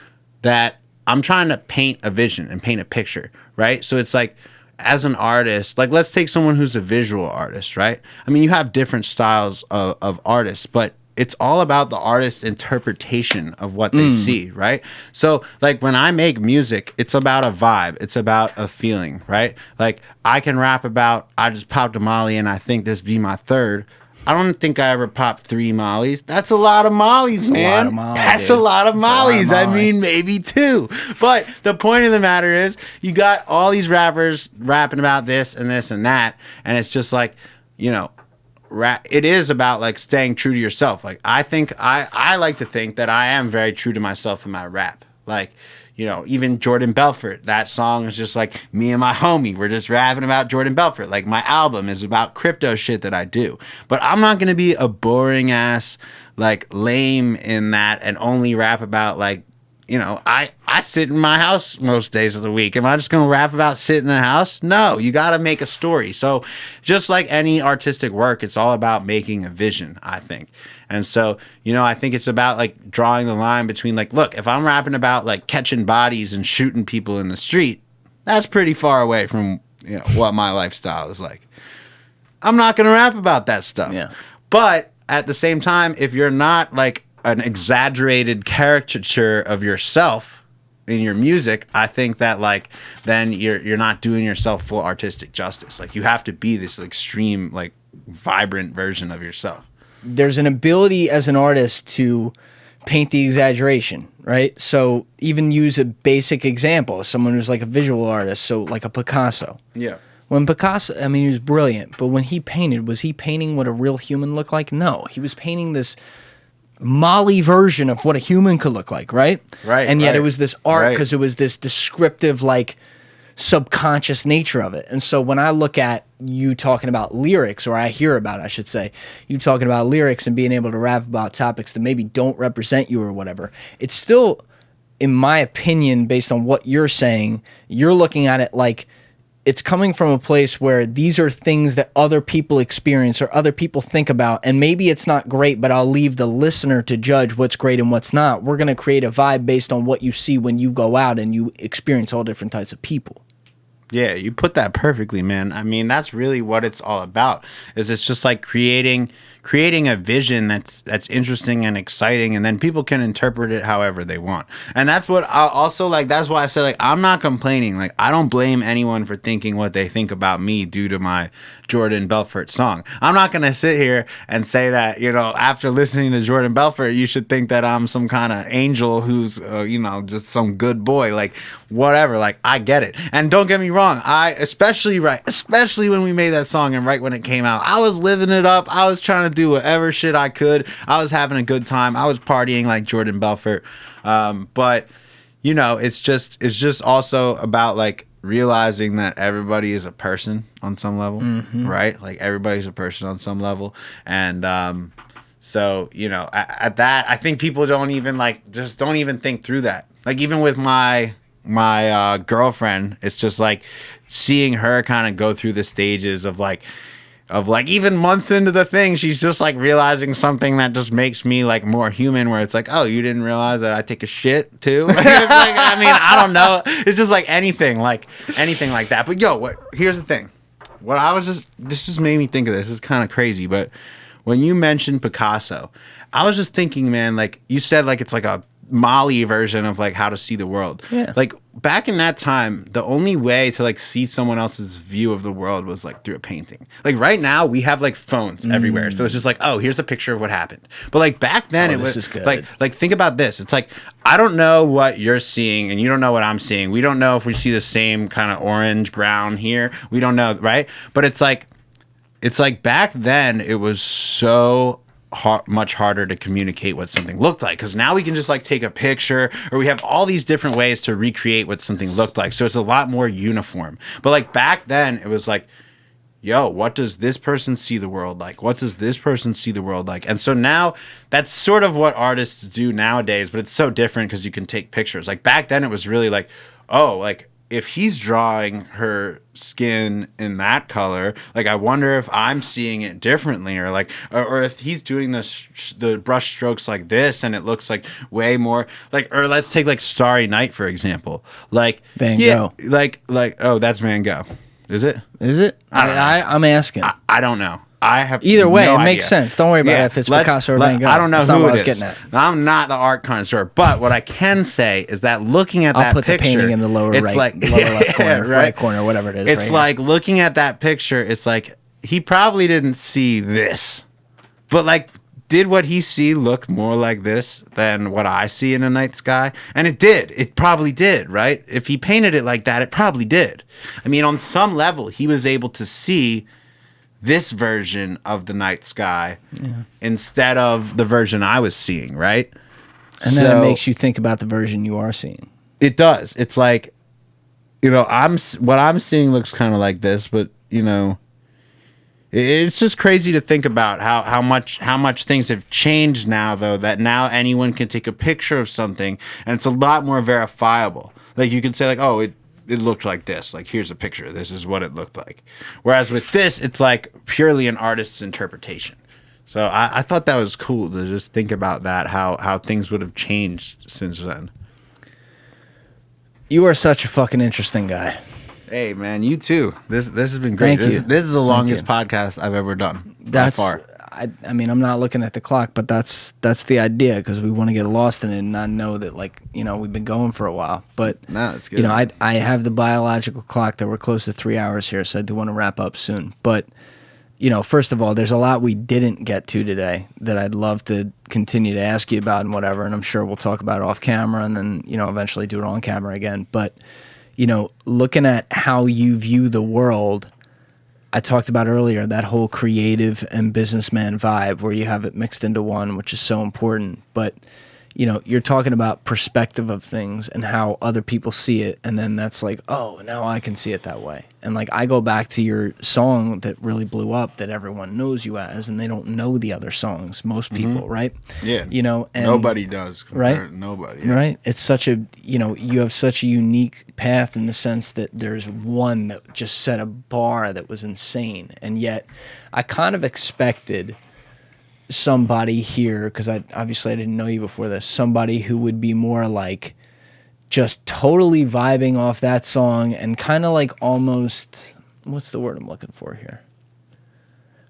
that I'm trying to paint a vision and paint a picture, right? So it's like as an artist, like let's take someone who's a visual artist, right? I mean, you have different styles of artists, but it's all about the artist's interpretation of what they see, right? So, like, when I make music, it's about a vibe. It's about a feeling, right? Like, I can rap about, I just popped a Molly and I think this be my third. I don't think I ever popped 3 Mollies. That's a lot of Mollies, man. That's a lot of Mollies. I mean, maybe 2. But the point of the matter is, you got all these rappers rapping about this and this and that, and it's just like, you know, it is about like staying true to yourself. Like I think I like to think that I am very true to myself in my rap. Like, you know, even Jordan Belfort, that song is just like me and my homie. We're just rapping about Jordan Belfort. Like my album is about crypto shit that I do. But I'm not going to be a boring ass, like lame in that and only rap about like, you know, I sit in my house most days of the week. Am I just going to rap about sitting in the house? No, you got to make a story. So just like any artistic work, it's all about making a vision, I think. And so, you know, I think it's about like drawing the line between like, look, if I'm rapping about like catching bodies and shooting people in the street, that's pretty far away from, you know, what my lifestyle is like. I'm not going to rap about that stuff. Yeah. But at the same time, if you're not like an exaggerated caricature of yourself in your music, I think that like then you're not doing yourself full artistic justice. Like you have to be this extreme, like vibrant version of yourself. There's an ability as an artist to paint the exaggeration, right? So even use a basic example, someone who's like a visual artist, so like a Picasso. Yeah. When Picasso, I mean, he was brilliant, but when he painted, was he painting what a real human looked like? No, he was painting this Molly version of what a human could look like, right? Right. And yet right, it was this art because it was this descriptive, like, subconscious nature of it. And so when I look at you talking about lyrics, or I hear about, I should say, you talking about lyrics and being able to rap about topics that maybe don't represent you or whatever, it's still, in my opinion, based on what you're saying, you're looking at it like it's coming from a place where these are things that other people experience or other people think about, and maybe it's not great, but I'll leave the listener to judge what's great and what's not. We're going to create a vibe based on what you see when you go out and you experience all different types of people. Yeah, you put that perfectly, man. I mean, that's really what it's all about. Is it's just like creating a vision that's interesting and exciting, and then people can interpret it however they want. And that's what I also like. That's why I said, like, I'm not complaining. Like, I don't blame anyone for thinking what they think about me due to my Jordan Belfort song. I'm not gonna sit here and say that, you know, after listening to Jordan Belfort, you should think that I'm some kind of angel who's you know, just some good boy. Like, whatever. Like, I get it. And don't get me wrong, especially when we made that song and right when it came out, I was living it up. I was trying to do whatever shit I could. I was having a good time. I was partying like Jordan Belfort. But you know, it's just also about like realizing that everybody is a person on some level, right? Like everybody's a person on some level. And so, you know, at that, I think people don't even think through that. Like even with my girlfriend, it's just like seeing her kind of go through the stages of like even months into the thing, she's just like realizing something that just makes me like more human, where it's like, oh, you didn't realize that I take a shit too? Like, it's like, I mean, I don't know. It's just like anything like that. But yo, here's the thing. This just made me think of this. It's kind of crazy, but when you mentioned Picasso, I was just thinking, man, like you said, like it's like a Molly version of like how to see the world. Yeah. Like back in that time, the only way to like see someone else's view of the world was like through a painting. Like right now we have like phones everywhere. So it's just like, oh, here's a picture of what happened. But like back then it was like think about this. It's like I don't know what you're seeing and you don't know what I'm seeing. We don't know if we see the same kind of orange, brown here. We don't know, right? But it's like back then it was so much harder to communicate what something looked like, because now we can just like take a picture, or we have all these different ways to recreate what something looked like, so it's a lot more uniform. But like back then it was like, yo, what does this person see the world like? What does this person see the world like? And so now that's sort of what artists do nowadays, but it's so different because you can take pictures. Like back then it was really like, oh, like if he's drawing her skin in that color, like I wonder if I'm seeing it differently, or like, or if he's doing the brush strokes like this and it looks like way more like, or let's take like Starry Night for example, like Van Gogh, like oh, that's Van Gogh, is it? I'm asking. I don't know. I have either way, no it idea. makes sense. Don't worry about if it's Picasso or Van Gogh. I don't know That's who not what it I was is. getting at. I'm not the art connoisseur, but what I can say is that looking at I'll that put picture, the painting in the lower it's right, like, lower left corner, right? right corner, whatever it is. It's right like looking at that picture. It's like he probably didn't see this, but like, did what he see look more like this than what I see in a night sky? And it did. It probably did, right? If he painted it like that, it probably did. I mean, on some level, he was able to see this version of the night sky instead of the version I was seeing, right? And then it makes you think about the version you are seeing. It does. It's like, you know, what I'm seeing looks kind of like this, but you know, it's just crazy to think about how much things have changed now, though, that now anyone can take a picture of something and it's a lot more verifiable. Like you can say like, oh, it looked like this. Like, here's a picture. This is what it looked like. Whereas with this, it's like purely an artist's interpretation. So I thought that was cool to just think about that, how things would have changed since then. You are such a fucking interesting guy. Hey, man, you too. This has been great. Thank you. This is the longest podcast I've ever done. That's by far. I mean, I'm not looking at the clock, but that's the idea, because we want to get lost in it and not know that, like, you know, we've been going for a while. But no, it's good. You know, I have the biological clock that we're close to 3 hours here, so I do want to wrap up soon. But you know, first of all, there's a lot we didn't get to today that I'd love to continue to ask you about and whatever, and I'm sure we'll talk about it off camera and then, you know, eventually do it on camera again. But you know, looking at how you view the world, I talked about earlier, that whole creative and businessman vibe where you have it mixed into one, which is so important. But, you know, you're talking about perspective of things and how other people see it. And then that's like, oh, now I can see it that way. And like, I go back to your song that really blew up that everyone knows you as, and they don't know the other songs, most people, right? Yeah. You know, and nobody does. Right? Nobody. Yeah. Right? It's such a, you know, you have such a unique path in the sense that there's one that just set a bar that was insane. And yet I kind of expected somebody here, because obviously I didn't know you before this, somebody who would be more like just totally vibing off that song and kind of like almost, what's the word I'm looking for here?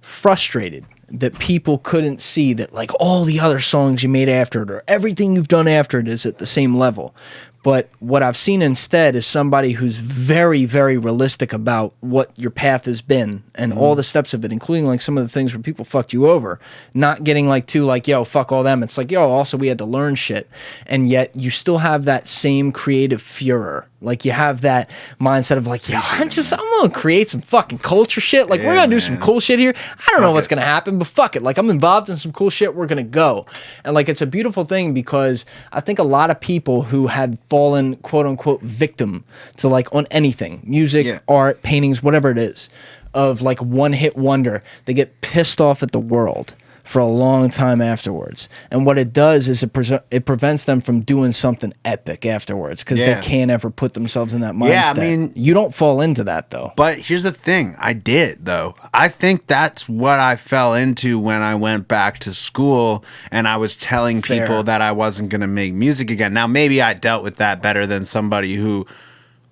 Frustrated that people couldn't see that like all the other songs you made after it or everything you've done after it is at the same level. But what I've seen instead is somebody who's very, very realistic about what your path has been and all the steps of it, including like some of the things where people fucked you over. Not getting like too like, yo, fuck all them. It's like, yo, also we had to learn shit. And yet you still have that same creative furor. Like you have that mindset of like, yeah, I'm gonna create some fucking culture shit. Like we're gonna do some cool shit here. I don't know what's gonna happen, but fuck it. Like I'm involved in some cool shit. We're gonna go. And like it's a beautiful thing, because I think a lot of people who had fallen quote unquote victim to like on anything, music, art, paintings, whatever it is, of like one hit wonder, they get pissed off at the world for a long time afterwards. And what it does is it prevents them from doing something epic afterwards, because they can't ever put themselves in that mindset. Yeah, I mean, you don't fall into that though. But here's the thing, I did though. I think that's what I fell into when I went back to school and I was telling people that I wasn't going to make music again. Now maybe I dealt with that better than somebody who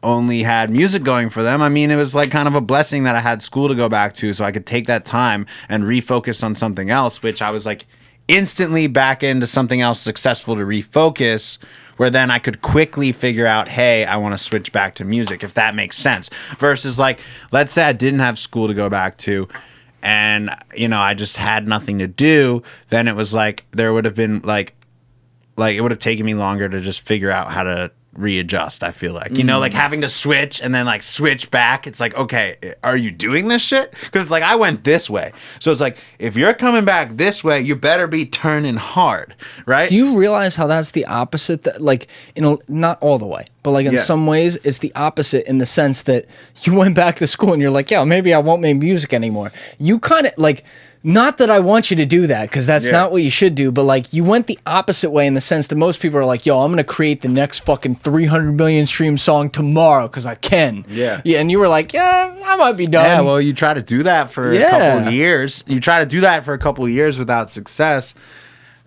only had music going for them. I mean, it was like kind of a blessing that I had school to go back to so I could take that time and refocus on something else, which I was like instantly back into something else successful to refocus, where then I could quickly figure out, hey, I want to switch back to music, if that makes sense. Versus like, let's say I didn't have school to go back to, and, you know, I just had nothing to do, then it was like, there would have been like it would have taken me longer to just figure out how to readjust, I feel like. You know, like having to switch and then like switch back. It's like, okay, are you doing this shit? Because it's like, I went this way. So it's like, if you're coming back this way, you better be turning hard, right? Do you realize how that's the opposite? That, like, not all the way, but like in some ways, it's the opposite in the sense that you went back to school and you're like, yeah, maybe I won't make music anymore. You kind of like, not that I want you to do that, because that's not what you should do, but like you went the opposite way in the sense that most people are like, yo, I'm going to create the next fucking 300 million stream song tomorrow because I can. Yeah. And you were like, yeah, I might be done. Yeah, well, you try to do that for a couple of years. You try to do that for a couple of years without success,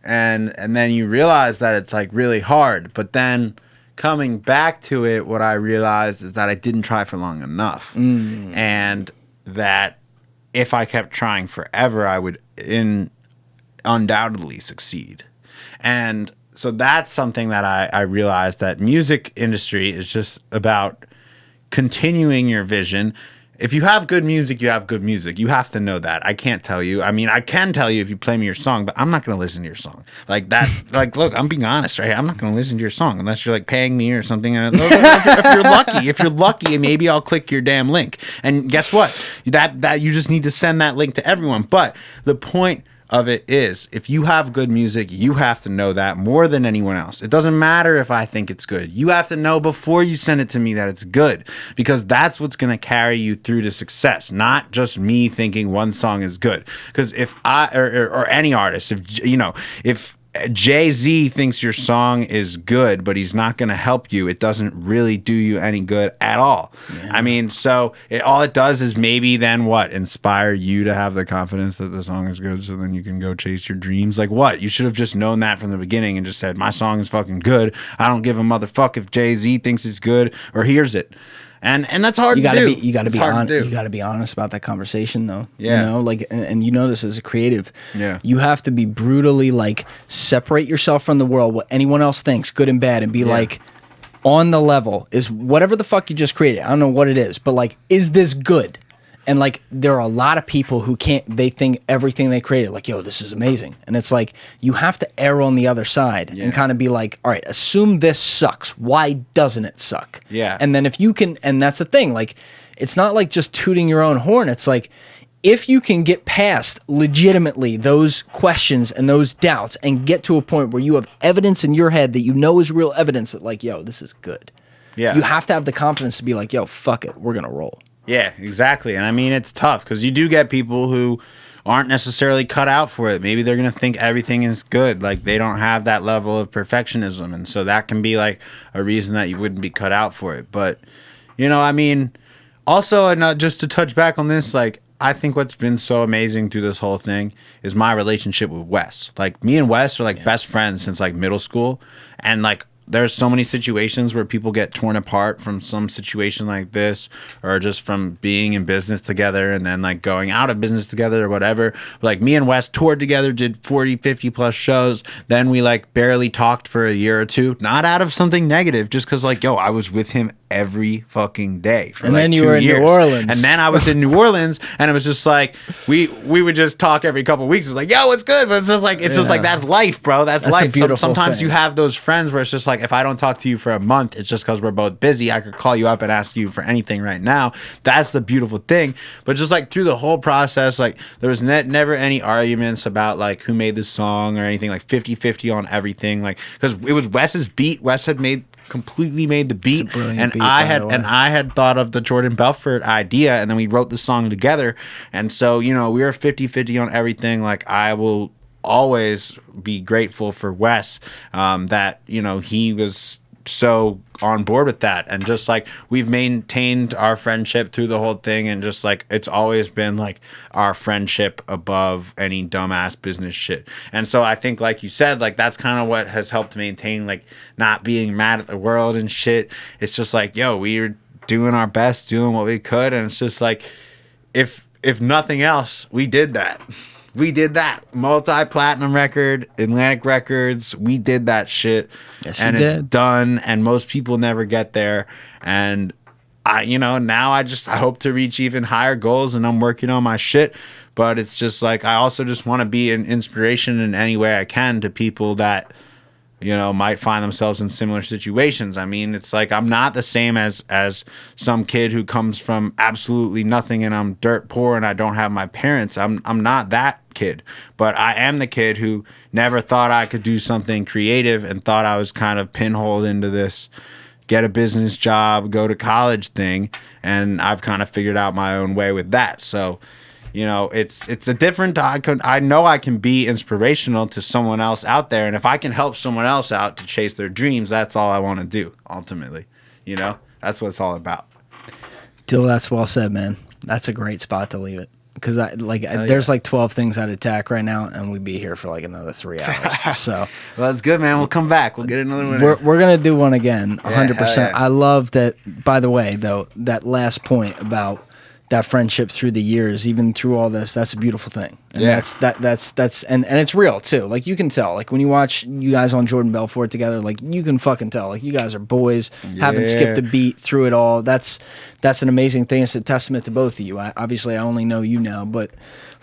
and then you realize that it's like really hard. But then coming back to it, what I realized is that I didn't try for long enough. And that if I kept trying forever, I would undoubtedly succeed. And so that's something that I realized, that music industry is just about continuing your vision. If you have good music, you have good music. You have to know that. I can't tell you. I mean, I can tell you if you play me your song, but I'm not going to listen to your song. Like that, like, look, I'm being honest, right? I'm not going to listen to your song unless you're like paying me or something. And if you're lucky, maybe I'll click your damn link. And guess what? That you just need to send that link to everyone. But the point of it is, if you have good music, you have to know that more than anyone else. It doesn't matter if I think it's good. You have to know before you send it to me that it's good, because that's what's going to carry you through to success, not just me thinking one song is good. Because if I or any artist, if Jay-Z thinks your song is good, but he's not going to help you, it doesn't really do you any good at all. I mean, so all it does is maybe then what? Inspire you to have the confidence that the song is good, so then you can go chase your dreams. Like what? You should have just known that from the beginning and just said, my song is fucking good. I don't give a motherfuck if Jay-Z thinks it's good or hears it. And that's hard to do. You got to be honest. You got to be honest about that conversation, though. Yeah. You know, like, and you know this as a creative. Yeah. You have to be brutally like separate yourself from the world, what anyone else thinks, good and bad, and be like, on the level is whatever the fuck you just created. I don't know what it is, but like, is this good? And like, there are a lot of people who can't. They think everything they created, like, yo, this is amazing, and it's like you have to err on the other side and kind of be like, all right, assume this sucks. Why doesn't it suck? Yeah. And then if you can, and that's the thing, like, it's not like just tooting your own horn. It's like, if you can get past legitimately those questions and those doubts and get to a point where you have evidence in your head that you know is real evidence that like, yo, this is good. Yeah. You have to have the confidence to be like, yo, fuck it, we're gonna roll. Yeah, exactly. And I mean, it's tough because you do get people who aren't necessarily cut out for it. Maybe they're going to think everything is good. Like, they don't have that level of perfectionism. And so that can be like a reason that you wouldn't be cut out for it. But, you know, I mean, also, and just to touch back on this, like, I think what's been so amazing through this whole thing is my relationship with Wes. Like, me and Wes are like best friends since like middle school. And like, there's so many situations where people get torn apart from some situation like this, or just from being in business together and then like going out of business together or whatever. Like, me and Wes toured together, did 40, 50 plus shows. Then we like barely talked for a year or two, not out of something negative, just because like, yo, I was with him every fucking day for and like then you 2 were in years. New Orleans. And then I was in New Orleans, and it was just like we would just talk every couple of weeks. It was like, yo, what's good? But it's just like that's life, bro. That's life. a beautiful Sometimes thing. you have those friends where it's just like, if I don't talk to you for a month, it's just because we're both busy. I could call you up and ask you for anything right now. That's the beautiful thing. But just like through the whole process, like there was never any arguments about like who made the song or anything, like 50-50 on everything. Like, because it was Wes's beat. Wes had completely made the beat, and beat, I had thought of the Jordan Belfort idea, and then we wrote the song together. And so, you know, we were 50-50 on everything. Like, I will always be grateful for Wes, that, you know, he was so on board with that, and just like we've maintained our friendship through the whole thing, and just like it's always been like our friendship above any dumbass business shit. And so I think, like you said, like that's kind of what has helped maintain like not being mad at the world and shit. It's just like, yo, we were doing our best, doing what we could, and it's just like if nothing else, we did that. We did that. Multi-platinum record, Atlantic Records. We did that shit. Yes, and you it's did. done, and most people never get there. And now I hope to reach even higher goals, and I'm working on my shit. But it's just like, I also just want to be an inspiration in any way I can to people that, might find themselves in similar situations. I mean, it's like, I'm not the same as some kid who comes from absolutely nothing and I'm dirt poor and I don't have my parents. I'm not that kid, but I am the kid who never thought I could do something creative and thought I was kind of pinholed into this get a business job, go to college thing. And I've kind of figured out my own way with that. So, it's a different. I know I can be inspirational to someone else out there, and if I can help someone else out to chase their dreams, that's all I want to do. Ultimately, that's what it's all about. Dyl, that's well said, man. That's a great spot to leave it. Because there's like 12 things I'd attack right now, and we'd be here for like another 3 hours. So, well, that's good, man. We'll come back. We'll get another one. We're gonna do one again, 100%. Yeah. I love that. By the way, though, that last point about that friendship through the years, even through all this, that's a beautiful thing. And that's and it's real too. Like, you can tell, like, when you watch you guys on Jordan Belfort together, like, you can fucking tell, like, you guys are boys, haven't skipped a beat through it all. That's an amazing thing. It's a testament to both of you. Obviously I only know you now, but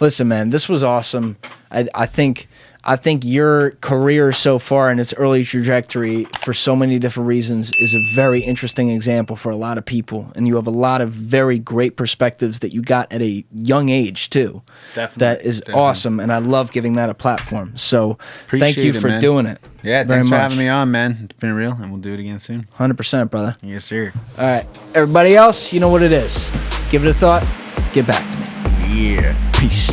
listen, man, this was awesome. I think your career so far in its early trajectory, for so many different reasons, is a very interesting example for a lot of people. And you have a lot of very great perspectives that you got at a young age, too. Definitely. That is awesome. And I love giving that a platform. So thank you for man. doing it. Yeah, very thanks for much. having me on, man. It's been real, and we'll do it again soon. 100%, brother. Yes, sir. All right. Everybody else, you know what it is. Give it a thought. Get back to me. Yeah. Peace.